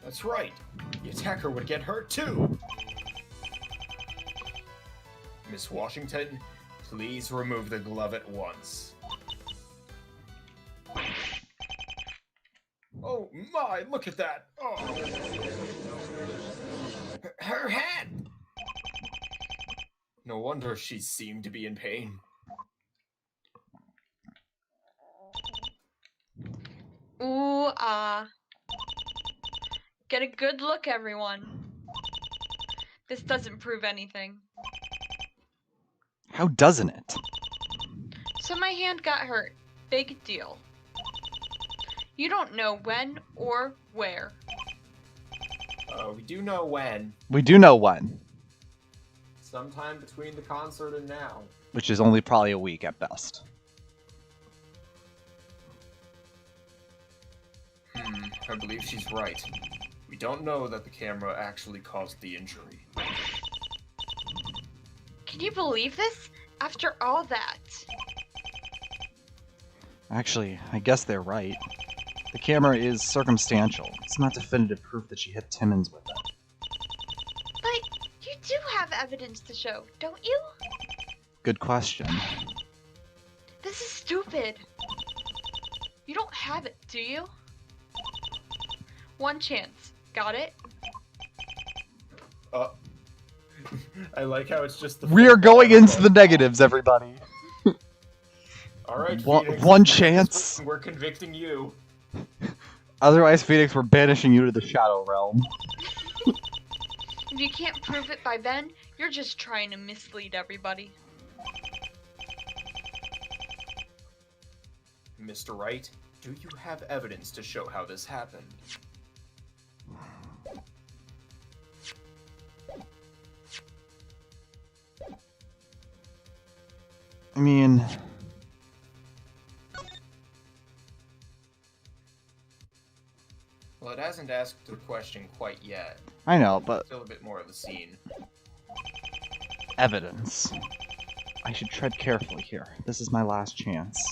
That's right. The attacker would get hurt too. Miss Washington, please remove the glove at once. Oh my, look at that! Oh. Her hand! No wonder she seemed to be in pain. Ooh, Get a good look, everyone. This doesn't prove anything. How doesn't it? So my hand got hurt. Big deal. You don't know when or where. We do know when. We do know when, Sometime between the concert and now. which is only probably a week at best. I believe she's right. We don't know that the camera actually caused the injury. Can you believe this? After all that. Actually, I guess they're right. The camera is circumstantial. It's not definitive proof that she hit Timmons with it. But you do have evidence to show, don't you? Good question. This is stupid. You don't have it, do you? One chance. Got it? I like how it's just the. We are going into the negatives, everybody. All right, One- Phoenix, one chance. We're convicting you. Otherwise, Phoenix, we're banishing you to the Shadow Realm. If you can't prove it by then, you're just trying to mislead everybody. Mr. Wright, do you have evidence to show how this happened? I mean... Well, it hasn't asked the question quite yet. I know, but Still a bit more of the scene. evidence. I should tread carefully here. This is my last chance.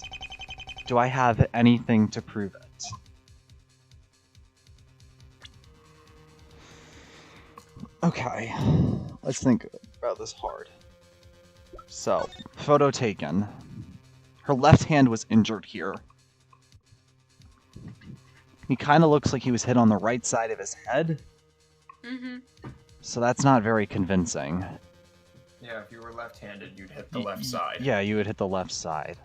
Do I have anything to prove it? Okay, let's think about this hard. So, photo taken. Her left hand was injured here. He kind of looks like he was hit on the right side of his head. Mm-hmm. So that's not very convincing. Yeah, if you were left-handed, you'd hit the left side. Yeah, you would hit the left side.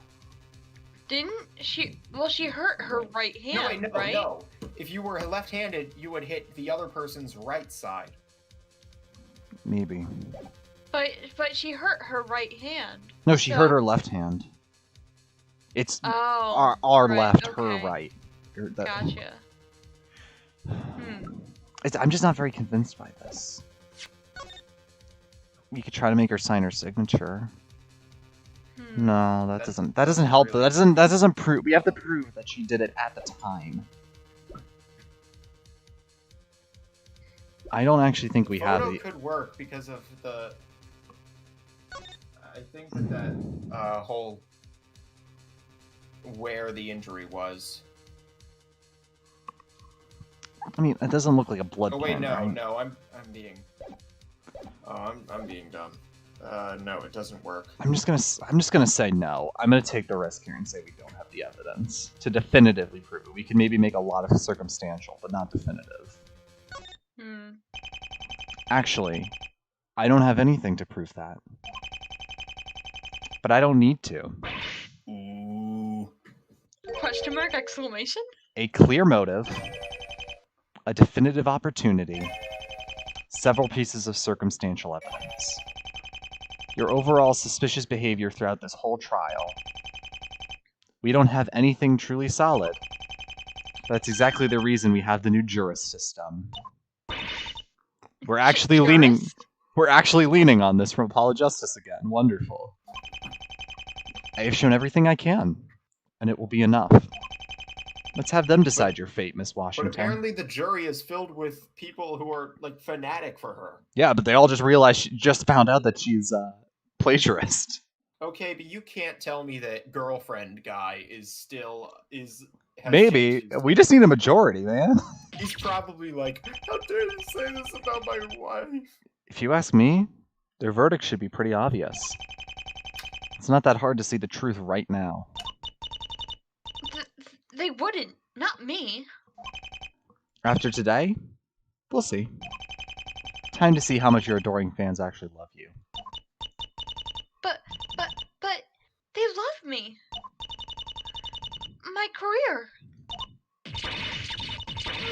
Didn't she? Well, she hurt her right hand, No, wait, no, right? no. If you were left-handed, you would hit the other person's right side. Maybe. But she hurt her right hand. No, she So- hurt her left hand. It's Oh. our right, left, okay. her right. Gotcha. I'm just not very convinced by this. We could try to make her sign her signature. No, that That doesn't help. really- That doesn't prove. We have to prove that she did it at the time. I don't actually think we have Photo the. could work because of the. I think that whole where the injury was. I mean, it doesn't look like a blood. Oh wait, print, no, right? no, I'm being. Oh, I'm being dumb. No, it doesn't work. I'm just gonna say no. I'm gonna take the risk here and say we don't have the evidence to definitively prove it. We can maybe make a lot of circumstantial, but not definitive. Actually, I don't have anything to prove that. But I don't need to. Ooh. Question mark, exclamation? A clear motive, a definitive opportunity, several pieces of circumstantial evidence. Your overall suspicious behavior throughout this whole trial. We don't have anything truly solid. That's exactly the reason we have the new jurist system. We're actually leaning on this from Apollo Justice again. Wonderful. I have shown everything I can, and it will be enough. Let's have them decide your fate, Miss But Washington. apparently the jury is filled with people who are like fanatic for her. Yeah, but they all just realized she just found out that she's a plagiarist. Okay, but you can't tell me that girlfriend guy has Maybe. changed his- We just need a majority, man. He's probably like, how dare you say this about my wife? If you ask me, their verdict should be pretty obvious. It's not that hard to see the truth right now. They wouldn't. Not me. After today, we'll see. Time to see how much your adoring fans actually love you. But they love me. My career.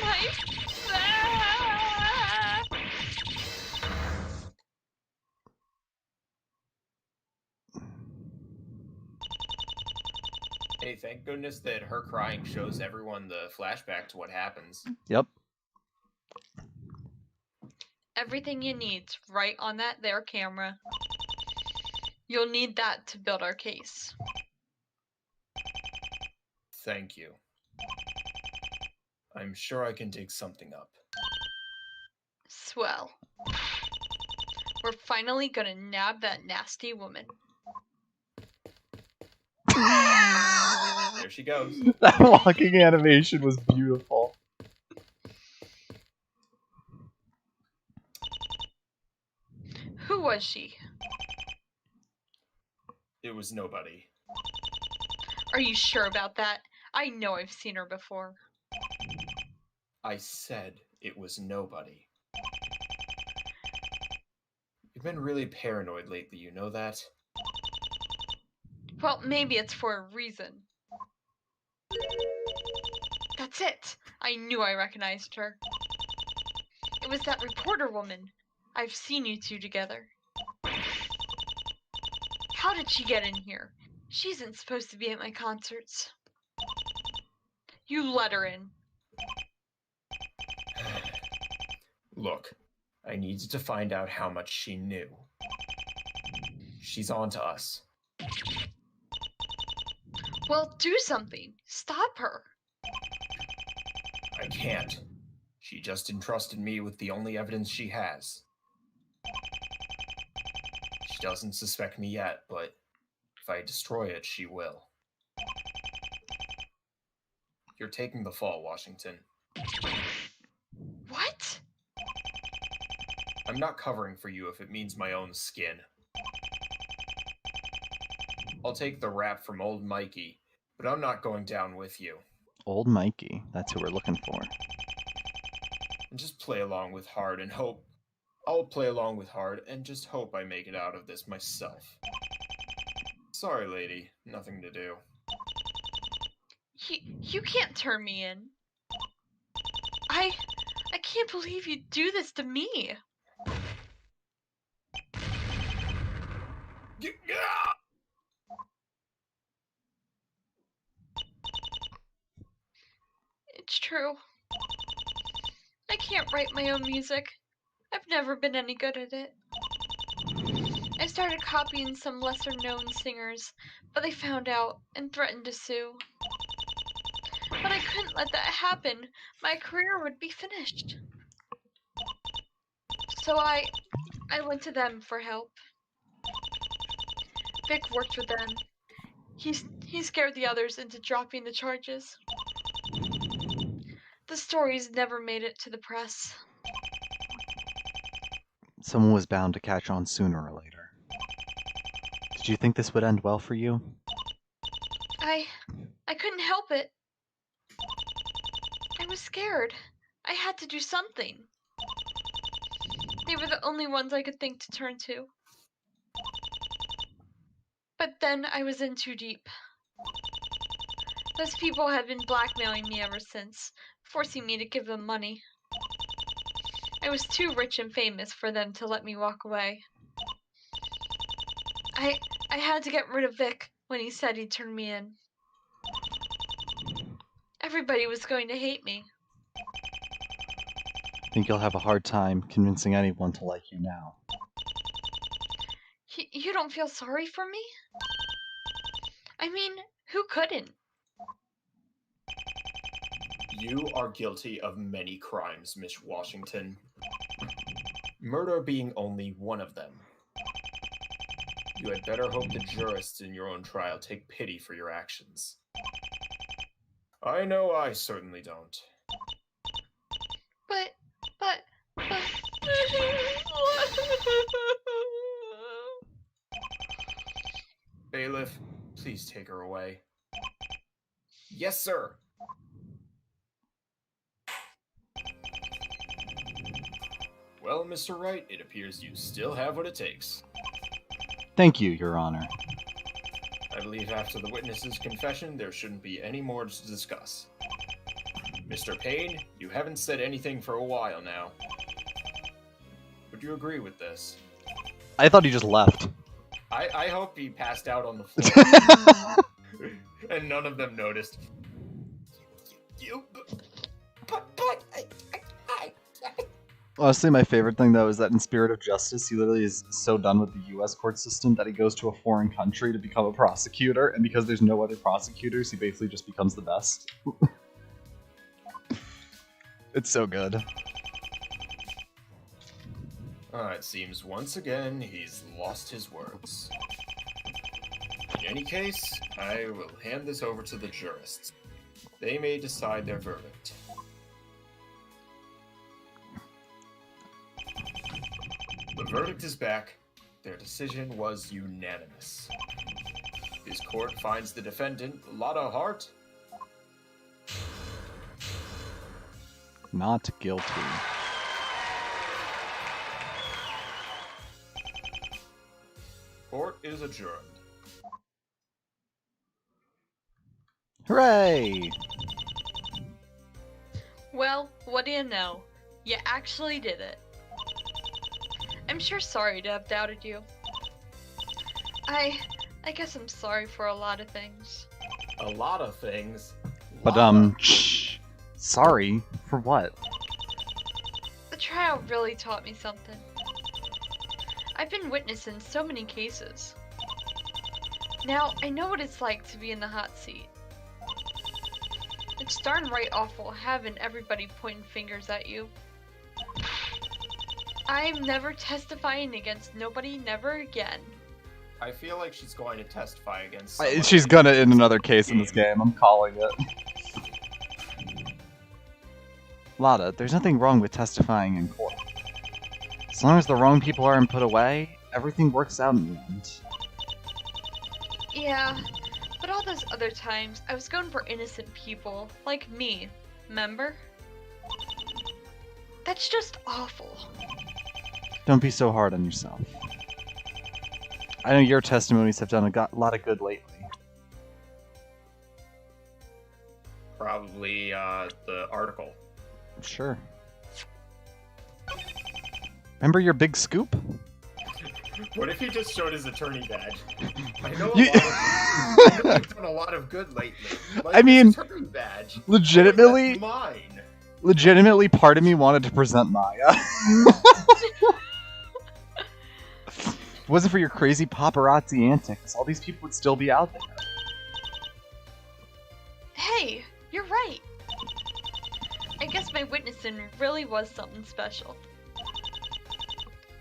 My... Hey, thank goodness that her crying shows everyone the flashback to what happens. Yep. Everything you need's right on that there camera. You'll need that to build our case. Thank you. I'm sure I can dig something up. Swell. We're finally gonna nab that nasty woman. There she goes. That walking animation was beautiful. Who was she? It was nobody. Are you sure about that? I know I've seen her before. I said it was nobody. You've been really paranoid lately, you know that? Well, maybe it's for a reason. That's it! I knew I recognized her. It was that reporter woman. I've seen you two together. How did she get in here? She isn't supposed to be at my concerts. You let her in. Look, I needed to find out how much she knew. She's on to us. Well, do something. Stop her. I can't. She just entrusted me with the only evidence she has. She doesn't suspect me yet, but if I destroy it, she will. You're taking the fall, Washington. What? I'm not covering for you if it means my own skin. I'll take the rap from old Mikey, but I'm not going down with you. Old Mikey, that's who we're looking for. And just play along with Hard and hope. I'll play along with Hard and just hope I make it out of this myself. Sorry, lady. Nothing to do. You can't turn me in. I can't believe you'd do this to me. It's true. I can't write my own music. I've never been any good at it. I started copying some lesser-known singers, but they found out and threatened to sue. But I couldn't let that happen. My career would be finished. So I went to them for help. Vic worked with them. He scared the others into dropping the charges. The stories never made it to the press. Someone was bound to catch on sooner or later. Did you think this would end well for you? I couldn't help it. I was scared. I had to do something. They were the only ones I could think to turn to. But then I was in too deep. Those people had been blackmailing me ever since, forcing me to give them money. I was too rich and famous for them to let me walk away. I had to get rid of Vic when he said he'd turn me in. Everybody was going to hate me. I think you'll have a hard time convincing anyone to like you now. You don't feel sorry for me? I mean, who couldn't? You are guilty of many crimes, Miss Washington. Murder being only one of them. You had better hope the jurists in your own trial take pity for your actions. I know I certainly don't. But... Bailiff, please take her away. Yes, sir. Well, Mr. Wright, it appears you still have what it takes. Thank you, Your Honor. I believe after the witness's confession, there shouldn't be any more to discuss. Mr. Payne, you haven't said anything for a while now. Would you agree with this? I thought he just left. I hope he passed out on the floor. And none of them noticed. Honestly, my favorite thing, though, is that in Spirit of Justice, he literally is so done with the U.S. court system that he goes to a foreign country to become a prosecutor, and because there's no other prosecutors, he basically just becomes the best. It's so good. It seems once again he's lost his words. In any case, I will hand this over to the jurists. They may decide their verdict. The verdict is back. Their decision was unanimous. This court finds the defendant, Lotta Hart, Not guilty. Court is adjourned. Hooray! Well, what do you know? You actually did it. I'm sure sorry to have doubted you. I guess I'm sorry for a lot of things. A lot of things. But, shh. Sorry? For what? The trial really taught me something. I've been witnessing so many cases. Now, I know what it's like to be in the hot seat. It's darn right awful having everybody pointing fingers at you. I'm never testifying against nobody, never again. I feel like she's going to testify against She's gonna in another case in this game. I'm calling it. Lotta, there's nothing wrong with testifying in court. As long as the wrong people aren't put away, everything works out in the end. Yeah, but all those other times, I was going for innocent people, like me, remember? That's just awful. Don't be so hard on yourself. I know your testimonies have done a lot of good lately. Probably the article. Sure. Remember your big scoop? What if he just showed his attorney badge? I know you've done a lot of good lately. Like I mean, attorney badge. legitimately, That's mine. Legitimately, part of me wanted to present Maya. If it wasn't for your crazy paparazzi antics, all these people would still be out there. Hey, you're right. I guess my witnessing really was something special.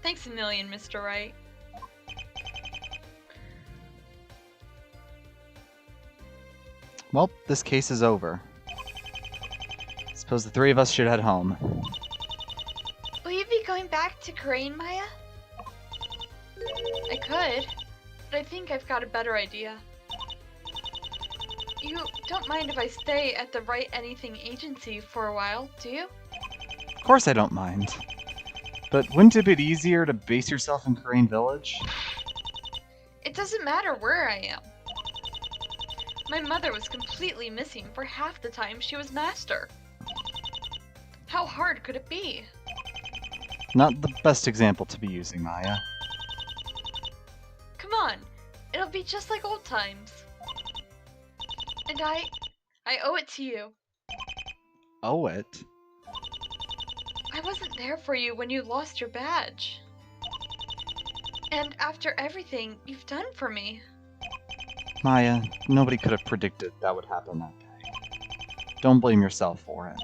Thanks a million, Mr. Wright. Well, this case is over. Suppose the three of us should head home. Will you be going back to Crane, Maya? I could, but I think I've got a better idea. You don't mind if I stay at the Write Anything agency for a while, do you? Of course I don't mind. But wouldn't it be easier to base yourself in Crane Village? It doesn't matter where I am. My mother was completely missing for half the time she was master. How hard could it be? Not the best example to be using, Maya. Come on, it'll be just like old times. And I owe it to you. Owe it? I wasn't there for you when you lost your badge. And after everything you've done for me. Maya, nobody could have predicted that would happen that day. Don't blame yourself for it.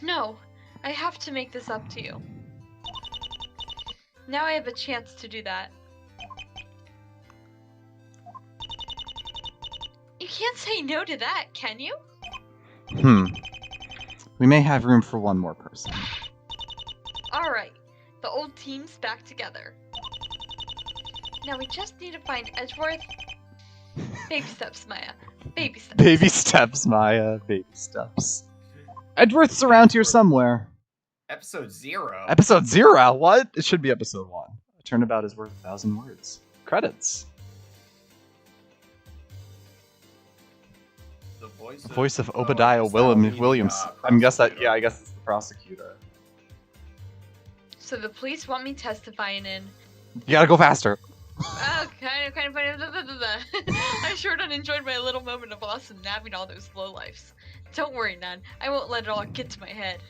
No, I have to make this up to you. Now I have a chance to do that. You can't say no to that, can you? We may have room for one more person. Alright, the old team's back together. Now we just need to find Edgeworth. Baby steps, Maya. Baby steps. Baby steps, Maya. Baby steps. Edgeworth's around here somewhere. Episode 0. Episode 0? What? It should be episode 1. A turnabout is worth 1,000 words. Credits. The Voice of Obadiah Williams. I guess that. Yeah, I guess it's the prosecutor. So the police want me testifying in. You gotta go faster. Oh, kind of funny. I sure done enjoyed my little moment of awesome nabbing all those lowlifes. Don't worry, Nan. I won't let it all get to my head.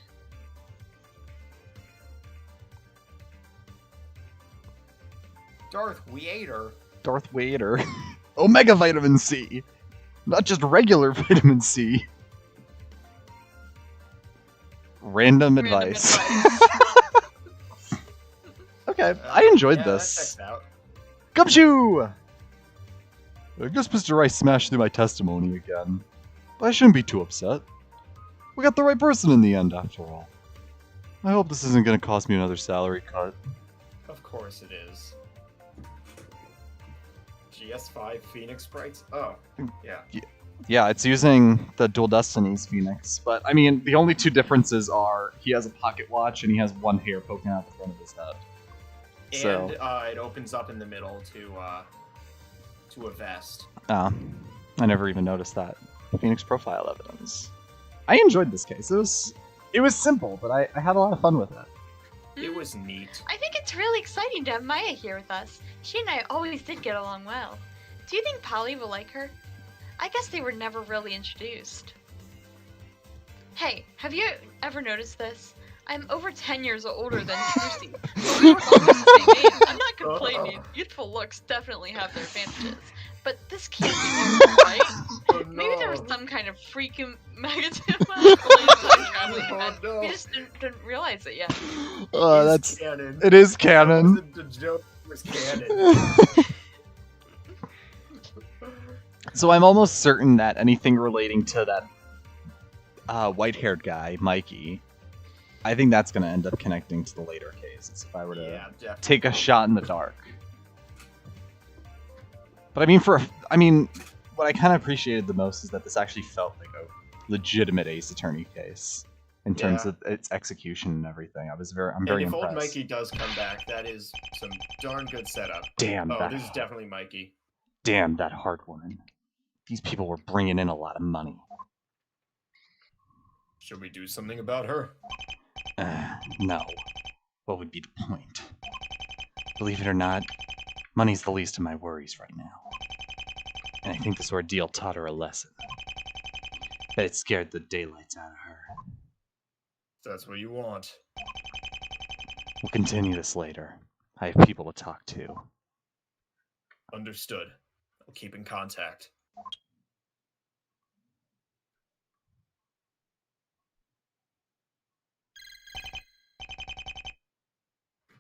Darth Vader. Darth Vader. Omega vitamin C. Not just regular vitamin C. Random advice. Okay, I enjoyed this. That checks out. Gumshoe! I guess Mr. Rice smashed through my testimony again. But I shouldn't be too upset. We got the right person in the end, after all. I hope this isn't going to cost me another salary cut. Of course it is. GS5 Phoenix sprites? Oh, yeah. Yeah, it's using the Dual Destinies Phoenix, but I mean, the only two differences are he has a pocket watch and he has one hair poking out the front of his head. And it opens up in the middle to a vest. I never even noticed that. Phoenix profile evidence. I enjoyed this case. It was simple, but I had a lot of fun with it. It was neat. I think it's really exciting to have Maya here with us. She and I always did get along well. Do you think Polly will like her? I guess they were never really introduced. Hey, have you ever noticed this? I'm over 10 years older than Percy, but we were almost the same age. I'm not complaining. Youthful looks definitely have their advantages. But this can't be normal, right? Oh, no. Maybe there was some kind of freaking magnetism. No. We just didn't realize it yet. It's canon. It is canon. The joke was canon. So I'm almost certain that anything relating to that white-haired guy, Mikey, I think that's going to end up connecting to the later cases if I were to take a shot in the dark. But I mean, what I kind of appreciated the most is that this actually felt like a legitimate Ace Attorney case in terms of its execution and everything. I'm very if impressed. old Mikey does come back, that is some darn good setup. Damn. Oh, this is definitely Mikey. Damn that hard woman. These people were bringing in a lot of money. Should we do something about her? No. What would be the point? Believe it or not, money's the least of my worries right now. And I think this ordeal taught her a lesson. That it scared the daylights out of her. That's what you want. We'll continue this later. I have people to talk to. Understood. I'll keep in contact.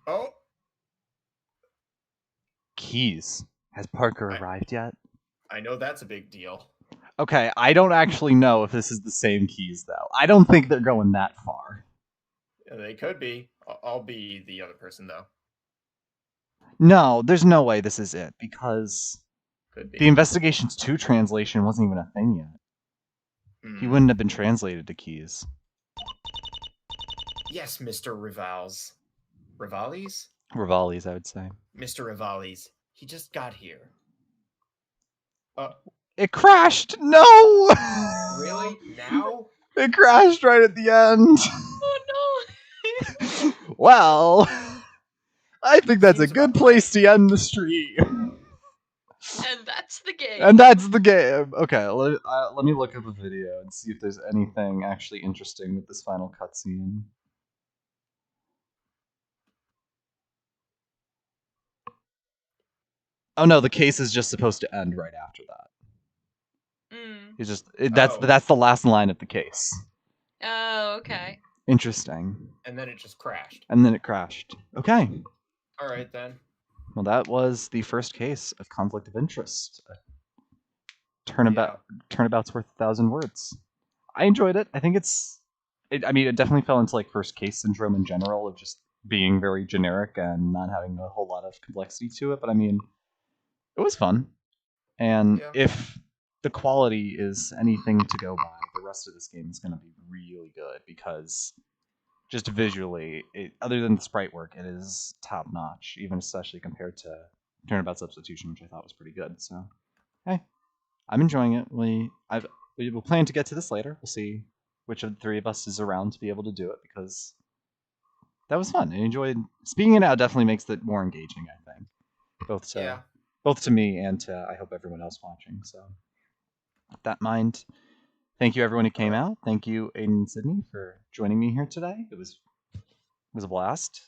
Oh, Keys. Has Parker I- arrived yet? I know that's a big deal. Okay, I don't actually know if this is the same Keys, though. I don't think they're going that far. Yeah, they could be. I'll be the other person, though. No, there's no way this is it, because Could be. the Investigations 2 translation wasn't even a thing yet. He Hmm. wouldn't have been translated to Keys. Yes, Mr. Rivals. Rivales? Rivales, I would say. Mr. Rivales. He just got here. It crashed! No! Really? Now? It crashed right at the end. Oh no! Well, I think that's a Seems good about place to end the stream. And that's the game. And that's the game. Okay, let me look up a video and see if there's anything actually interesting with this final cutscene. Oh no, the case is just supposed to end right after that. It's just that's the last line of the case. Oh, okay. Interesting. And then it just crashed. And then it crashed. Okay. All right, then. Well, that was the first case of conflict of interest. Turnabout's worth 1,000 words. I enjoyed it. I think I mean, it definitely fell into like first case syndrome in general of just being very generic and not having a whole lot of complexity to it. But I mean, it was fun. And Yeah. if the quality is anything to go by, the rest of this game is going to be really good because just visually, other than the sprite work, it is top notch, even especially compared to Turnabout Substitution, which I thought was pretty good. So, hey, I'm enjoying it. We will plan to get to this later. We'll see which of the three of us is around to be able to do it because that was fun. I enjoyed speaking it out. Definitely makes it more engaging. I think both to me and to I hope everyone else watching. So, with that in mind, thank you everyone who came out. Thank you, Aiden and Sydney, for joining me here today. It was a blast.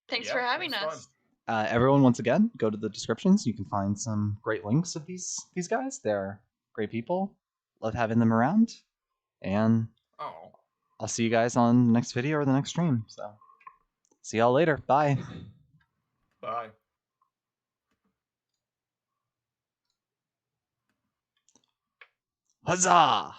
Thanks for having it was us. Everyone, once again, go to the descriptions. You can find some great links of these guys. They're great people. Love having them around. And I'll see you guys on the next video or the next stream. So, see y'all later. Bye. Bye. Huzzah!